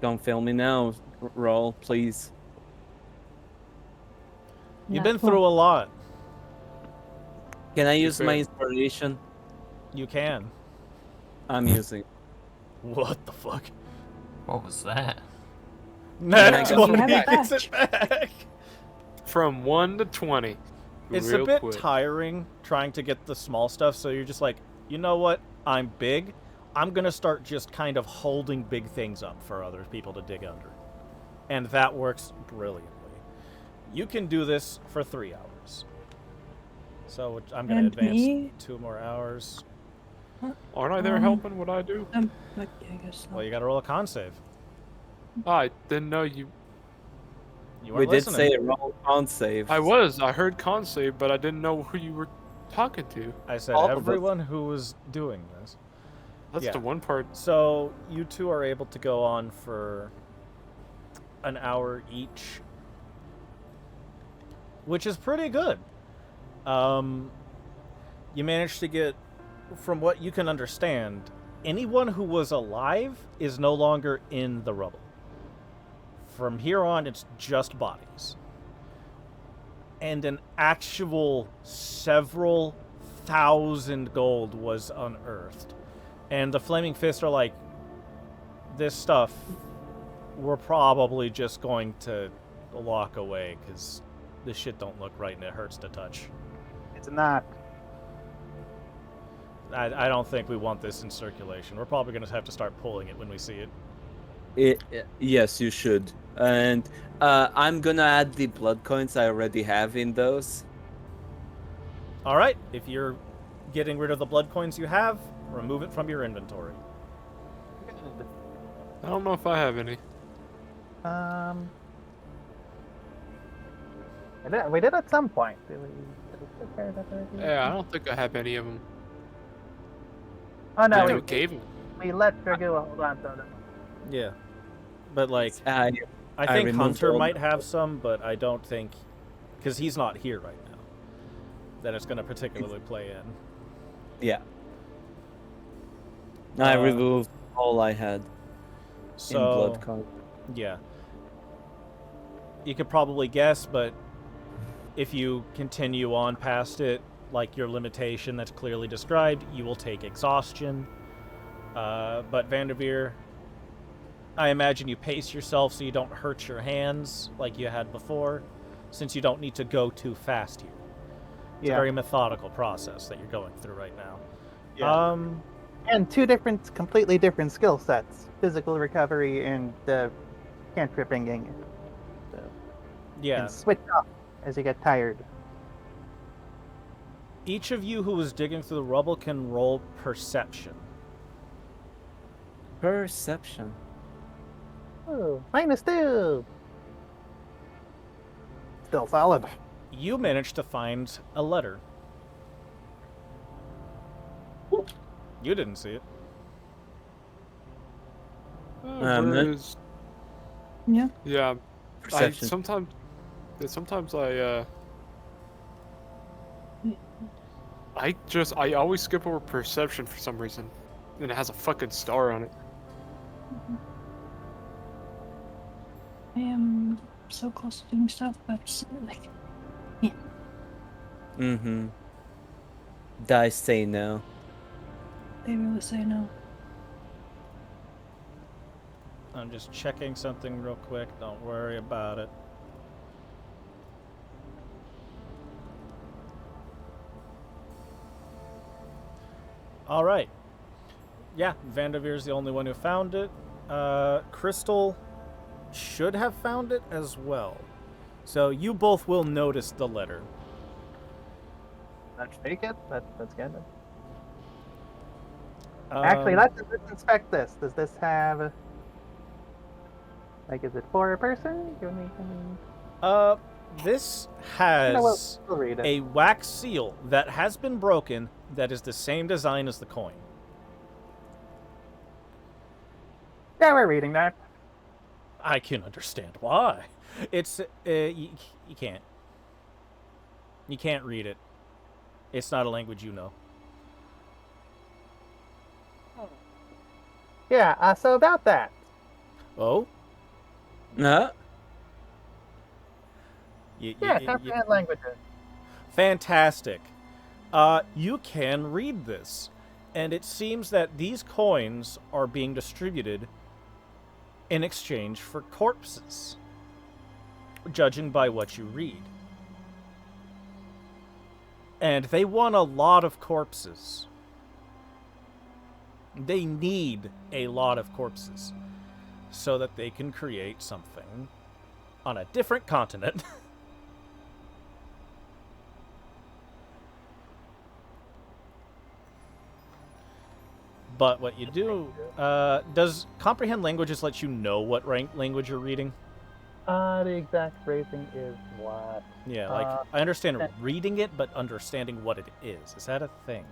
don't fail me now. Roll, please. You've been through a lot. Can I use my fair. inspiration? You can. I'm using. What the fuck? What was that? Nat I got 20 you have it gets it back. from 1 to 20. It's real a bit quick. tiring trying to get the small stuff, so you're just like, you know what? I'm big. I'm going to start just kind of holding big things up for other people to dig under. And that works brilliantly. You can do this for 3 hours. So I'm going to And advance me? 2 more hours. Aren't I there helping what I do? Like, yeah, I guess Well, not. you got to roll a con save. I didn't know you. You We weren't did listening. say a roll on save. I heard con save, but I didn't know who you were talking to. I said all of us. everyone who was doing this. That's Yeah. the one part. So you two are able to go on for an hour each, which is pretty good. You managed to get, from what you can understand, anyone who was alive is no longer in the rubble. From here on, it's just bodies. And an actual several thousand gold was unearthed. And the Flaming Fists are like, this stuff, we're probably just going to lock away, because this shit don't look right and it hurts to touch. It's not. I don't think we want this in circulation. We're probably going to have to start pulling it when we see it. Yes, you should. And I'm gonna add the blood coins I already have in those. All right, if you're getting rid of the blood coins you have, remove it from your inventory. I don't know if I have any. We did at some point. Did we take care of that already? Yeah, I don't think I have any of them. Oh I no, think we, I gave them. we let Dragua hold on to them. Yeah, but like, I I think removed Hunter all might the- have some, but I don't think, because he's not here right now, that it's going to particularly play in. Yeah. I Uh, removed all I had in So, blood coin. yeah. You could probably guess, but if you continue on past it, like your limitation that's clearly described, you will take exhaustion. But Vanderveer, I imagine you pace yourself so you don't hurt your hands like you had before, since you don't need to go too fast here. It's a very methodical process that you're going through right now. Yeah. And two completely different skill sets: physical recovery and cantrip inging. So you Yeah. can switch off as you get tired. Each of you who was digging through the rubble can roll perception. Perception. Oh, -2. Still solid. You managed to find a letter. You didn't see it. Where then- is- Yeah. Yeah, Perception. sometimes I always skip over perception for some reason, and it has a fucking star on it. I am so close to doing stuff, but like, Mm-hmm. Dice say no. they really say no. I'm just checking something real quick. Don't worry about it. All right. Yeah, Vanderveer's the only one who found it. Crystal should have found it as well. So you both will notice the letter. Let's take it. That's good. Actually, Um, let's inspect this. Does this have, like, is it for a person? This No, has we'll read it. a wax seal that has been broken that is the same design as the coin. Yeah, we're reading that. I can understand why. It's you can't. You can't read it. It's not a language you know. Yeah. So about that. Oh, No. Yeah, comprehend languages. Fantastic. You can read this, and it seems that these coins are being distributed in exchange for corpses, judging by what you read. And they want a lot of corpses. They need a lot of corpses so that they can create something on a different continent. But what you do, does comprehend languages let you know what language you're reading? The exact phrasing is what? Yeah, like I understand reading it, but understanding what it is that a thing?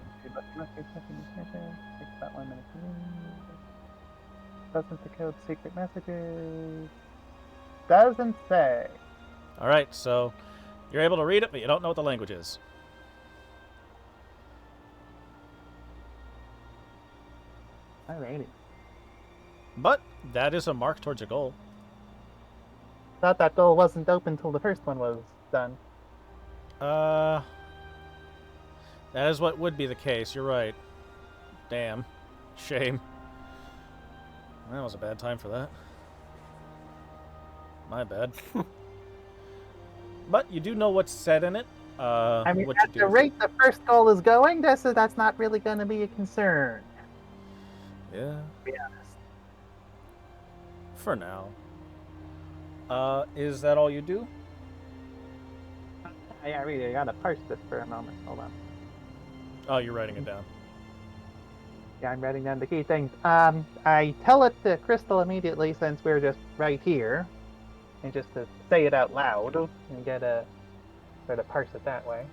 Doesn't decode secret messages. Doesn't say. All right, so you're able to read it, but you don't know what the language is. Alrighty. But that is a mark towards a goal. Thought that goal wasn't open till the first one was done. That is what would be the case. You're right. Damn. Shame. That was a bad time for that. My bad. But you do know what's said in it. I mean, what at you the do rate the first goal is going, that's not really going to be a concern. Yeah. To be honest. For now. Is that all you do? I really gotta parse this for a moment. Hold on. Oh, you're writing it down. Yeah, I'm writing down the key things. I tell it to Crystal immediately since we're just right here. And just to say it out loud and get a sort of parse it that way.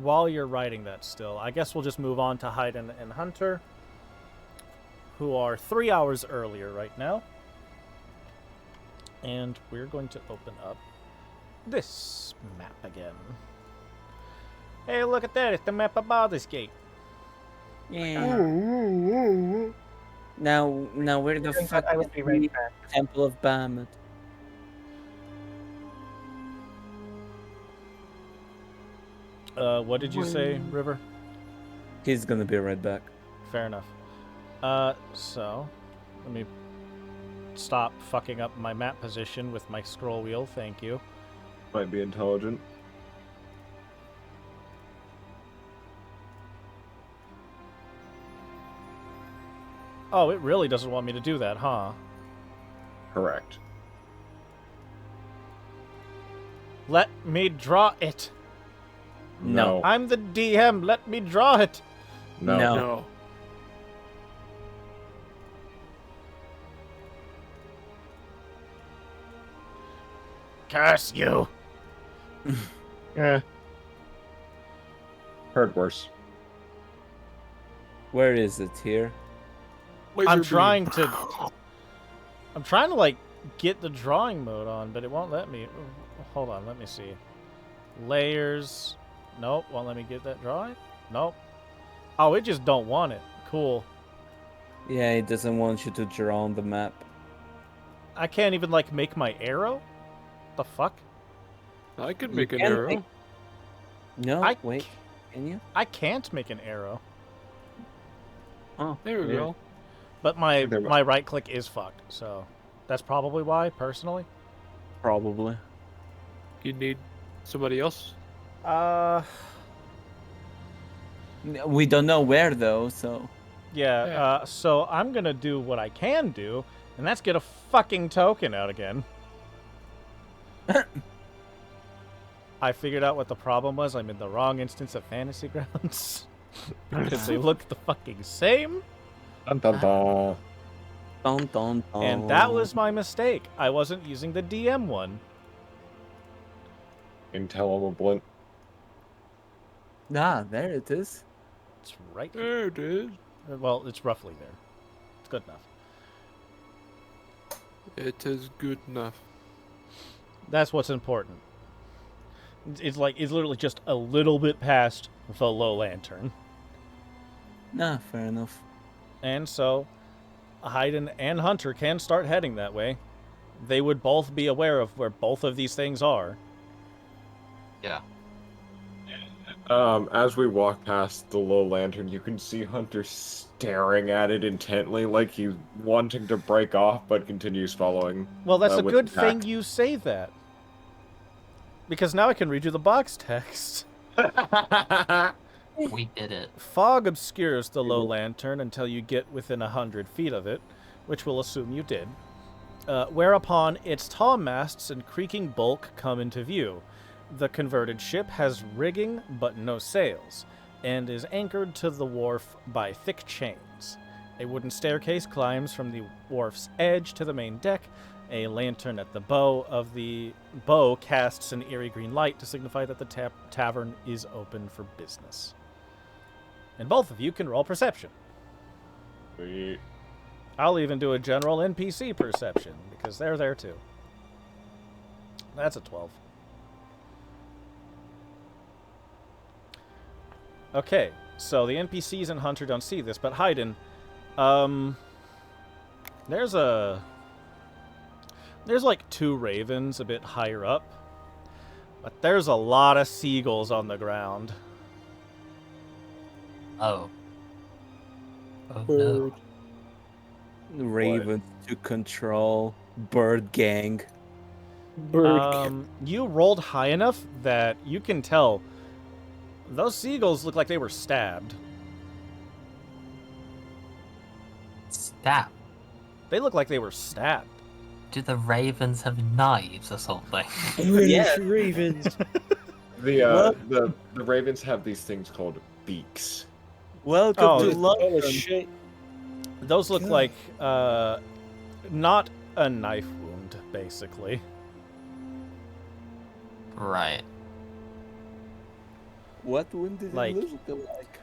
While you're writing that still, I guess we'll just move on to Haydn and Hunter, who are 3 hours earlier right now. And we're going to open up this map again. Hey, look at that. It's the map of Baldur's Gate. Yeah. Now where the fuck I will is be right the back. Temple of Bahamut? What did you say, River? He's gonna be right back. Fair enough. So, let me stop fucking up my map position with my scroll wheel. Thank you. Might be intelligent. Oh, it really doesn't want me to do that, huh? Correct. Let me draw it. No. I'm the DM. Let me draw it. No. No. No. Curse you. Eh. Heard worse. Where is it? Here? I'm trying to like get the drawing mode on, but it won't let me. Hold on, let me see. Layers. Nope, won't let me get that drawing. Nope. Oh, it just don't want it. Cool. Yeah, it doesn't want you to draw on the map. I can't even like make my arrow. The fuck? I could You make an can arrow. make- No, I wait. Can you? I can't make an arrow, Oh, There we weird. go. but my There we- my right click is fucked. So that's probably why, personally. Probably. You need somebody else. We don't know where though, so Yeah. Yeah. So I'm gonna do what I can do, and that's get a fucking token out again. I figured out what the problem was. I'm in the wrong instance of Fantasy Grounds. Because they look the fucking same. Dun, dun, dun. Dun, dun, dun. And that was my mistake. I wasn't using the DM one. Intelligible. Ah, there it is. It's right here. There it is. Well, it's roughly there. It's good enough. It is good enough. That's what's important. It's literally just a little bit past the low lantern. Nah, fair enough. And so, Haydn and Hunter can start heading that way. They would both be aware of where both of these things are. Yeah. As we walk past the low lantern, you can see Hunter staring at it intently, like he's wanting to break off, but continues following. Well, that's a with good the pack. thing you say that. Because now I can read you the box text. We did it. Fog obscures the low lantern until you get within 100 feet of it. which we'll assume you did, whereupon its tall masts and creaking bulk come into view. The converted ship has rigging but no sails, and is anchored to the wharf by thick chains. A wooden staircase climbs from the wharf's edge to the main deck. A lantern at the bow of the bow casts an eerie green light to signify that the tavern is open for business. And both of you can roll perception. Sweet. I'll even do a general NPC perception, because they're there too. That's a 12. Okay, so the NPCs and Hunter don't see this, but Haydn, there's like 2 ravens a bit higher up, but there's a lot of seagulls on the ground. Oh. Oh no. Ravens to control. Bird gang. You rolled high enough that you can tell those seagulls look like they were stabbed. Stab. They look like they were stabbed. Do the ravens have knives or something? Yeah. Ravens. The ravens have these things called beaks. Welcome Oh, to Oh London. shit. Those look God. like not a knife wound, basically. Right. What wound did Like- it look like?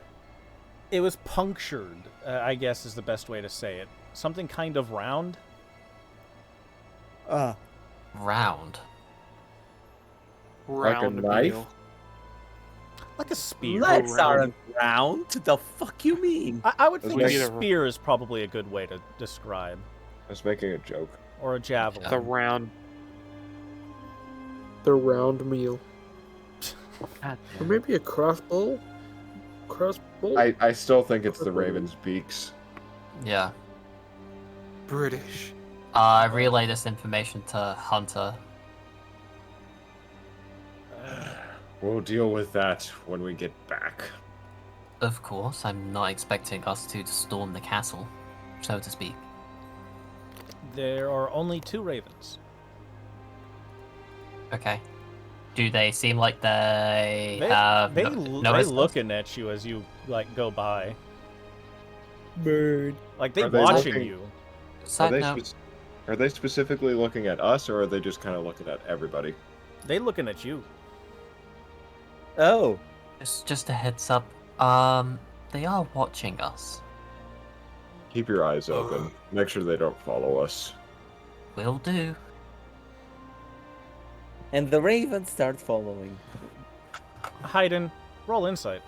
It was punctured, I guess is the best way to say it. Something kind of round. Ah, Round. Like a Round knife? meal. Like a spear. Legs aren't round. The fuck you mean? I would That's think a right. spear is probably a good way to describe. I was making a joke. Or a javelin. The round meal. Or maybe a crossbow? Crossbow? I still think it's the raven's beaks. Yeah. British. I relay this information to Hunter. We'll deal with that when we get back. Of course, I'm not expecting us to storm the castle, so to speak. There are only 2 ravens. Okay. Do they seem like they have They no they're essence? looking at you as you like go by. bird. Like they Are they watching looking- you. Side note, Are they specifically looking at us, or are they just kind of looking at everybody? They looking at you. Oh, just a heads up. They are watching us. Keep your eyes open. Make sure they don't follow us. Will do. and the ravens start following. Haydn, roll insight.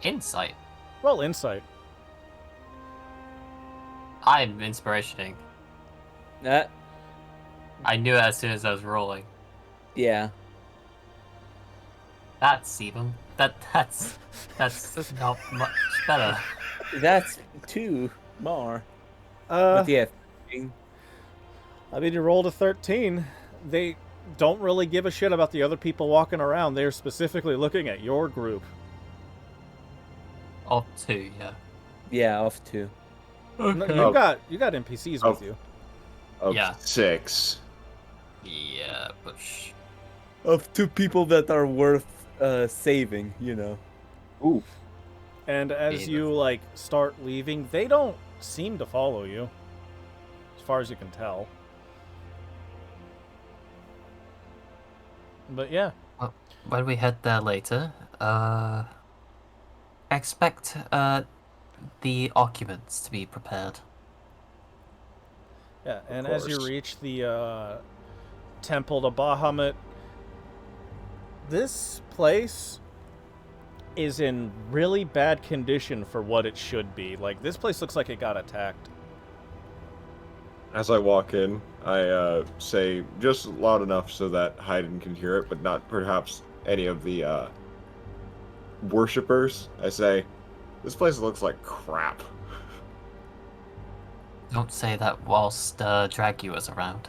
Insight. Roll insight. I'm inspirationing. I knew it as soon as I was rolling. Yeah. That's even. That's not much better. That's 2 more. Uh, But yeah. I mean, you rolled a 13. They don't really give a shit about the other people walking around. They're specifically looking at your group. Of 2, yeah. Yeah, off 2. No, Oh. you got NPCs with you. Of Yeah. 6. Yeah, but shh. Of 2 people that are worth saving, you know. Ooh. And as Jesus. you like start leaving, they don't seem to follow you, as far as you can tell. But yeah, When we head there later, expect the occupants to be prepared. yeah. And Of as you course. reach the temple to Bahamut, this place is in really bad condition for what it should be. Like, this place looks like it got attacked. As I walk in, I say just loud enough so that Haydn can hear it, but not perhaps any of the worshippers. I say, this place looks like crap. Don't say that whilst Dragua's around.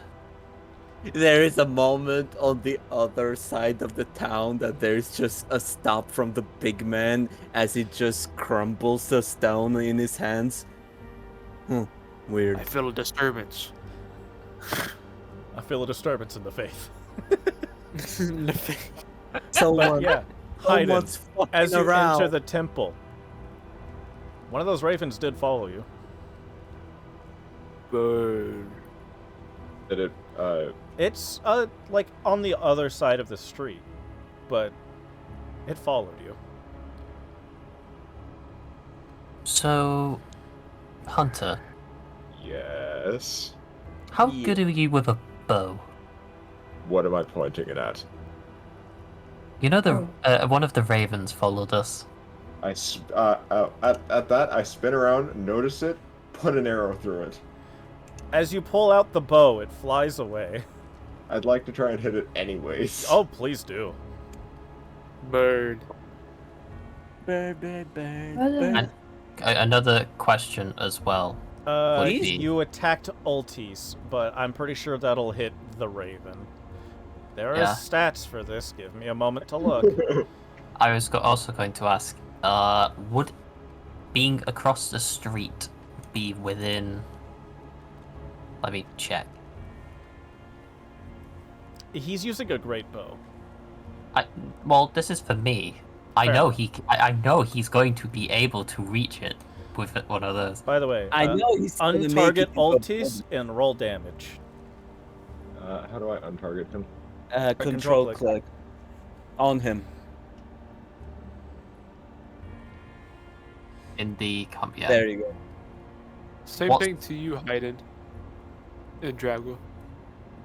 There is a moment on the other side of the town that there's just a stop from the big man as he just crumbles the stone in his hands. Weird. I feel a disturbance. I feel a disturbance in the faith. Someone, But yeah, Haydn, someone's fucking as you around. enter the temple, one of those ravens did follow you. Bird. Did it? It's like on the other side of the street, but it followed you. So, Hunter, Yes. how Yeah. good are you with a bow? What am I pointing it at? You know, one of the ravens followed us. At that, I spin around, notice it, put an arrow through it. As you pull out the bow, it flies away. I'd like to try and hit it anyways. Oh, please do. Bird. Bird, bird, bird, What bird. And another question as well. Would be, You attacked Ultis, but I'm pretty sure that'll hit the Raven. There are Yeah. stats for this. Give me a moment to look. I was also going to ask, would being across the street be within... Let me check. He's using a great bow. Well, this is for me. I Fair know enough. I know he's going to be able to reach it with one of those. By the way, I know he's gonna make untarget it Ultis and roll damage. How do I untarget him? Control click. click on him. In the yeah. There you go. Same What- thing to you, Haydn. And Drago.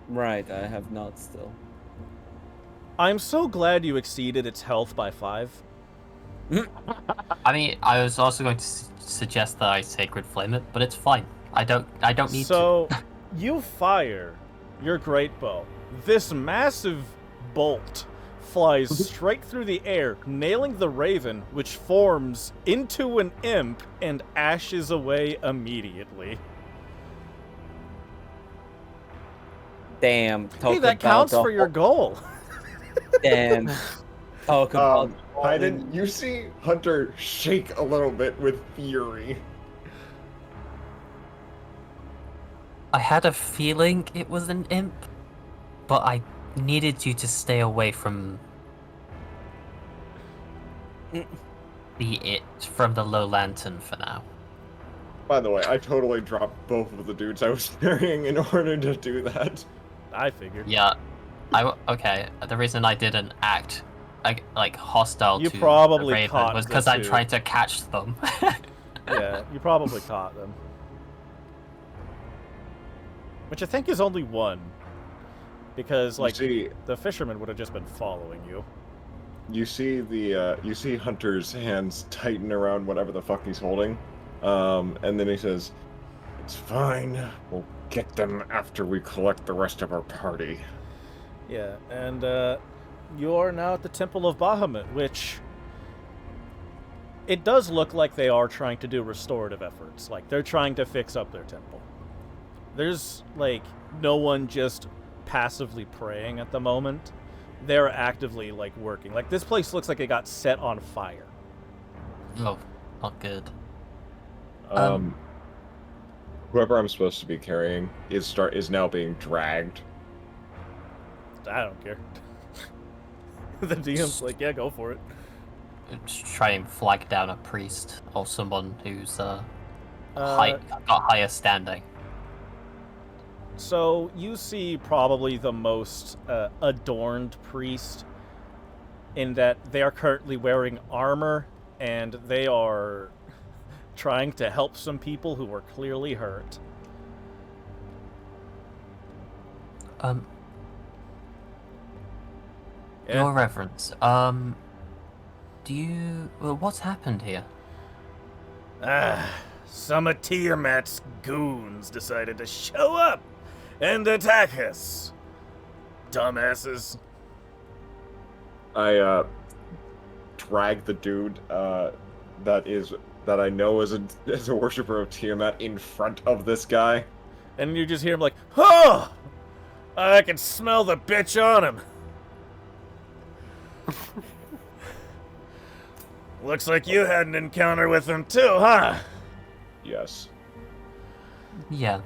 Right, I have not still. I'm so glad you exceeded its health by 5. I mean, I was also going to suggest that I sacred flame it, but it's fine. I don't need So, you fire your great bow. This massive bolt flies straight through the air, nailing the raven, which forms into an imp and ashes away immediately. Damn. Talk Hey, that about counts the for your goal. Damn. Talk about. Hayden, you see Hunter shake a little bit with fury. I had a feeling it was an imp, but I needed you to stay away from from the low lantern for now. By the way, I totally dropped both of the dudes I was carrying in order to do that. I figured. Yeah, okay. The reason I didn't act like hostile You to probably the raven caught was the because I two. tried to catch them. Yeah, you probably caught them. Which I think is only one. Because, like, you see, the fisherman would have just been following you. you see Hunter's hands tighten around whatever the fuck he's holding, and then he says, "It's fine. We'll get them after we collect the rest of our party." Yeah, and you are now at the Temple of Bahamut, which it does look like they are trying to do restorative efforts. Like, they're trying to fix up their temple. There's, like, no one just passively praying at the moment. They're actively, like, working. Like, this place looks like it got set on fire. Oh, not good. Whoever I'm supposed to be carrying is now being dragged. I don't care. The DM's like, yeah, go for it. Just try and flag down a priest or someone who's got higher standing. So you see probably the most adorned priest in that they are currently wearing armor and they are trying to help some people who are clearly hurt. Yeah. Your Reverence, what's happened here? Some of Tiamat's goons decided to show up and attack us. Dumbasses. I drag the dude that I know is a worshiper of Tiamat in front of this guy. And you just hear him like, oh! I can smell the bitch on him. Looks like you had an encounter with him too, huh? Yes. Yeah.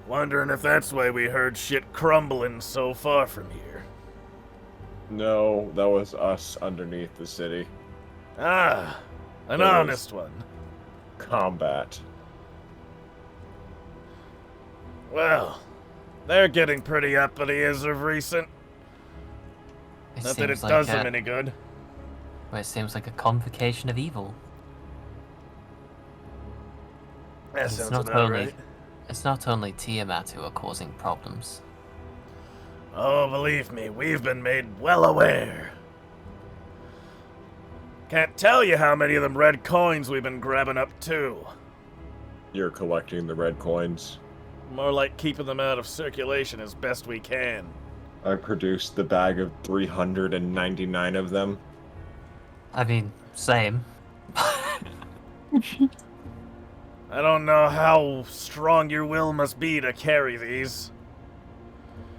Wondering if that's why we heard shit crumbling so far from here. No, that was us underneath the city. Ah, an There was- honest one. Combat. Well, they're getting pretty uppity as of recent. Not that it seems like does a- them any good. Well, it seems like a convocation of evil. That It's sounds not about only right. it's not only Tiamat who are causing problems. Oh, believe me, we've been made well aware. Can't tell you how many of them red coins we've been grabbing up too. You're collecting the red coins. More like keeping them out of circulation as best we can. I produced the bag of 399 of them. I mean, same. I don't know how strong your will must be to carry these,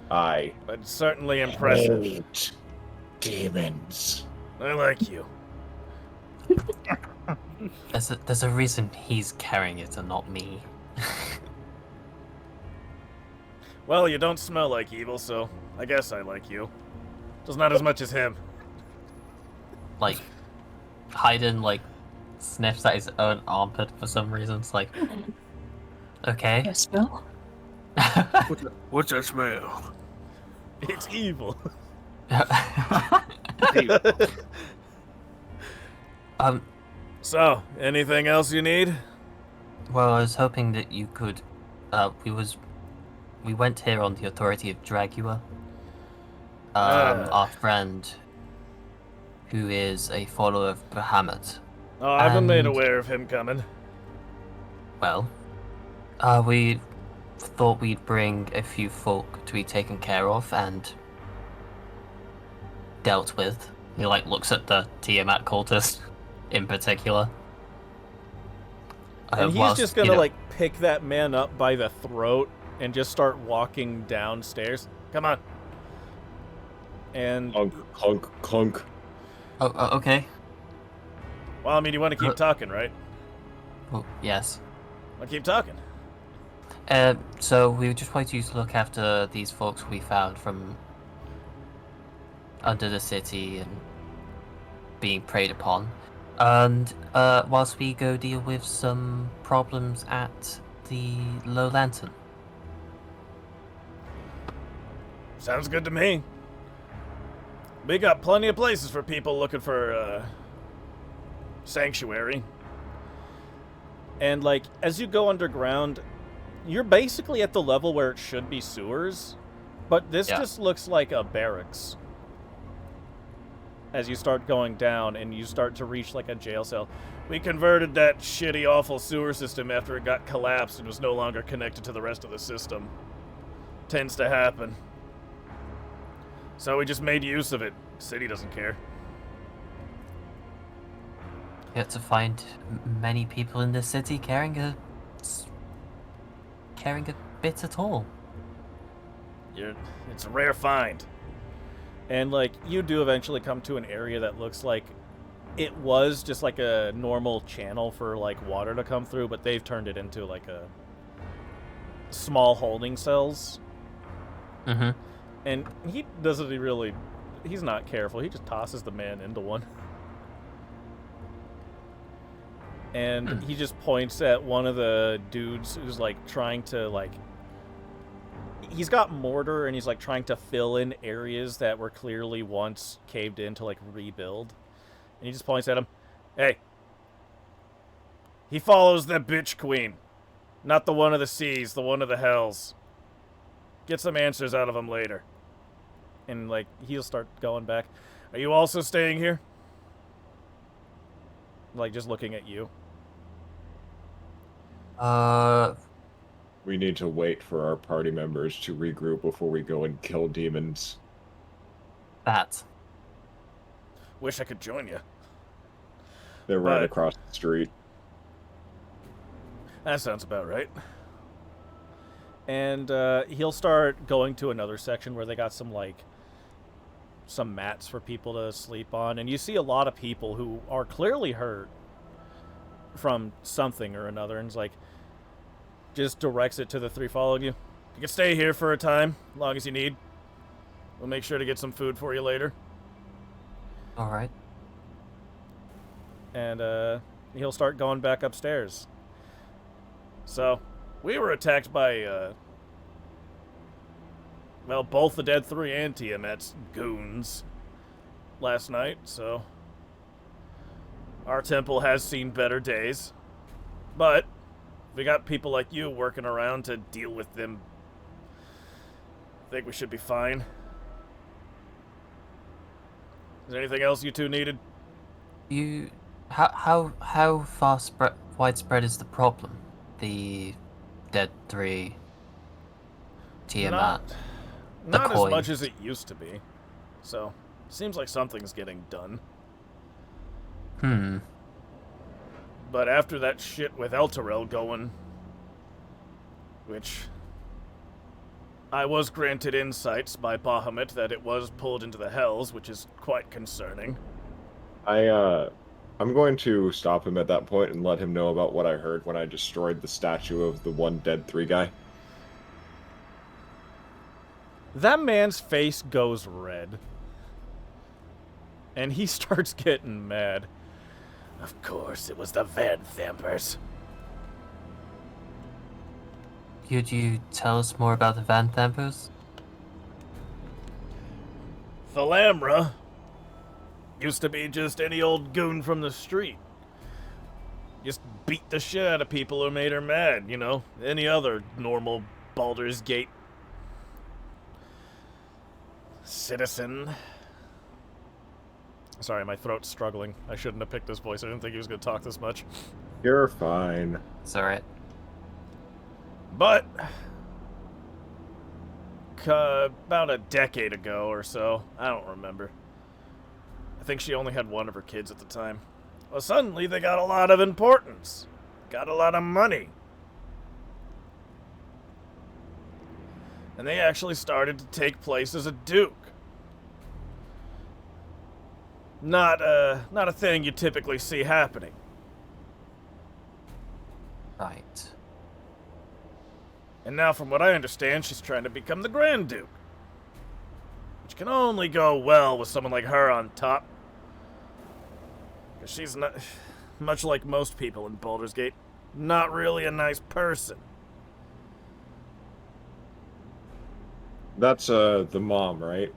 I but certainly impressive. hate demons. I like you. There's a reason he's carrying it and not me. Well, you don't smell like evil, so I guess I like you. Just not as much as him. Like, Haydn, like, sniffs at his own armpit for some reason. It's like, okay. Yeah, smell? What's that smell? It's evil. um, So, anything else you need? well, I was hoping that you could, we went here on the authority of Dragua. Our friend, who is a follower of Bahamut. Oh, I've been made And- aware of him coming. Well, we thought we'd bring a few folk to be taken care of and dealt with. He, like, looks at the Tiamat cultist in particular. And he's whilst, just you gonna, know- like, pick that man up by the throat and just start walking downstairs. Come on. And, Clunk, clunk, clunk. Oh, okay. Well, I mean, you want to keep talking, right? Well, yes. I'll keep talking. So we just wanted you to look after these folks we found from under the city and being preyed upon. And whilst we go deal with some problems at the Low Lantern. Sounds good to me. We got plenty of places for people looking for, sanctuary. and, like, as you go underground, you're basically at the level where it should be sewers, but this Yeah. just looks like a barracks. As you start going down and you start to reach, like, a jail cell. We converted that shitty, awful sewer system after it got collapsed and was no longer connected to the rest of the system. Tends to happen. So we just made use of it. City doesn't care. Yet to find many people in this city carrying a bit at all. It's a rare find. And, like, you do eventually come to an area that looks like it was just like a normal channel for, like, water to come through, but they've turned it into, like, a small holding cells. Mm-hmm. And he doesn't really... He's not careful. He just tosses the man into one. And he just points at one of the dudes who's, like, trying to, like... He's got mortar, and he's, like, trying to fill in areas that were clearly once caved in to, like, rebuild. And he just points at him. Hey. He follows the bitch queen. Not the one of the seas, the one of the hells. Get some answers out of him later. And, like, he'll start going back. Are you also staying here? Like, just looking at you. We need to wait for our party members to regroup before we go and kill demons. That. Wish I could join you. They're right But- across the street. That sounds about right. And he'll start going to another section where they got some, like, some mats for people to sleep on. And you see a lot of people who are clearly hurt. from something or another, and is like, just directs it to the three followed you. You can stay here for a time, as long as you need. We'll make sure to get some food for you later. All right. And he'll start going back upstairs. So, we were attacked by, well, both the Dead 3 and Tiamat's goons last night, so our temple has seen better days. But we got people like you working around to deal with them. I think we should be fine. Is there anything else you two needed? How widespread is the problem? The Dead 3, Tiamat, the Not as coin. much as it used to be. So, seems like something's getting done. But after that shit with Elturel going, which I was granted insights by Bahamut that it was pulled into the Hells, which is quite concerning. I'm going to stop him at that point and let him know about what I heard when I destroyed the statue of the one Dead 3 guy. That man's face goes red. And he starts getting mad. Of course, it was the Van Thampers. Could you tell us more about the Van Thampers? Thalamra used to be just any old goon from the street. Just beat the shit out of people who made her mad, you know? Any other normal Baldur's Gate citizen. Sorry, my throat's struggling. I shouldn't have picked this voice. I didn't think he was going to talk this much. You're fine. It's alright. But about a decade ago or so, I don't remember. I think she only had one of her kids at the time. Well, suddenly they got a lot of importance. Got a lot of money. And they actually started to take place as a duke. Not a thing you typically see happening. Right. And now, from what I understand, she's trying to become the Grand Duke. Which can only go well with someone like her on top. Because she's not, much like most people in Baldur's Gate, not really a nice person. That's the mom, right?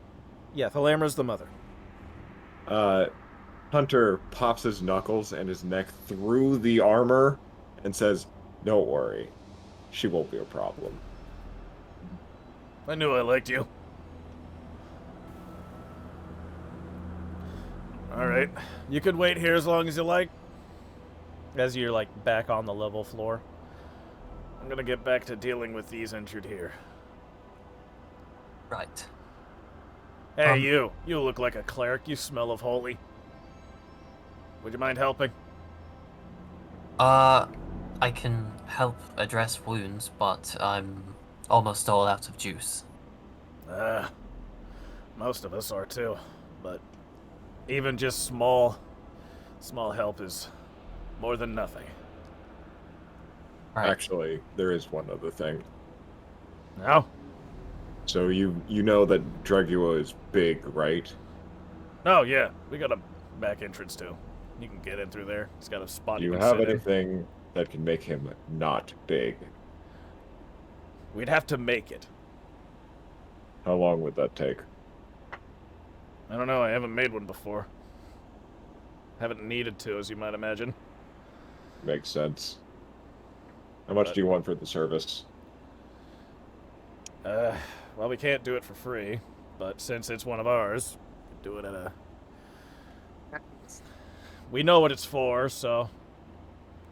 Yeah, Thalamra's the mother. Hunter pops his knuckles and his neck through the armor and says, "Don't worry. She won't be a problem." I knew I liked you. Alright. You could wait here as long as you like. As you're, like, back on the level floor. I'm gonna get back to dealing with these injured here. Right. Hey, you. You look like a cleric. You smell of holy. Would you mind helping? I can help address wounds, but I'm almost all out of juice. Most of us are too. But even just small help is more than nothing. Right. Actually, there is one other thing. No? So you know that Dragua is big, right? Oh, yeah. We got a back entrance too. You can get in through there. It's got a spot Do you you can have sit in. anything that can make him not big? We'd have to make it. How long would that take? I don't know. I haven't made one before. Haven't needed to, as you might imagine. Makes sense. How much do you want for the service? Well, we can't do it for free, but since it's one of ours, we do it at a... We know what it's for, so...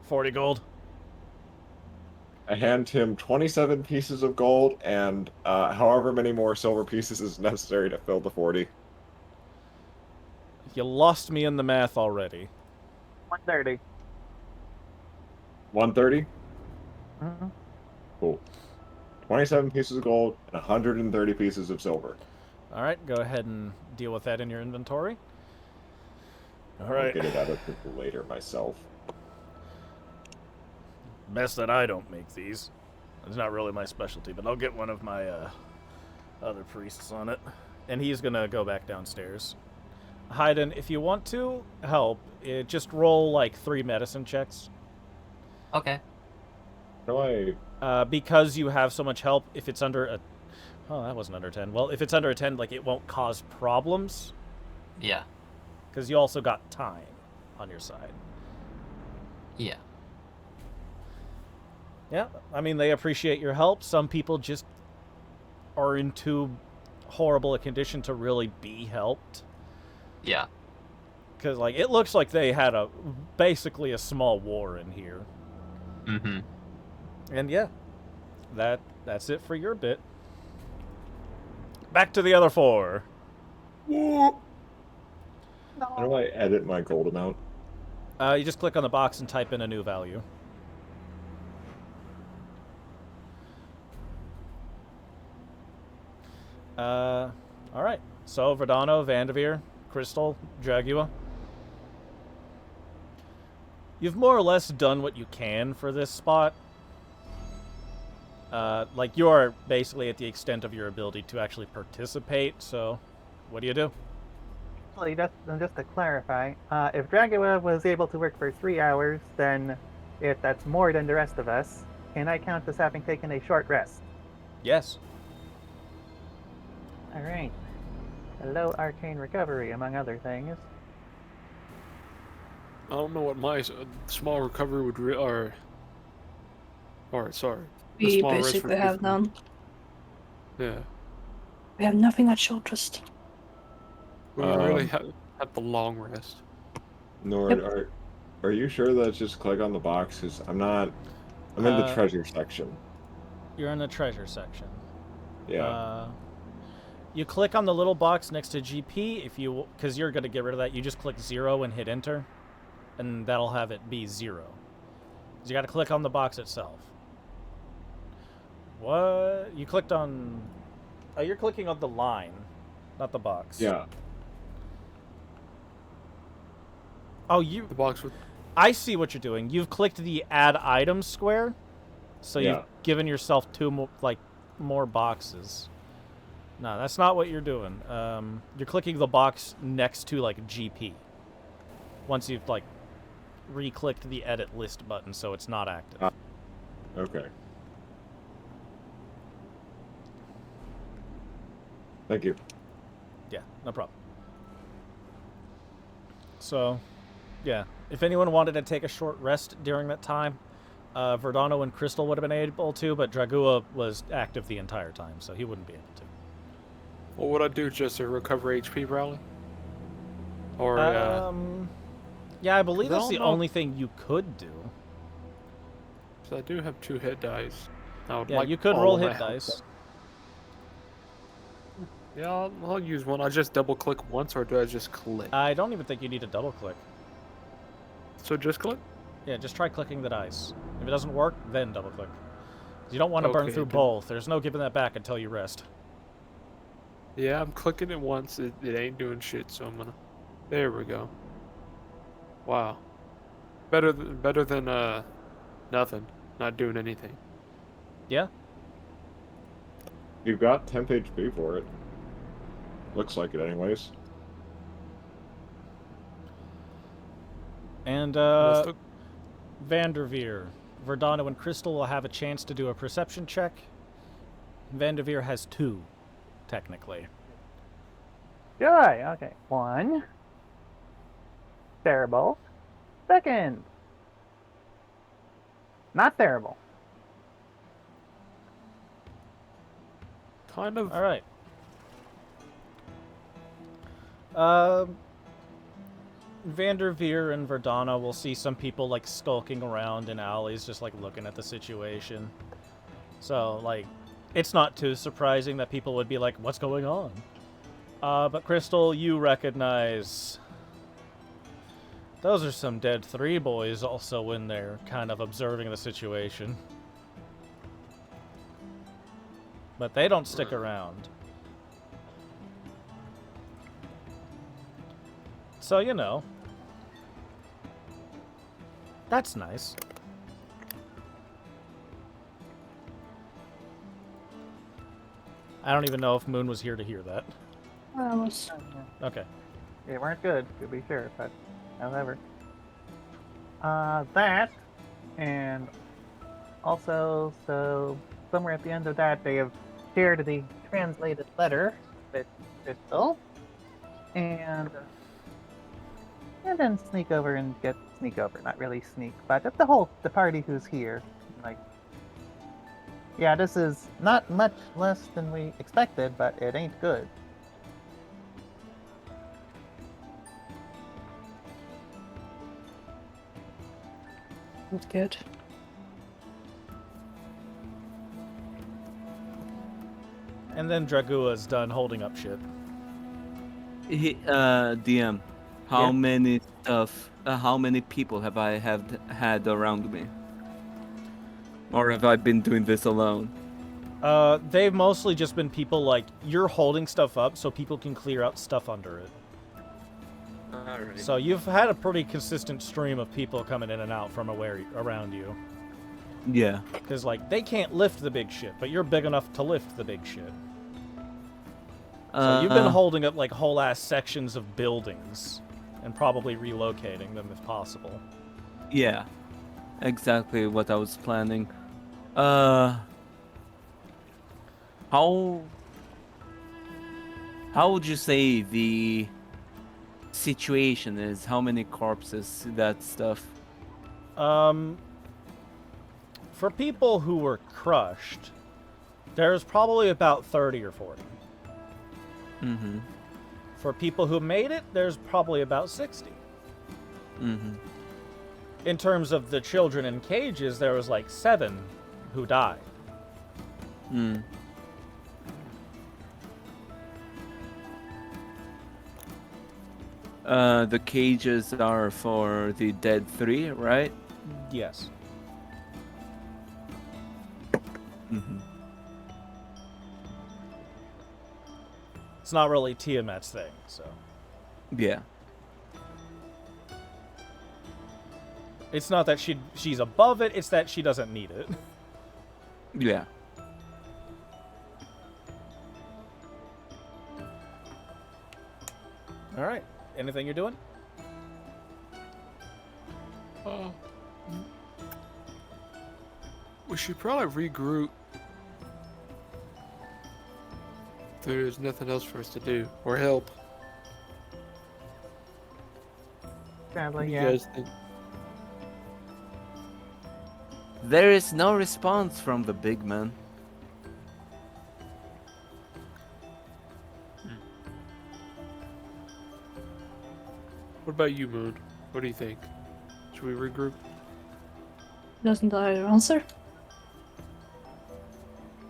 40 gold. I hand him 27 pieces of gold and however many more silver pieces is necessary to fill the 40. You lost me in the math already. 130. 130? Mm-hmm. Cool. 27 pieces of gold and 130 pieces of silver. Alright, go ahead and deal with that in your inventory. I'll Alright. get it out of people later myself. Best that I don't make these. It's not really my specialty, but I'll get one of my other priests on it. And he's gonna go back downstairs. Hayden, if you want to help, just roll like 3 medicine checks. Okay. How do I? Because you have so much help, if it's under a... Oh, that wasn't under 10. Well, if it's under a 10, like, it won't cause problems. Yeah. Because you also got time on your side. Yeah. Yeah, I mean, they appreciate your help. Some people just are in too horrible a condition to really be helped. Yeah. Because, like, it looks like they had basically a small war in here. Mm-hmm. And yeah, that's it for your bit. Back to the other 4. How do I edit my gold amount? You just click on the box and type in a new value. Alright. So, Verdano, Vanderveer, Crystal, Dragua. You've more or less done what you can for this spot. Like, you're basically at the extent of your ability to actually participate, so what do you do? Actually, just to clarify, if Dragua was able to work for 3 hours, then if that's more than the rest of us, can I count as having taken a short rest? Yes. Alright. Hello, Arcane Recovery, among other things. I don't know what my small recovery would or sorry. The We small rest would basically be have for- none. Yeah. We have nothing that showed us. We really had the long rest. Nord, Yep. are you sure that it's just click on the box? Because I'm in the treasure section. You're in the treasure section. Yeah. You click on the little box next to GP, because you're going to get rid of that, you just click 0 and hit enter, and that'll have it be 0. So you got to click on the box itself. What? You clicked on... Oh, you're clicking on the line, not the box. Yeah. Oh, you... The box with I see what you're doing. You've clicked the add items square, so Yeah. you've given yourself 2 more boxes. No, that's not what you're doing. You're clicking the box next to, like, GP. Once you've, like, re-clicked the edit list button so it's not active. Okay. Thank you. Yeah, no problem. So, yeah. If anyone wanted to take a short rest during that time, Verdano and Crystal would have been able to, but Dragua was active the entire time, so he wouldn't be able to. what would I do? Just a recover HP rally? Or Yeah, I believe that's No, the no. only thing you could do. so I do have 2 hit dice. I would Yeah, like you could all roll of my hit health. dice. Yeah, I'll use one. I just double click once, or do I just click? I don't even think you need to double click. So just click? Yeah, just try clicking the dice. If it doesn't work, then double click. You don't want to burn Okay, through good. both. There's no giving that back until you rest. Yeah, I'm clicking it once. It ain't doing shit, so I'm gonna... There we go. Wow. Better than nothing. Not doing anything. Yeah? You've got 10th HP for it. Looks like it anyways. And, Let's look- Vanderveer. Verdano and Crystal will have a chance to do a perception check. Vanderveer has 2, technically. Joy, okay. 1. Terrible. 2nd. Not terrible. Kind of. Alright. Vanderveer and Verdana will see some people, like, skulking around in alleys, just, like, looking at the situation. So, like, it's not too surprising that people would be like, what's going on? But Crystal, you recognize... Those are some dead 3 boys also in there, kind of observing the situation. But they don't stick around. So, you know. That's nice. I don't even know if Moon was here to hear that. I was. Okay. They weren't good, to be sure, but however. That, and also, so somewhere at the end of that, they have shared the translated letter with Crystal, and then sneak over, not really sneak, but the party who's here, like, yeah, this is not much less than we expected, but it ain't good. Not good. And then Dragua's done holding up shit. DM, how Yeah. how many people have I had around me? Or have I been doing this alone? They've mostly just been people like, you're holding stuff up so people can clear out stuff under it. Alright. So you've had a pretty consistent stream of people coming in and out from around you. Yeah. Because, like, they can't lift the big shit, but you're big enough to lift the big shit. So you've been holding up, like, whole-ass sections of buildings and probably relocating them if possible. Yeah. Exactly what I was planning. How would you say the situation is? How many corpses, that stuff? For people who were crushed, there's probably about 30 or 40. Mm-hmm. For people who made it, there's probably about 60. Mm-hmm. In terms of the children in cages, there was like 7 who died. Mm. The cages are for the dead 3, right? Yes. Mm-hmm. It's not really Tiamat's thing, so. Yeah. It's not that she's above it, it's that she doesn't need it. Yeah. Alright. Anything you're doing? We should probably regroup. There's nothing else for us to do or help. Sadly, What do you yeah. guys think? There is no response from the big man. What about you, Moon? What do you think? Should we regroup? Doesn't answer?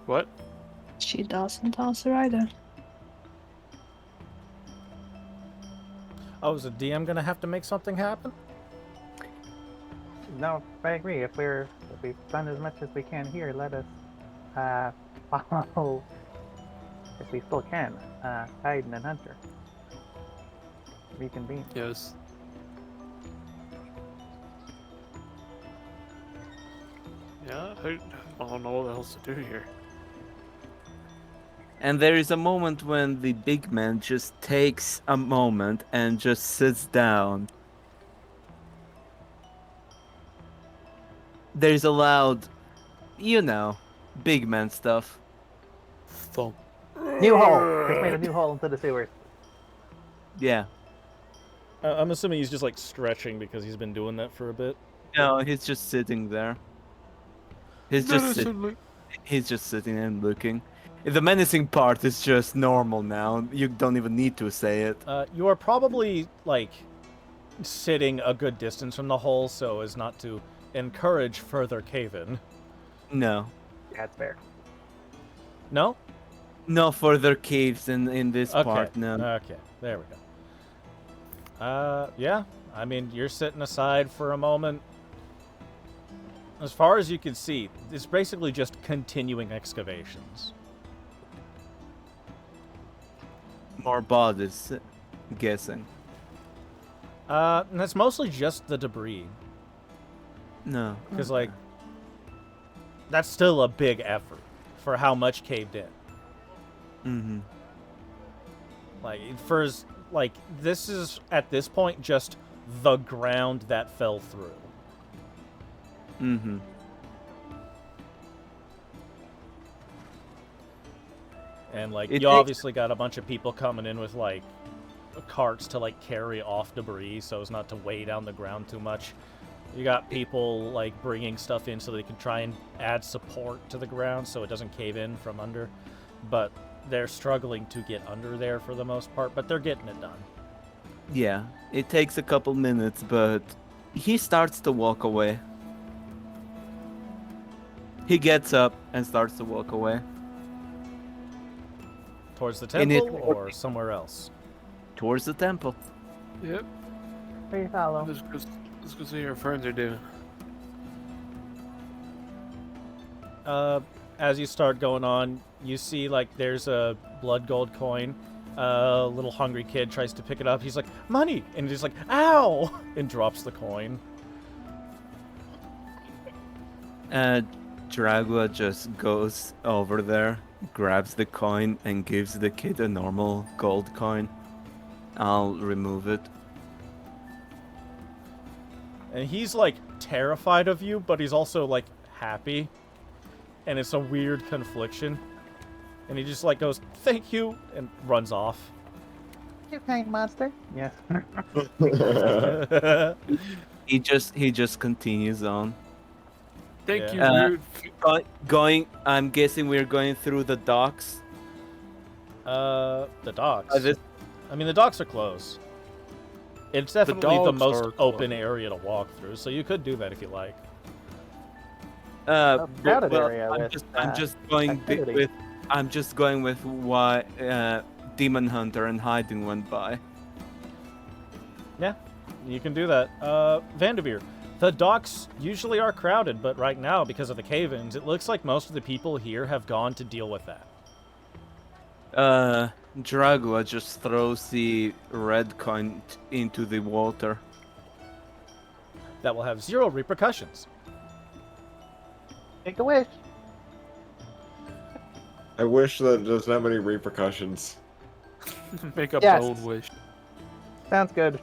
What? She doesn't answer either. Oh, is the DM gonna have to make something happen? No, I agree. If we've done as much as we can here, let us follow, if we still can, Haydn and Hunter. Reconvene. Yes. Yeah, I don't know what else to do here. And there is a moment when the big man just takes a moment and just sits down. There's a loud, big man stuff. Thump. New hole! Just made a new hole into the sewers. Yeah. I'm assuming he's just like stretching because he's been doing that for a bit. No, he's just sitting there. He's just sitting and looking. The menacing part is just normal now. You don't even need to say it. You are probably like sitting a good distance from the hole so as not to encourage further cave-in. No. Yeah, it's fair. No? No further caves in this Okay. part, no. Okay, there we go. Yeah. I mean, you're sitting aside for a moment. As far as you can see, it's basically just continuing excavations. More bodies, guessing. And that's mostly just the debris. No. Because, like, that's still a big effort for how much caved in. Mm-hmm. Like this is at this point just the ground that fell through. Mm-hmm. And like It you takes- obviously got a bunch of people coming in with like carts to like carry off debris so as not to weigh down the ground too much. You got people like bringing stuff in so they can try and add support to the ground so it doesn't cave in from under. But they're struggling to get under there for the most part, but they're getting it done. Yeah, it takes a couple minutes, but he starts to walk away. He gets up and starts to walk away Towards the And it- temple or somewhere else? towards the temple. Yep. We follow. Let's go see what our friends are doing. As you start going on, you see like there's a blood gold coin. A little hungry kid tries to pick it up. He's like, money! And he's like, ow! And drops the coin. Dragua just goes over there, grabs the coin, and gives the kid a normal gold coin. I'll remove it. And he's like terrified of you, but he's also like happy. And it's a weird confliction. And he just like goes, thank you, and runs off. You kind monster. Yes. He just continues on. Thank you, Uh, rude. Going. I'm guessing we're going through the docks. The docks. This- I mean, the docks are closed. It's definitely the dogs most are open closed. area to walk through, so you could do that if you like. crowded area I'm with, just going activity. with. I'm just going with why Demon Hunter and Hiding went by. Yeah, you can do that. Vanderveer, the docks usually are crowded, but right now, because of the cave-ins, it looks like most of the people here have gone to deal with that. Dragua just throws the red coin into the water. That will have 0 repercussions. Make a wish. I wish that there's not many repercussions. Make a Yes. bold wish. Sounds good.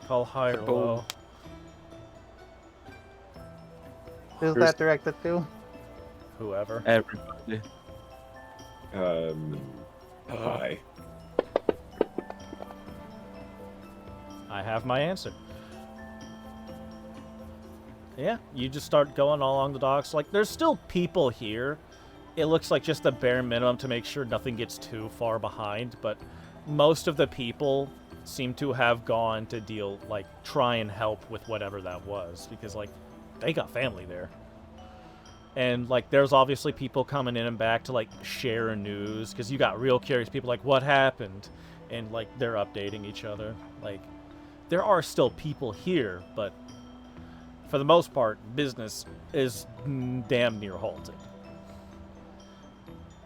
Call high or Boom. low. Who's Here's- that directed to? Whoever. Everybody. Hi. I have my answer. Yeah, you just start going all along the docks. Like, there's still people here. It looks like just the bare minimum to make sure nothing gets too far behind, but most of the people seem to have gone to deal, like, try and help with whatever that was, because, like, they got family there. And, like, there's obviously people coming in and back to, like, share news, because you got real curious people like, what happened? And, like, they're updating each other. Like, there are still people here, but for the most part, business is damn near halted.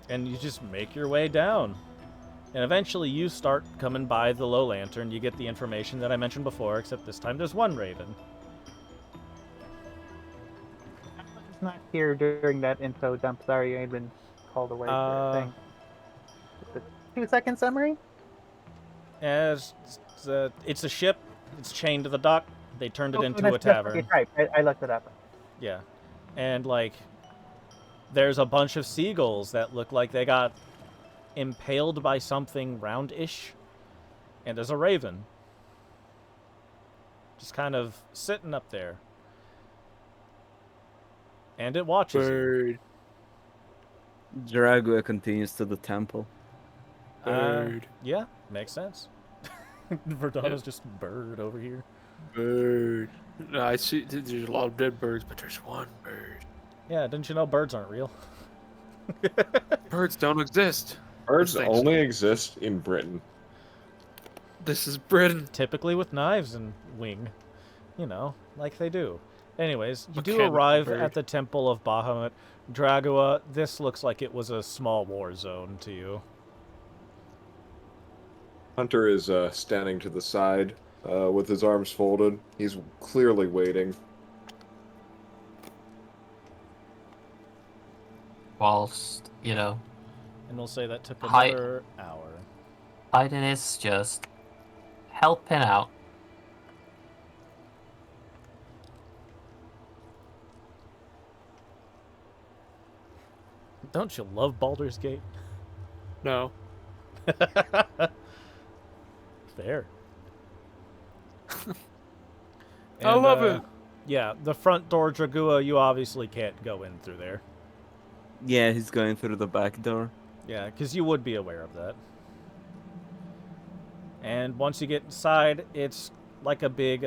And you just make your way down. And eventually you start coming by the low lantern. You get the information that I mentioned before, except this time there's one raven. I was not here during that info dump. Sorry, I had been called away for a thing. Just a 2-second summary? As it's a ship. It's chained to the dock. They turned it into a that's tavern. okay, right. I looked it up. Yeah. And, like, there's a bunch of seagulls that look like they got impaled by something roundish. And there's a raven. Just kind of sitting up there. And it watches you. Bird. Dragua continues to the temple. Bird. Yeah, makes sense. Verdano's just bird over here. Bird. No, I see. There's a lot of dead birds, but there's one bird. Yeah, didn't you know birds aren't real? Birds don't exist. Birds Those things- only exist in Britain. This is Britain. Typically with knives and wing. You know, like they do. Anyways, you do Mechanical arrive bird. at the Temple of Bahamut. Dragua, this looks like it was a small war zone to you. Hunter is standing to the side with his arms folded. He's clearly waiting. Whilst, you know, And we'll say that took Hi. another hour. Hayden is just helping out. Don't you love Baldur's Gate? No. Fair. I love it. Yeah, the front door, Dragua, you obviously can't go in through there. Yeah, he's going through the back door. Yeah, because you would be aware of that. And once you get inside, it's like a big,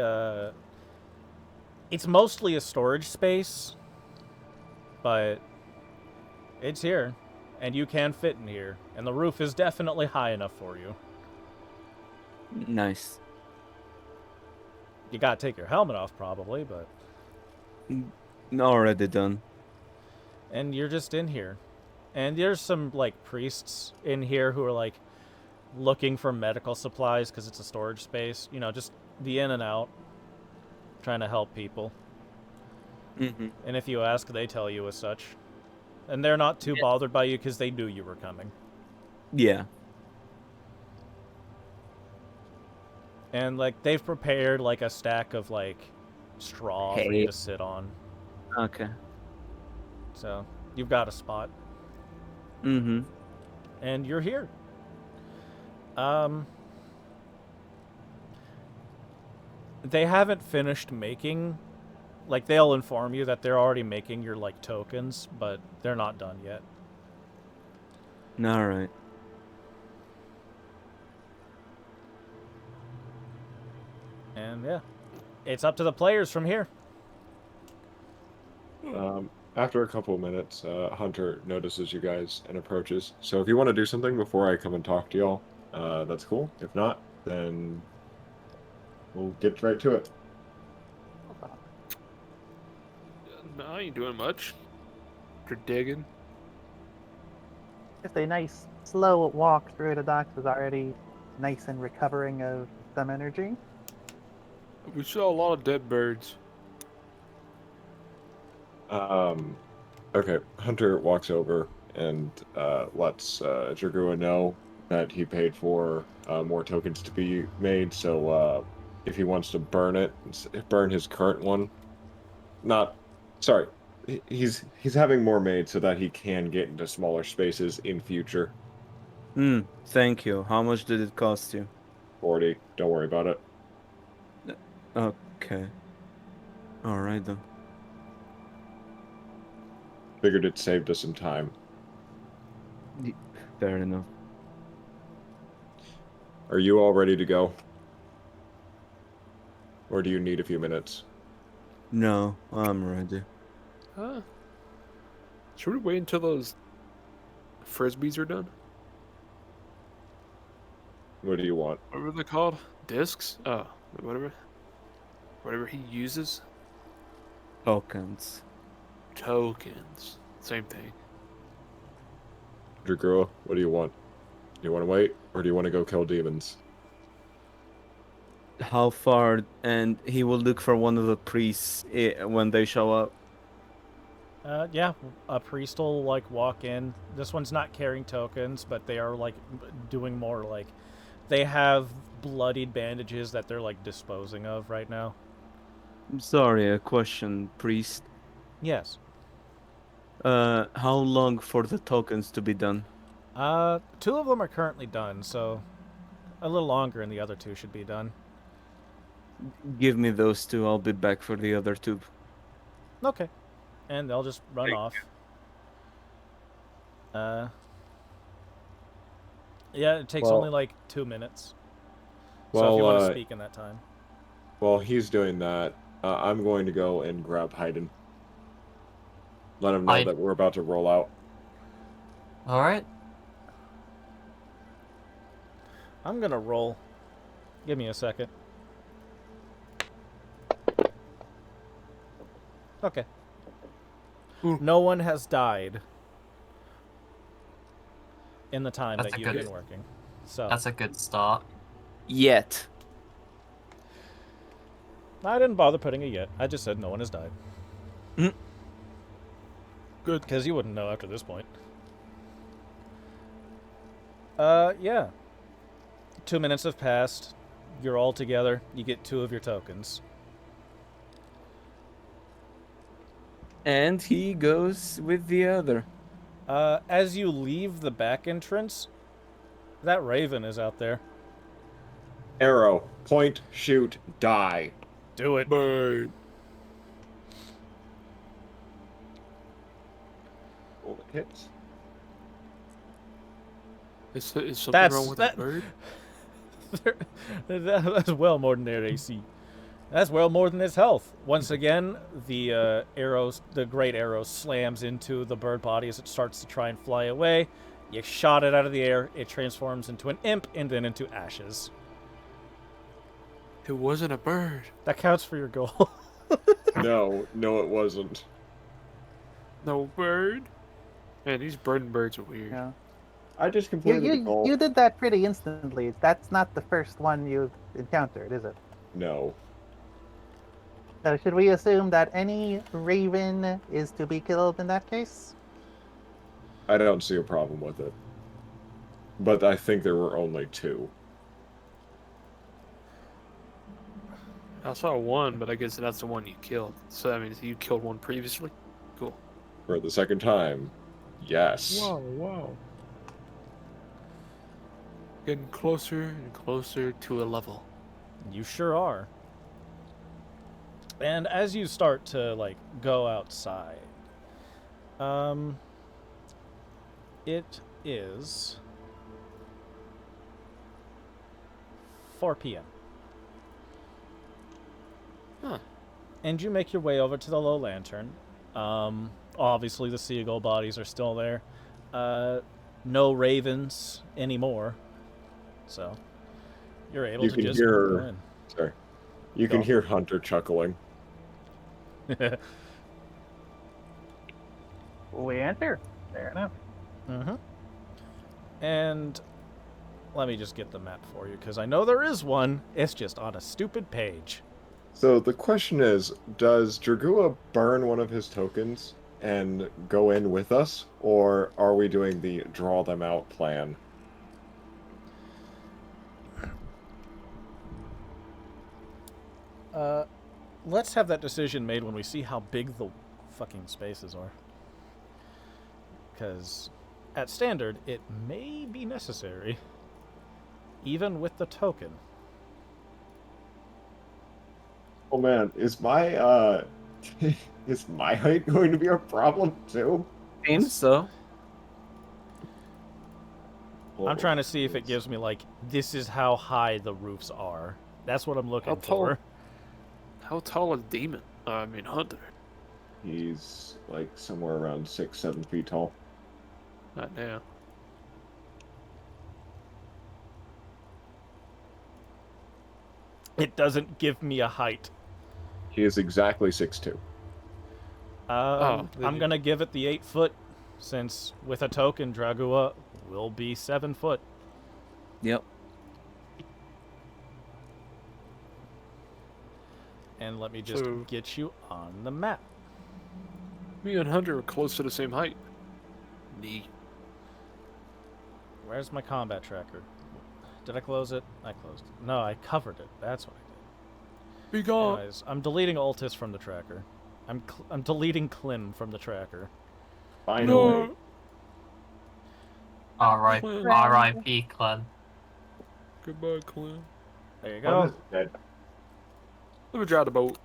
it's mostly a storage space, but it's here, and you can fit in here, and the roof is definitely high enough for you. Nice. You gotta take your helmet off, probably, but... Already done. And you're just in here. And there's some, like, priests in here who are, like, looking for medical supplies because it's a storage space. You know, just the in and out. Trying to help people. Mm-hmm. And if you ask, they tell you as such. And they're not too bothered by you because they knew you were coming. Yeah. And, like, they've prepared, like, a stack of, like, straw for you to sit on. Okay. So, you've got a spot. Mm-hmm. And you're here. They haven't finished making... Like, they'll inform you that they're already making your, like, tokens, but they're not done yet. Alright. And, yeah. It's up to the players from here. After a couple of minutes, Hunter notices you guys and approaches. So if you want to do something before I come and talk to y'all, that's cool. If not, then we'll get right to it. No, I ain't doing much. You're digging. Just a nice, slow walk through the docks is already nice and recovering of some energy. We saw a lot of dead birds. Okay. Hunter walks over and lets Dragua know that he paid for more tokens to be made. So if he wants to burn his current one, he's having more made so that he can get into smaller spaces in future. Thank you. How much did it cost you? 40. Don't worry about it. Okay. Alright then. Figured it saved us some time. Fair enough. Are you all ready to go? Or do you need a few minutes? No, I'm ready. Should we wait until those frisbees are done? What do you want? What were they called? Discs? Oh, whatever he uses. Tokens. Tokens. Same thing. Dragua, what do you want? Do you want to wait, or do you want to go kill demons? How far? And he will look for one of the priests when they show up. Yeah, a priest will, like, walk in. This one's not carrying tokens, but they are, like, doing more, like... They have bloodied bandages that they're, like, disposing of right now. I'm sorry, a question, priest. Yes. How long for the tokens to be done? 2 of them are currently done, so a little longer and the other 2 should be done. Give me those 2, I'll be back for the other 2. Okay. And they'll just run off. Yeah, it takes only like 2 minutes. So if you want to speak in that time. While he's doing that, I'm going to go and grab Hayden. Let him know that we're about to roll out. Alright. I'm gonna roll. Give me a second. Okay. No one has died in the time that you've been working. So that's a good start. Yet. I didn't bother putting it yet. I just said no one has died. Good. Because you wouldn't know after this point. Yeah. 2 minutes have passed. You're all together. You get 2 of your tokens. And he goes with the other. As you leave the back entrance, that raven is out there. Arrow, point, shoot, die. Do it. Bird. Roll the hits. Is something That's- wrong with that bird? That's well more than their AC. That's well more than its health. Once again, the great arrow slams into the bird body as it starts to try and fly away. You shot it out of the air. It transforms into an imp and then into ashes. It wasn't a bird. That counts for your goal. No, it wasn't. No bird. Man, these burning birds are weird. Yeah. I just You, completed the you, goal. you did that pretty instantly. That's not the first one you've encountered, is it? No. So should we assume that any raven is to be killed in that case? I don't see a problem with it. But I think there were only 2. I saw one, but I guess that's the one you killed. So that means you killed one previously? Cool. For the second time, yes. Wow. Getting closer and closer to a level. You sure are. And as you start to go outside, it is 4 p.m. Huh. And you make your way over to the low lantern. Obviously the seagull bodies are still there. No ravens anymore. So you're able You to can just hear- go in. Sorry. You can hear Hunter chuckling. We enter. Fair enough. Mm-hmm. And let me just get the map for you, because I know there is one. It's just on a stupid page. So the question is, does Dragua burn one of his tokens and go in with us, or are we doing the draw them out plan? Let's have that decision made when we see how big the fucking spaces are. Because at standard, it may be necessary, even with the token. Oh man, is my is my height going to be a problem too? Seems so. I'm trying to see if it gives me, this is how high the roofs are. That's what I'm looking How tall? for. How tall is Demon? Hunter. He's somewhere around 6-7 feet tall. Not now. It doesn't give me a height. He is exactly 6'2". I'm then going to give it the 8 foot, since with a token, Dragua will be 7 foot. Yep. And let me just So- get you on the map. Me and Hunter are close to the same height. Neat. Where's my combat tracker? Did I close it? I closed it. No, I covered it. That's what I Be did. gone. Anyways, I'm deleting Altus from the tracker. I'm deleting Klim from the tracker. Finally. No. R.I.P. Clem. Goodbye, Clint. There you Clem go. is dead. Let me drive the boat.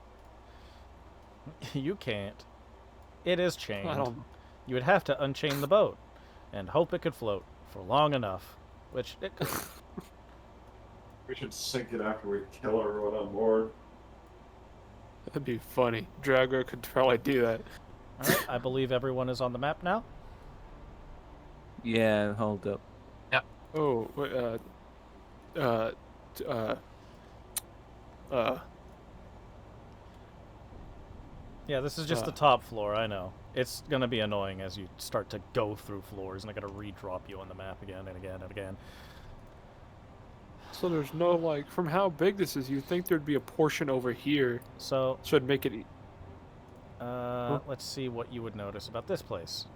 You can't. It is chained. I don't. You would have to unchain the boat and hope it could float for long enough, which it could. We should sink it after we kill everyone on board. That'd be funny. Drago could probably do that. All right, I believe everyone is on the map now. Yeah, hold up. Oh, wait, Yeah, this is just the top floor, I know. It's gonna be annoying as you start to go through floors, and I gotta re-drop you on the map again and again and again. so there's no, from how big this is, you'd think there'd be a portion over here. So, So it'd make it... let's see what you would notice about this place.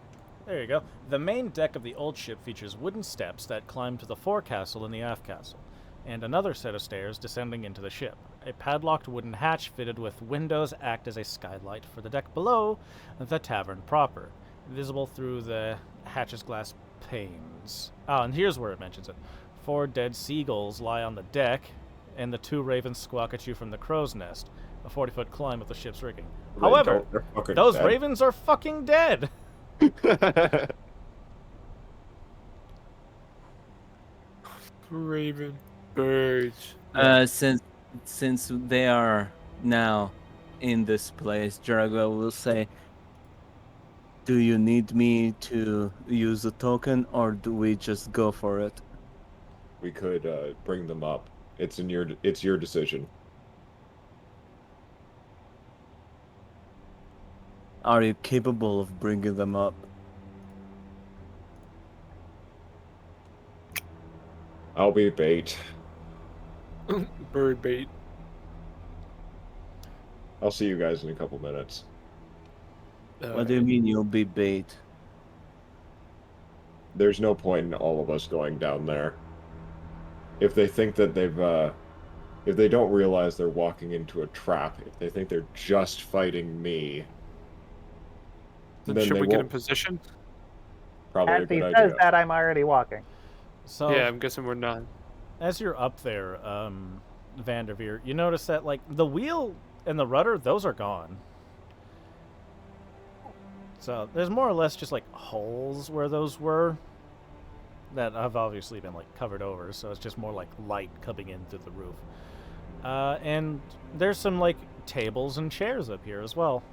There you go. The main deck of the old ship features wooden steps that climb to the forecastle and the aft castle, and another set of stairs descending into the ship. A padlocked wooden hatch fitted with windows act as a skylight for the deck below the tavern proper, visible through the hatch's glass panes. Ah, and here's where it mentions it. 4 dead seagulls lie on the deck, and the 2 ravens squawk at you from the crow's nest, a 40-foot climb of the ship's rigging. However, those ravens are fucking dead! Raven birds. Since they are now in this place, Jarago will say, "Do you need me to use a token, or do we just go for it?" We could bring them up. It's your decision. Are you capable of bringing them up? I'll be bait. Bird bait. I'll see you guys in a couple minutes. What do you mean you'll be bait? There's no point in all of us going down there. If they think that if they don't realize they're walking into a trap, if they think they're just fighting me, Then should we get in position? Probably a As he good says idea. that, I'm already walking. So, Yeah, I'm guessing we're not. as you're up there, Vanderveer, you notice that, like, the wheel and the rudder, those are gone. So, there's more or less just, like, holes where those were that have obviously been, like, covered over, so it's just more, like, light coming in through the roof. And there's some, like, tables and chairs up here as well.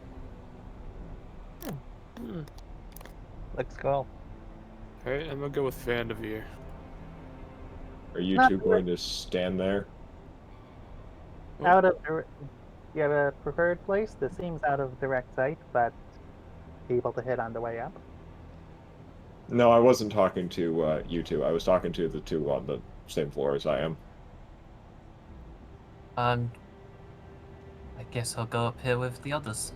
Let's go. Alright, I'm gonna go with Vanderveer. Are you Not two going to stand there? Out of you have a preferred place? This seems out of direct sight, but able to hit on the way up. No, I wasn't talking to you two. I was talking to the two on the same floor as I am. I guess I'll go up here with the others.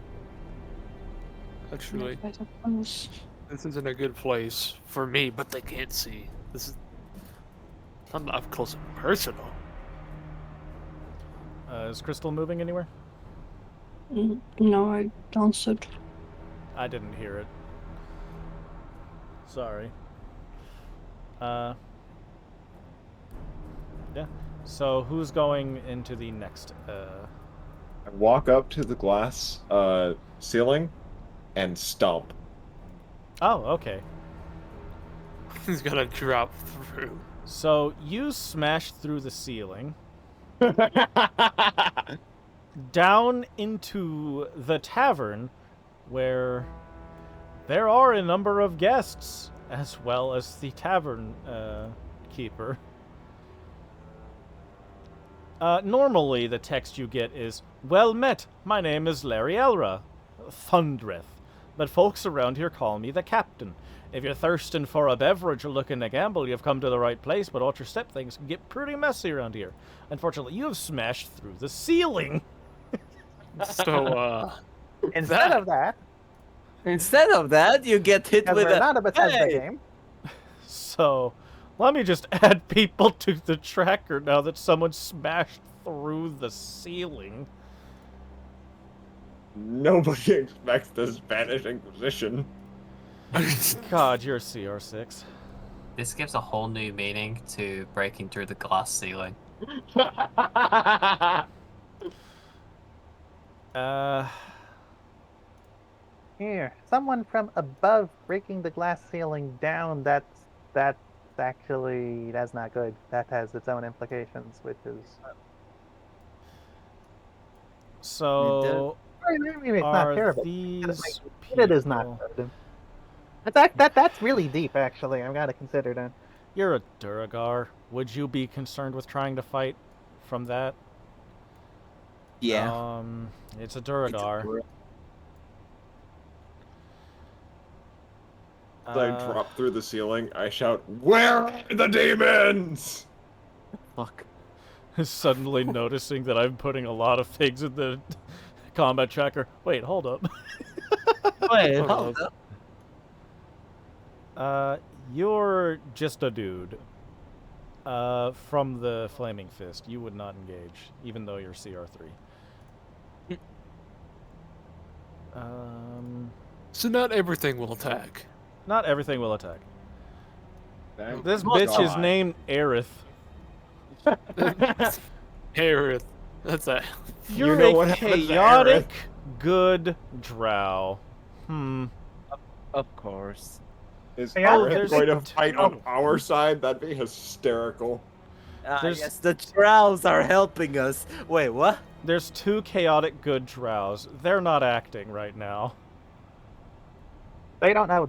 Actually, I suppose. this isn't a good place for me, but they can't see. This is not up close and personal. Is Crystal moving anywhere? No, I answered. I didn't hear it. Sorry. Yeah. So who's going into the next? I walk up to the glass ceiling and stomp. Oh, okay. He's gonna drop through. So you smash through the ceiling, down into the tavern, where there are a number of guests, as well as the tavern keeper. Normally, the text you get is, "Well met, my name is Larry Elra, Thundreth, but folks around here call me the Captain. If you're thirsting for a beverage or looking to gamble, you've come to the right place, but watch your step, things can get pretty messy around here. Unfortunately, you have smashed through the ceiling." So, Instead of that, Instead of that, you get hit because with we're a not a Bethesda hey! game, So, let me just add people to the tracker now that someone smashed through the ceiling. Nobody expects this vanishing position. God, you're CR6. This gives a whole new meaning to breaking through the glass ceiling. here, someone from above breaking the glass ceiling down. That's actually that's not good. That has its own implications, which is So, maybe it's not are terrible. these It is not people... good. That's really deep, actually. I've got to consider that. You're a Duragar. Would you be concerned with trying to fight from that? Yeah. It's a Duragar. As I drop through the ceiling, I shout, "Where are the demons?" Fuck. Suddenly noticing that I'm putting a lot of things in the combat tracker. Wait, hold up. Wait, Hold hold on. up. You're just a dude. From the Flaming Fist, you would not engage, even though you're CR3. So not everything will attack. Not everything will attack. Thank This God. bitch is named Aerith. Harith. That's a. You're know a what happened to chaotic, good drow. Of course. Is Hey, oh, Aerith there's going to two. fight on our side? That'd be hysterical. There's- Yes, the drows are helping us. Wait, what? There's 2 chaotic good drows. They're not acting right now. They don't know.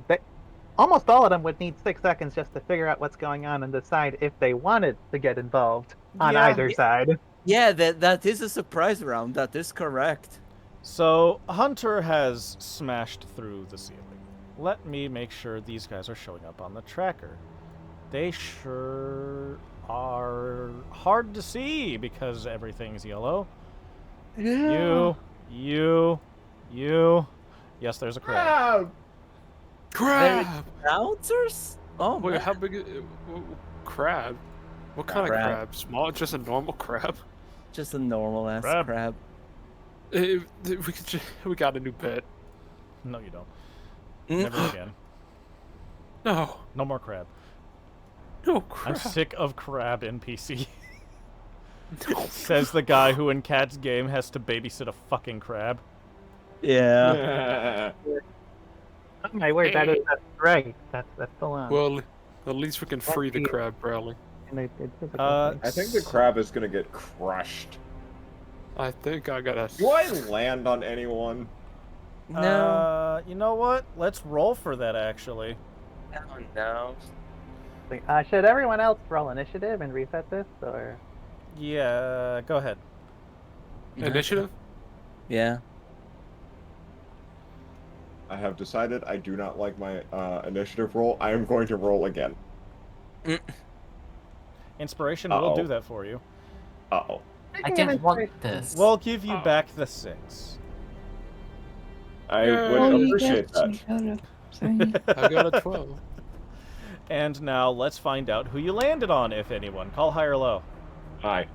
Almost all of them would need 6 seconds just to figure out what's going on and decide if they wanted to get involved on Yeah. either side. Yeah, that is a surprise round. That is correct. So, Hunter has smashed through the ceiling. Let me make sure these guys are showing up on the tracker. They sure are hard to see because everything's yellow. Yeah. You. Yes, there's a crab. Crab! Bouncers? Oh, Wait, man. how big is crab? What kind of Crab. crab? Small? Just a normal crab? Just a normal ass Crab. crab. We got a new pet. No, you don't. Mm. Never again. No. No more crab. No crab. I'm sick of crab NPC. No. Says the guy who in Cat's game has to babysit a fucking crab. Yeah. Oh my word, that's right. That's the one. Well, at least we can free the crab, Bradley. And it's physical. I think the crab is going to get crushed. I think I gotta. Do I land on anyone? No. You know what? Let's roll for that, actually. Oh, no. Should everyone else roll initiative and reset this, or? Yeah, go ahead. Initiative? Yeah. I have decided I do not like my initiative roll. I am going to roll again. Inspiration will do that for you. Uh-oh. I didn't want this. We'll give you back the 6. I Yeah. would Oh, you appreciate got that. it. Sorry. I got a 12. And now let's find out who you landed on, if anyone. Call high or low. Hi.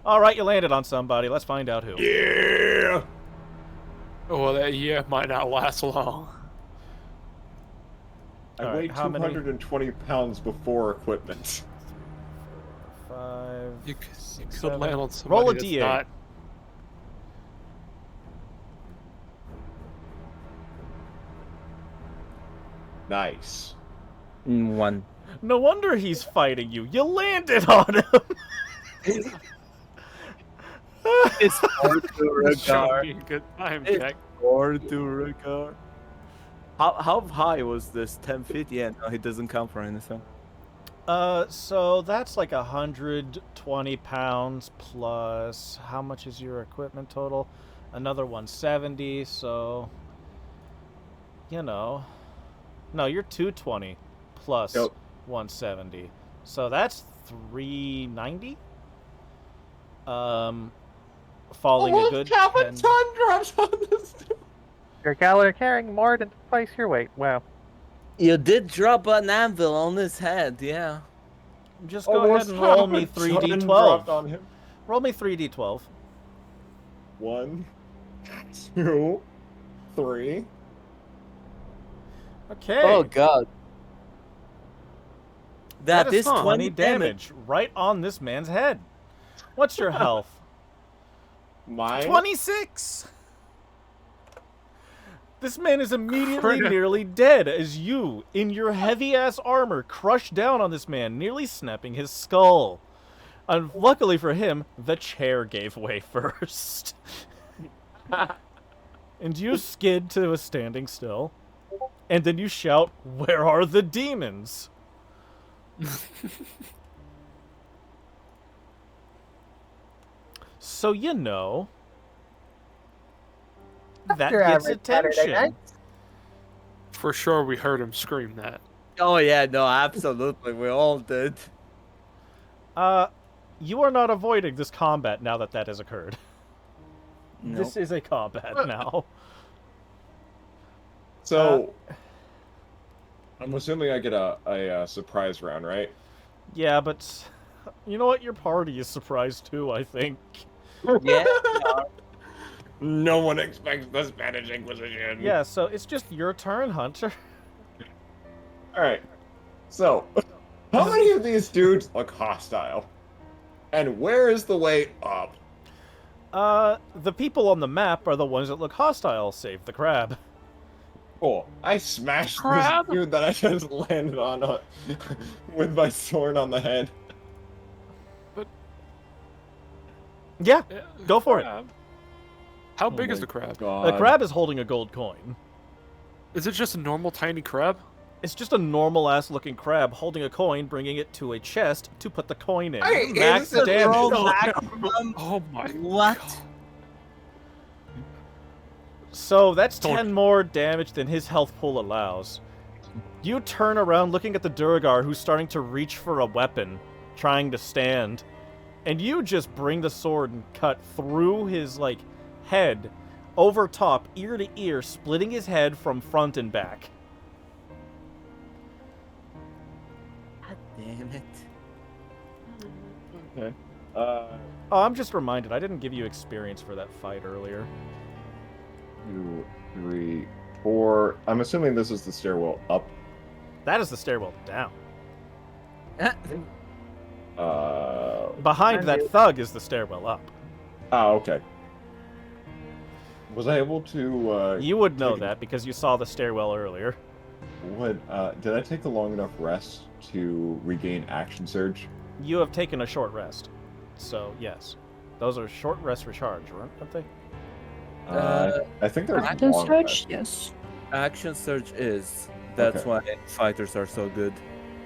Alright, you landed on somebody. Let's find out who. Yeah! Well, that year might not last long. I Alright, weighed how many? 220 pounds before equipment. 5. You could Seven. land on somebody Roll a that's D8. not. Nice. 1. No wonder he's fighting you. You landed on him. It's hard to Show regard. me a good time, It's Jack. hard to regard. How high was this? 10 feet? Yeah, no, it doesn't count for anything. So that's like 120 pounds plus. How much is your equipment total? Another 170. So, you know, no, you're 220 plus Yep. 170. So that's 390. Falling a good 10. drops on this. You're carrying more than twice your weight. Wow. You did drop an anvil on his head, yeah. Just go ahead and roll me 3d12. Roll me 3d12. 1, 2, 3. Okay. Oh god. That is 20 20 damage. damage right on this man's head. What's your health? Mine? 26! This man is immediately Crap. nearly dead as you, in your heavy-ass armor, crush down on this man, nearly snapping his skull. Luckily for him, the chair gave way first. And you skid to a standing still. And then you shout, "Where are the demons?" So you know, that Your gets average Saturday attention. night. For sure, we heard him scream that. Oh yeah, no, absolutely. We all did. You are not avoiding this combat now that that has occurred. Nope. This is a combat now. So, I'm assuming I get a surprise round, right? Yeah, but you know what? Your party is surprised too, I think. Yeah. No one expects the Spanish Inquisition. Yeah, so it's just your turn, Hunter. All right. So, how many of these dudes look hostile? And where is the way up? The people on the map are the ones that look hostile, save the crab. Cool. I smashed Crab? this dude that I just landed on with my sword on the head. Yeah, go for it. Crab. How big Oh is my the crab? The crab is holding a gold coin. Is it just a normal tiny crab? It's just a normal-ass looking crab holding a coin, bringing it to a chest to put the coin in. Hey, Max is it damage. Roll maximum. Oh my What? God. So that's Torch. 10 more damage than his health pool allows. You turn around looking at the Durgar who's starting to reach for a weapon, trying to stand. And you just bring the sword and cut through his, like, head, over top, ear to ear, splitting his head from front and back. God damn it. Okay. Oh, I'm just reminded, I didn't give you experience for that fight earlier. 2, 3, 4. I'm assuming this is the stairwell up. That is the stairwell down. Oh, Behind that thug is the stairwell up. okay. Was I able to? You would know take- that because you saw the stairwell earlier. Did I take a long enough rest to regain action surge? You have taken a short rest. So, yes. Those are short rest recharge, aren't they? I think they're Action long surge? rest. Yes. Action surge is. That's Okay. why fighters are so good.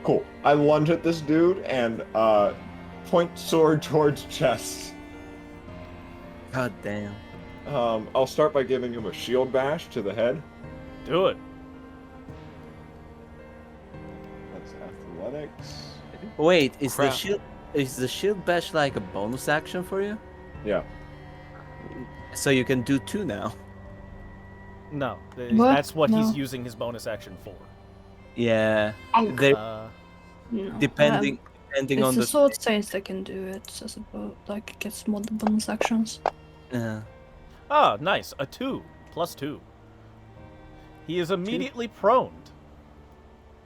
Cool. I lunge at this dude and point sword towards chest. God damn. I'll start by giving him a shield bash to the head. Do it. That's athletics. Wait, is Crap. the shield bash like a bonus action for you? Yeah. So you can do 2 now. No. What? That's what No. he's using his bonus action for. Yeah. Oh, There, no. depending It's on the the. sword saints that can do it, I suppose. Like, it gets more bonus actions. Ah, nice. A 2. +2. He is immediately prone.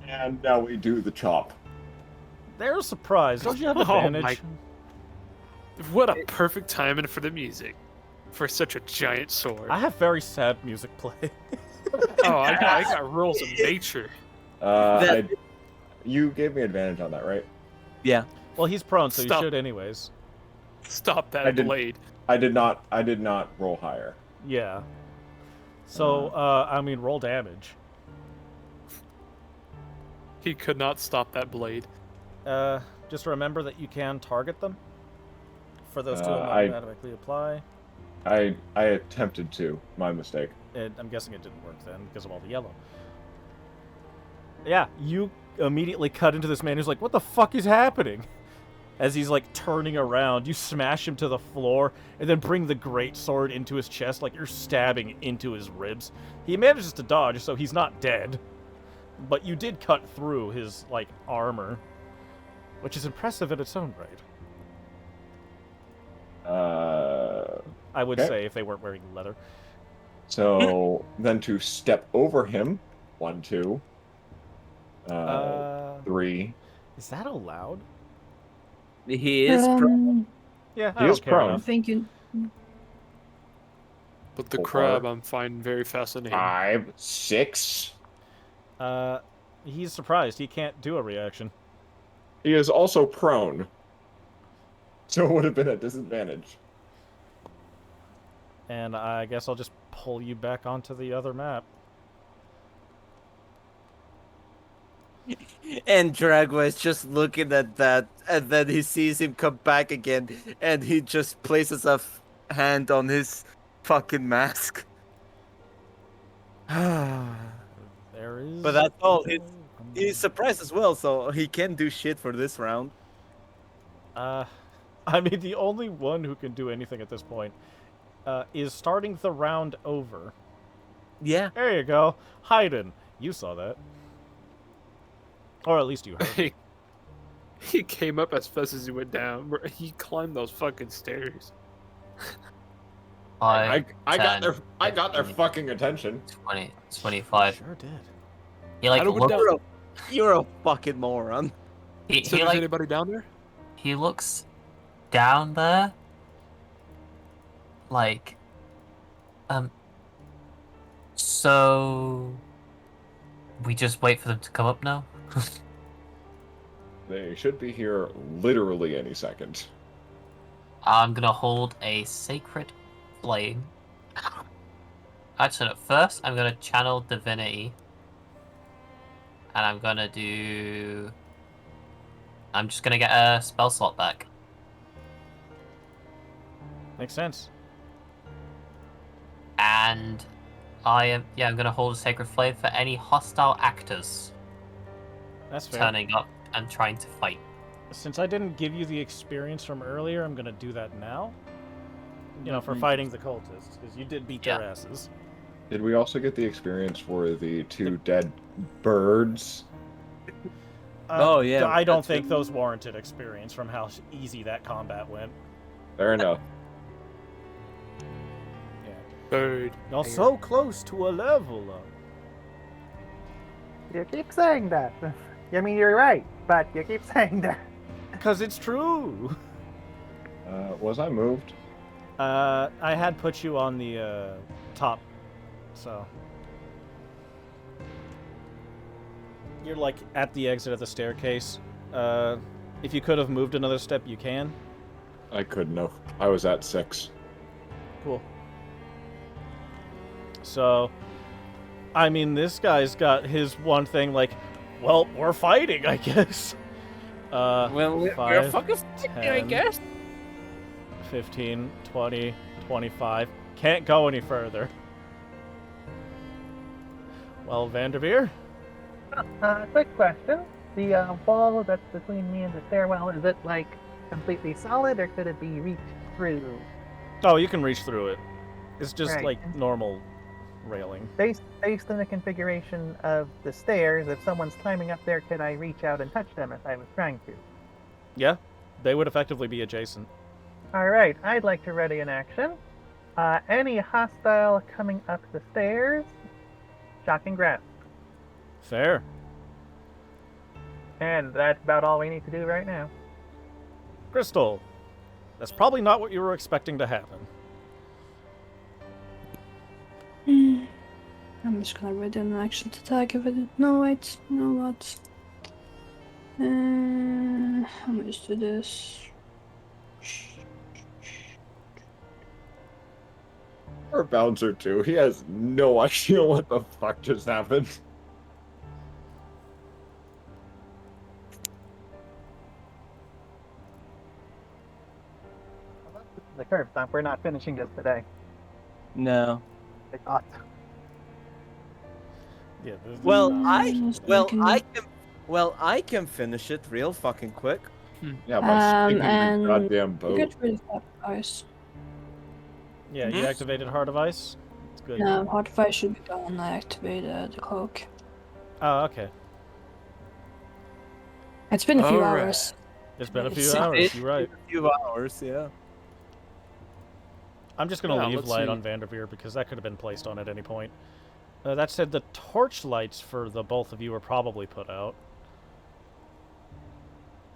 And now we do the chop. They're surprised. Don't you have Oh my- advantage? What a perfect timing for the music. For such a giant sword. I have very sad music play. Oh, I got rules of nature. You gave me advantage on that, right? Yeah. Well, he's prone, so Stop. you should anyways. Stop that I didn't- blade. I did not roll higher. Yeah. So, roll damage. He could not stop that blade. Just remember that you can target them. For those two I- automatically apply. I attempted to. My mistake. And I'm guessing it didn't work then because of all the yellow. Yeah, you immediately cut into this man who's like, what the fuck is happening? As he's like turning around, you smash him to the floor and then bring the great sword into his chest like you're stabbing into his ribs. He manages to dodge, so he's not dead. But you did cut through his like armor, which is impressive in its own right. I would Okay. say if they weren't wearing leather. So then to step over him, 1, 2, 3. Is that allowed? He is. Yeah, I He don't is care prone. I enough. think you. But the 4. crab I'm finding very fascinating. 5, 6. He's surprised. He can't do a reaction. He is also prone. So it would have been a disadvantage. And I guess I'll just pull you back onto the other map. And Dragwa is just looking at that, and then he sees him come back again, and he just places a hand on his fucking mask. But There is. that's all. He's surprised as well, so he can do shit for this round. I mean, the only one who can do anything at this point is starting the round over. Yeah. There you go. Haydn, you saw that. Or at least you heard. He came up as fast as he went down. He climbed those fucking stairs. I 5, got 10, their 15, fucking attention. 20, 25. Sure did. He like I don't looks. know. You're a fucking moron. He, So he there's like anybody down there? he looks down there. Like, so we just wait for them to come up now. They should be here literally any second. I'm gonna hold a sacred flame. Actually, first I'm gonna channel divinity, and I'm just gonna get a spell slot back. Makes sense. And I'm gonna hold a sacred flame for any hostile actors That's fair. turning up and trying to fight. Since I didn't give you the experience from earlier, I'm gonna do that now. You know, for Mhm. fighting the cultists, because you did beat their Yeah. asses. Did we also get the experience for the 2 dead birds? Oh, yeah, I don't that's think good. those warranted experience from how easy that combat went. Fair enough. Yeah. Bird. You're so close to a level up. You keep saying that. I mean, you're right, but you keep saying that. Because it's true. Was I moved? I had put you on the top, so you're like at the exit of the staircase. If you could have moved another step, you can. I couldn't have. I was at 6. Cool. So, I mean, this guy's got his one thing like, well, we're fighting, I guess. Well, we're 5, fucking fighting, I 10, guess. 15, 20, 25. Can't go any further. Well, Vanderveer? Quick question. The wall that's between me and the stairwell, is it like completely solid or could it be reached through? Oh, you can reach through it. It's just Right. like normal railing. Based on the configuration of the stairs, if someone's climbing up there, could I reach out and touch them if I was trying to? Yeah, they would effectively be adjacent. Alright, I'd like to ready an action. Any hostile coming up the stairs, shock and grab. Fair. And that's about all we need to do right now. Crystal, that's probably not what you were expecting to happen. I'm just gonna ready an action to attack if I didn't know it. You know what? I'm gonna just do this. Or Baldur too. He has no idea what the fuck just happened. The curb stomp, we're not finishing this today. No. I thought. Yeah. This Well, is I can finish it real fucking quick. Yeah, by sticking and the goddamn boat. get rid of that ice. yeah, you activated Heart of Ice. It's good. No, Heart of Ice should be gone when I activate the cloak. Oh, okay. It's been a few Alright. hours. It's been a few It's- hours. You're right. A few hours, yeah. I'm just gonna Yeah, leave let's light see. on Vanderveer because that could have been placed on at any point. That said, the torch lights for the both of you are probably put out.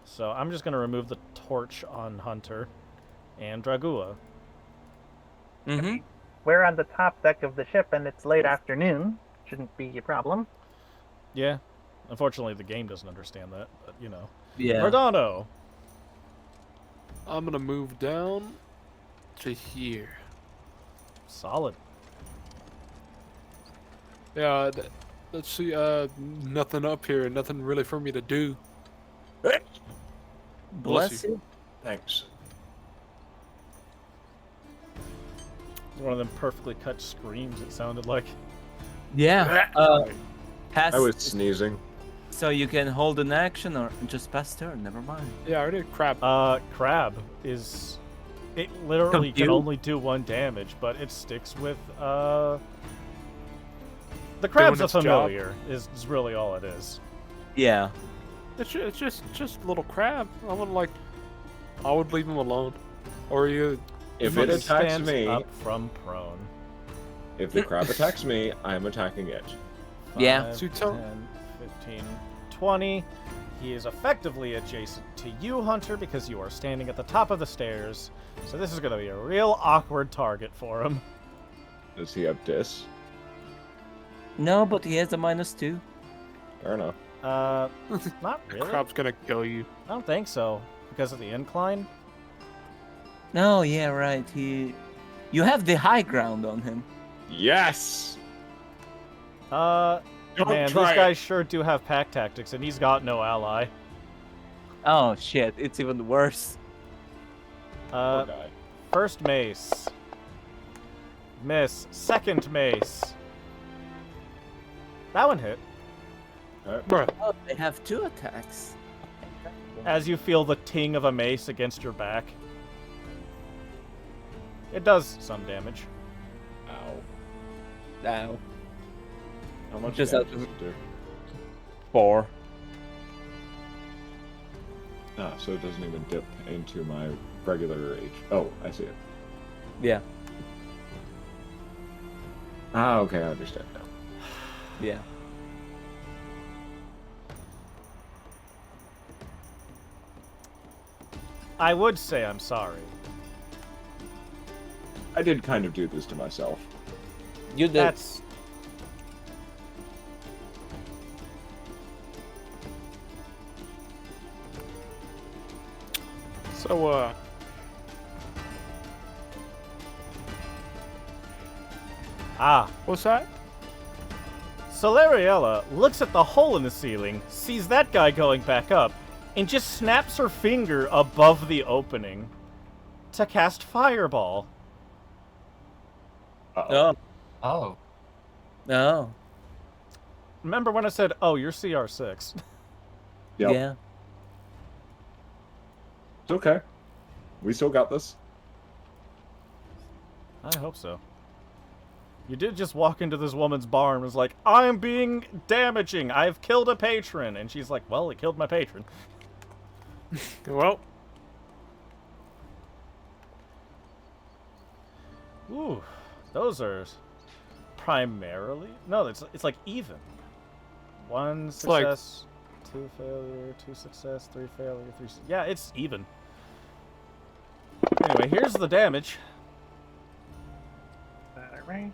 So I'm just gonna remove the torch on Hunter and Dragua. Mm-hmm. We're on the top deck of the ship and it's late afternoon. Shouldn't be a problem. Yeah. Unfortunately, the game doesn't understand that, but you know. Yeah. Verdano. I'm gonna move down to here. Solid. Yeah, let's see. Nothing up here. Nothing really for me to do. Bless you. Thanks. One of them perfectly cut screams, it sounded like. Yeah. Pass. I was sneezing. So you can hold an action or just pass turn. Never mind. Yeah, I already crap. Crab is... It literally can Compute? only do 1 damage, but it sticks with, The crab's a its job. familiar, is really all it is. Yeah. It's just a little crab. I would leave him alone. Or you. If He it attacks stands me, up from prone. if the crab attacks me, I'm attacking it. Yeah. 5, So tell- 10, 15, 20. He is effectively adjacent to you, Hunter, because you are standing at the top of the stairs. So this is going to be a real awkward target for him. Does he have dis? No, but he has a -2. Fair enough. Not really. Crab's gonna kill you. I don't think so. Because of the incline. No, yeah, right. You have the high ground on him. Yes! Man, Don't these try guys sure do have pack tactics, and he's got no ally. Oh shit, it's even worse. Poor guy. First mace. Miss. Second mace. That one hit. Bruh. Oh, they have 2 attacks. As you feel the ting of a mace against your back. It does some damage. Ow. Ow. How much Just damage out does of- it do? 4. Ah, so it doesn't even dip into my regular H. Oh, I see it. Yeah, Ah, okay, I understand now. yeah. I would say I'm sorry. I did kind of do this to myself. You did. That's... So, Ah. what's that? Solariella looks at the hole in the ceiling, sees that guy going back up, and just snaps her finger above the opening to cast Fireball. Uh-oh. Oh, Oh, no. Remember when I said, oh, you're CR6? Yep. Yeah. It's okay. We still got this. I hope so. You did just walk into this woman's bar and was like, I'm being damaging. I've killed a patron. And she's like, well, it killed my patron. Well, Ooh, those are primarily... No, it's like even. 1 like- success, 2 failure, 2 success, 3 failure, 3... Yeah, it's even. Anyway, here's the damage. Alright.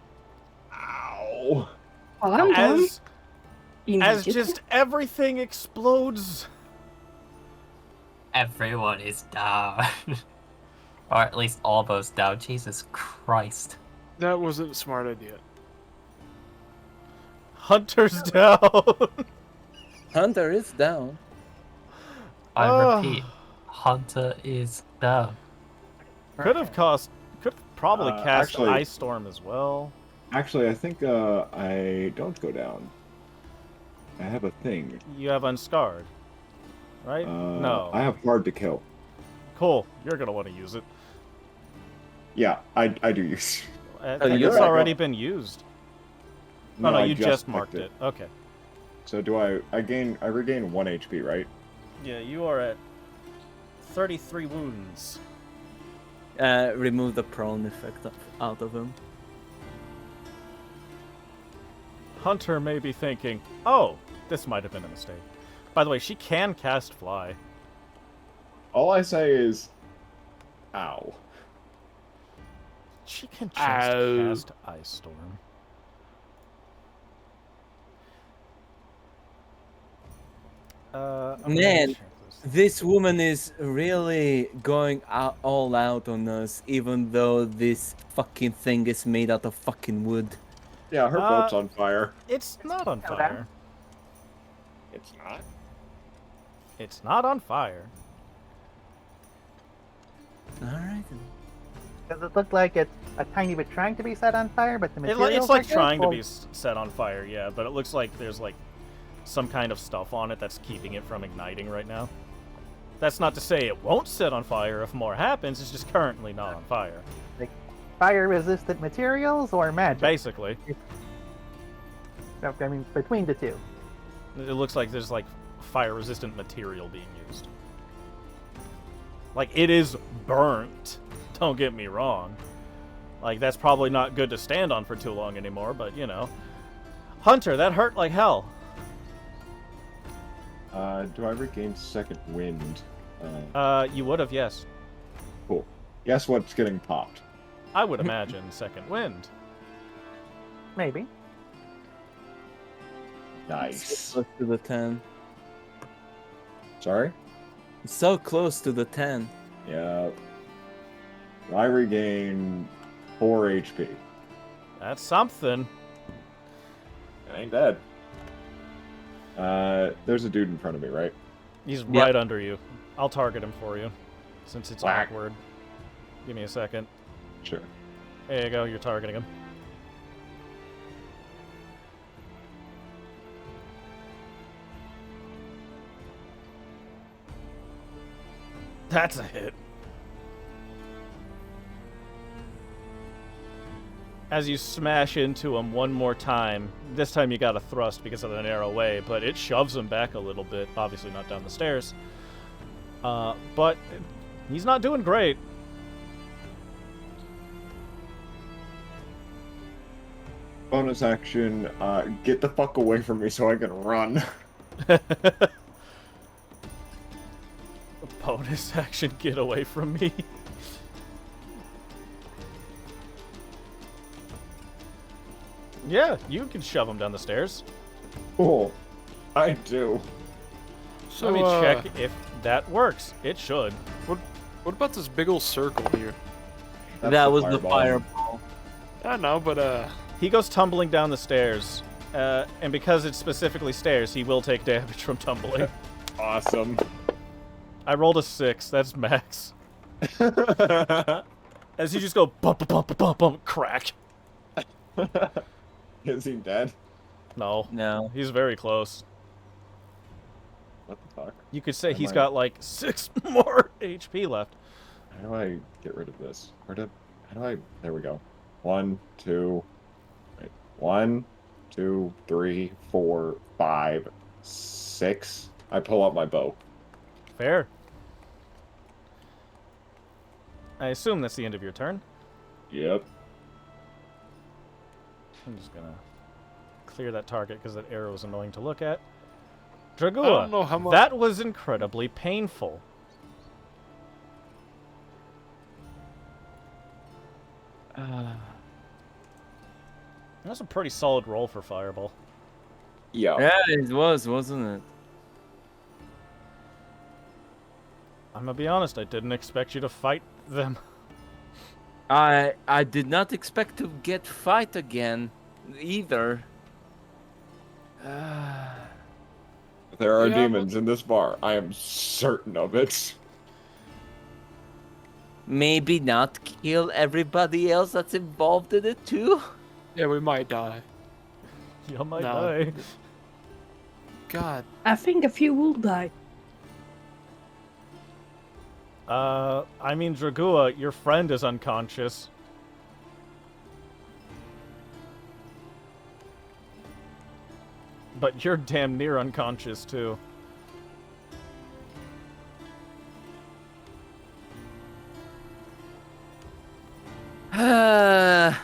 Ow! Well, I'm done. As just everything explodes. everyone is down. Or at least almost down. Jesus Christ. that wasn't a smart idea. Hunter's down. Hunter is down. I Oh. repeat, Hunter is down. Could have probably cast actually- Ice Storm as well. Actually, I think I don't go down. I have a thing. You have Unscarred, right? No. I have hard to kill. Cool. You're gonna want to use it. Yeah, I do use. I Oh, think you're it's right. already been used. No, I you just picked marked it. Okay. So do I regain 1 HP, right? Yeah, you are at 33 wounds. Remove the prone effect out of him. Hunter may be thinking, oh, this might have been a mistake. By the way, she can cast Fly. All I say is, ow. She can just Ow. cast Ice Storm. I'm gonna Man, check this. This woman is really going all out on us, even though this fucking thing is made out of fucking wood. Yeah, her boat's on fire. It's not on Okay. fire. It's not. It's not on fire. Alright. Does it look like it's a tiny bit trying to be set on fire, but the It's materials like are good? trying to Well, be set on fire, yeah, but it looks like there's like some kind of stuff on it that's keeping it from igniting right now. That's not to say it won't set on fire if more happens, it's just currently not on fire. fire-resistant materials or magic? Basically. No, I mean, between the two. It looks like there's like fire-resistant material being used. Like, it is burnt. Don't get me wrong. Like, that's probably not good to stand on for too long anymore, but, you know. Hunter, that hurt like hell. Do I regain second wind? You would have, yes. Cool. Guess what's getting popped? I would imagine second wind. Maybe. Nice. Close to the 10. Sorry? So close to the 10. Yeah. I regain 4 HP. That's something. It ain't dead. There's a dude in front of me, right? He's right under you. I'll target him for you, since it's Whack. awkward. Give me a second. Sure. There you go, you're targeting him. That's a hit. As you smash into him one more time, this time you got a thrust because of the narrow way, but it shoves him back a little bit. Obviously not down the stairs. But he's not doing great. Bonus action, get the fuck away from me so I can run. Bonus action, get away from me. Yeah, you can shove him down the stairs. Cool. I do. Let So, me check if that works. It should. What about this big old circle here? That's that the was the fireball. fireball. I don't know, but He goes tumbling down the stairs, and because it's specifically stairs, he will take damage from tumbling. Awesome. I rolled a 6. That's max. As you just go bump, bump, bump, bump, bump, crack. Is he dead? No. No. He's very close. What the fuck? You could say Am he's I- got like 6 more HP left. How do I get rid of this? How do I... There we go. 1, 2... Wait. 1, 2, 3, 4, 5, 6. I pull out my bow. Fair. I assume that's the end of your turn. Yep. I'm just gonna clear that target because that arrow is annoying to look at. I don't Dragua, know how much. that was incredibly painful. That's a pretty solid roll for Fireball. Yeah. Yeah, it was, wasn't it? I'm gonna be honest, I didn't expect you to fight them. I did not expect to get fight again, either. There are Yeah, demons in this bar. I am certain of it. Maybe not kill everybody else that's involved in it too? Yeah, we might die. You might No. die. God. I think a few will die. I mean, Dragua, your friend is unconscious. But you're damn near unconscious, too. I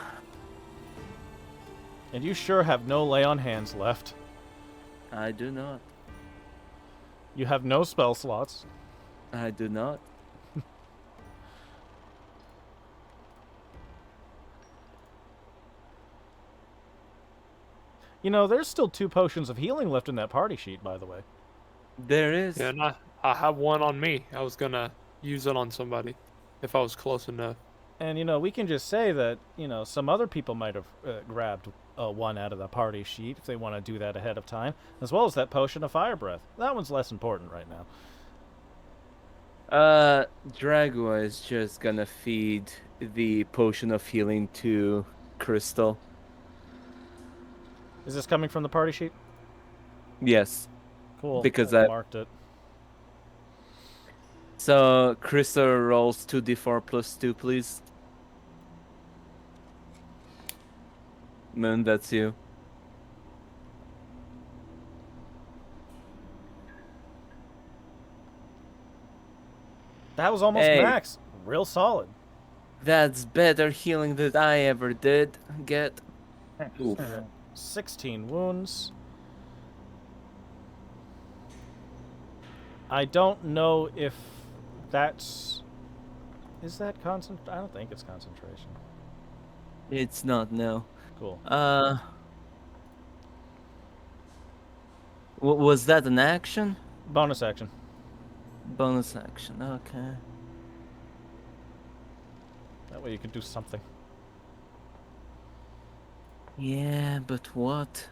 And you sure have no lay on hands left. do not. You have no spell slots. I do not. You know, there's still 2 potions of healing left in that party sheet, by the way. There is. Yeah, and I have one on me. I was gonna use it on somebody if I was close enough. And, you know, we can just say that, you know, some other people might have grabbed one out of the party sheet if they want to do that ahead of time, as well as that potion of fire breath. That one's less important right now. Dragua is just gonna feed the potion of healing to Crystal. Is this coming from the party sheet? Yes. Cool. Because I that- marked it. So Crystal rolls 2d4 plus 2, please. Moon, that's you. That was almost Hey. max. Real solid. That's better healing than I ever did get. Oof. 16 wounds. I don't know if that's... Is that concentration? I don't think it's concentration. It's not, no. Cool. Was that an action? Bonus action. Bonus action, okay. That way you can do something. Yeah, but what?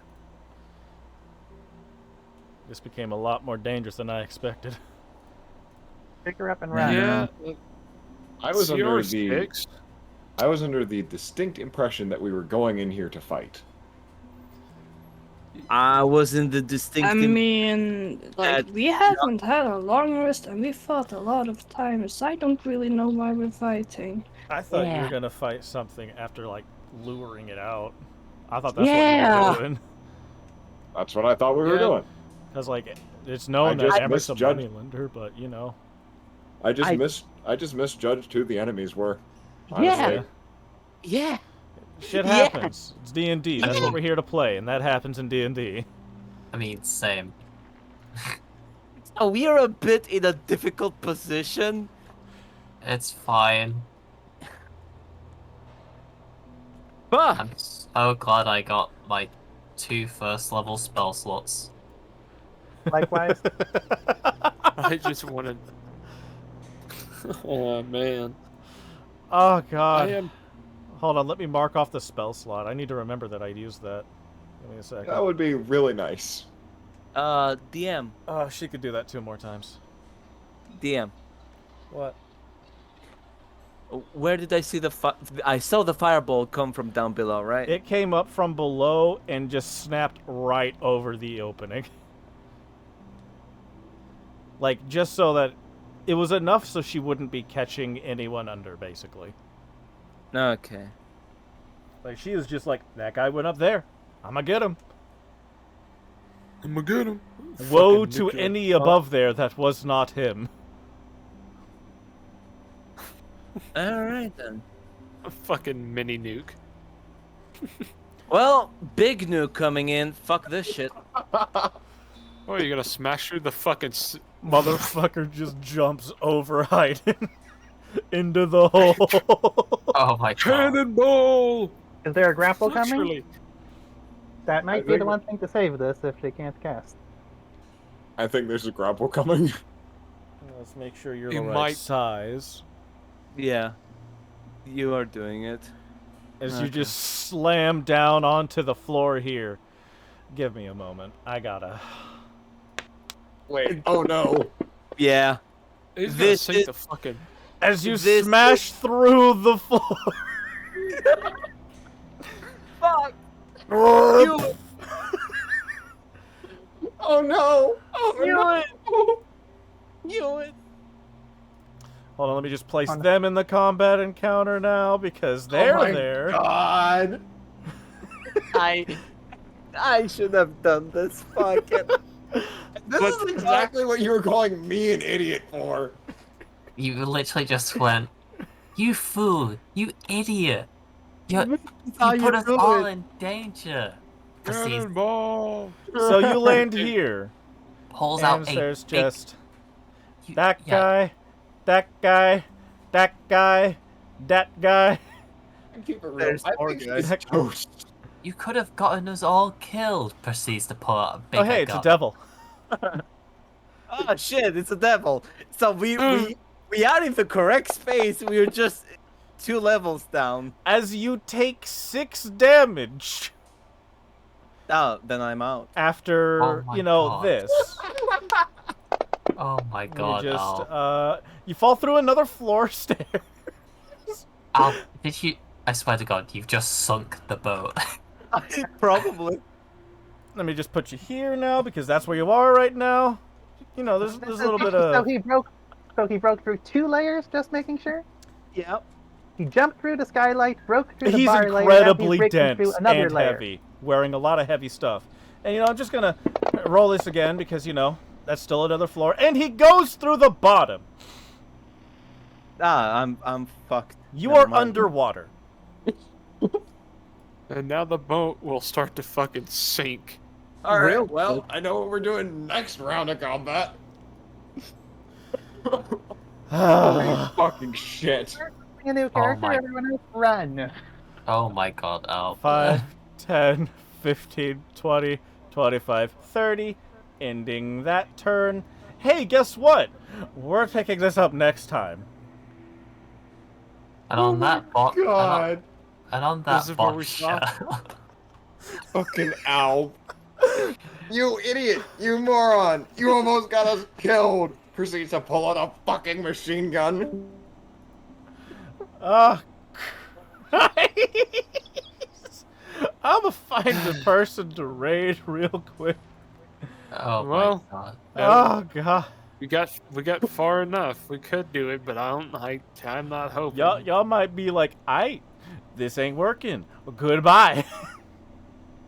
This became a lot more dangerous than I expected. Pick her up and run. Yeah. I was under the CR6. I was under the distinct impression that we were going in here to fight. I was in the distinct... I mean, like, that- we haven't had a long rest and we fought a lot of times. I don't really know why we're fighting. I thought you Yeah. were gonna fight something after, like, luring it out. I thought that's what Yeah. you were doing. That's what I thought we were Yeah. doing. Because, like, it's known just that Emmer's a misjudged. moneylender, but, you know. I just I- misjudged who the enemies were. Yeah. Honestly. Yeah. Shit Yeah. happens. It's D&D. That's what we're here to play, and that happens in D&D. I mean, same. So we are a bit in a difficult position. It's fine. Fuck! I'm so glad I got my 2 first-level spell slots. Likewise. I just wanted. Oh man. Oh, God. I am. Hold on, let me mark off the spell slot. I need to remember that I used that. Give me a second. That would be really nice. DM. Oh, she could do that 2 more times. DM. What? Where did I see I saw the fireball come from down below, right? It came up from below and just snapped right over the opening. Like, just so that it was enough so she wouldn't be catching anyone under, basically. Okay. Like, she was just like, that guy went up there. I'm gonna get him. I'm gonna get him. Woe Fucking to nuclear- any above there that was not him. Alright then. A fucking mini nuke. Well, big nuke coming in. Fuck this shit. Oh, you're gonna smash through the fucking. Motherfucker just jumps over Hayden into the hole. Oh my god. Cannonball! Is there a grapple coming? Literally. That I might be think- the one thing to save this if they can't cast. I think there's a grapple coming. Let's make sure you're You the right might- size. Yeah. You are doing it. As you Okay. just slam down onto the floor here. Give me a moment. I gotta... Wait. Oh no. Yeah. He's gonna This sink is- the fucking. As you This smash through the floor. Fuck! You Oh no. Oh knew no. it! Knew it! Hold on, let me just place Oh, no. them in the combat encounter now because they're oh my there. God. I should have done this. Fuck it. This But- is exactly what you were calling me an idiot for. You literally just went, you fool, you idiot. You how put you us do all it. in danger. Proceeds, Cannonball! So you land here. pulls And out a there's big- just you- that yeah, guy, that guy, that guy, that guy. Keep it real. There's I more think guys. he's toast. You could have gotten us all killed. Proceeds to pull out a big Oh hey, it's gun. a devil. Oh shit, it's a devil. So we are in the correct space. We're just 2 levels down. As you take 6 damage Oh, then I'm out. after, Oh my you know, God. this. Oh my god, you just, Al. you fall through another floor stair. Al, did you... I swear to god, you've just sunk the boat. Probably. Let me just put you here now because that's where you are right now. You know, there's a little bit So of... he broke through 2 layers, just making sure. Yep. He jumped through the skylight, broke through the He's bar layer, now incredibly breaking dense through another and layer. heavy, wearing a lot of heavy stuff. And, you know, I'm just gonna roll this again because, you know, that's still another floor. And he goes through the bottom. I'm fucked. You Never are mind. underwater. And now the boat will start to fucking sink. All right. Real Well, I know what we're doing next round of combat. Holy fucking shit! A new character, my- everyone else run. Oh my god, Al. 5, 10, 15, 20, 25, 30. Ending that turn. Hey, guess what? We're picking this up next time. And on that bot, God, and on This that is where we stop? bombshell. fucking ow! You idiot! You moron! You almost got us killed. Proceeds to pull out a fucking machine gun. Oh, Christ. I'ma find a person to raid real quick. Oh Well, my god. Oh, God. We got far enough. We could do it, but I'm not hoping. Y'all might be like, this ain't working. Goodbye.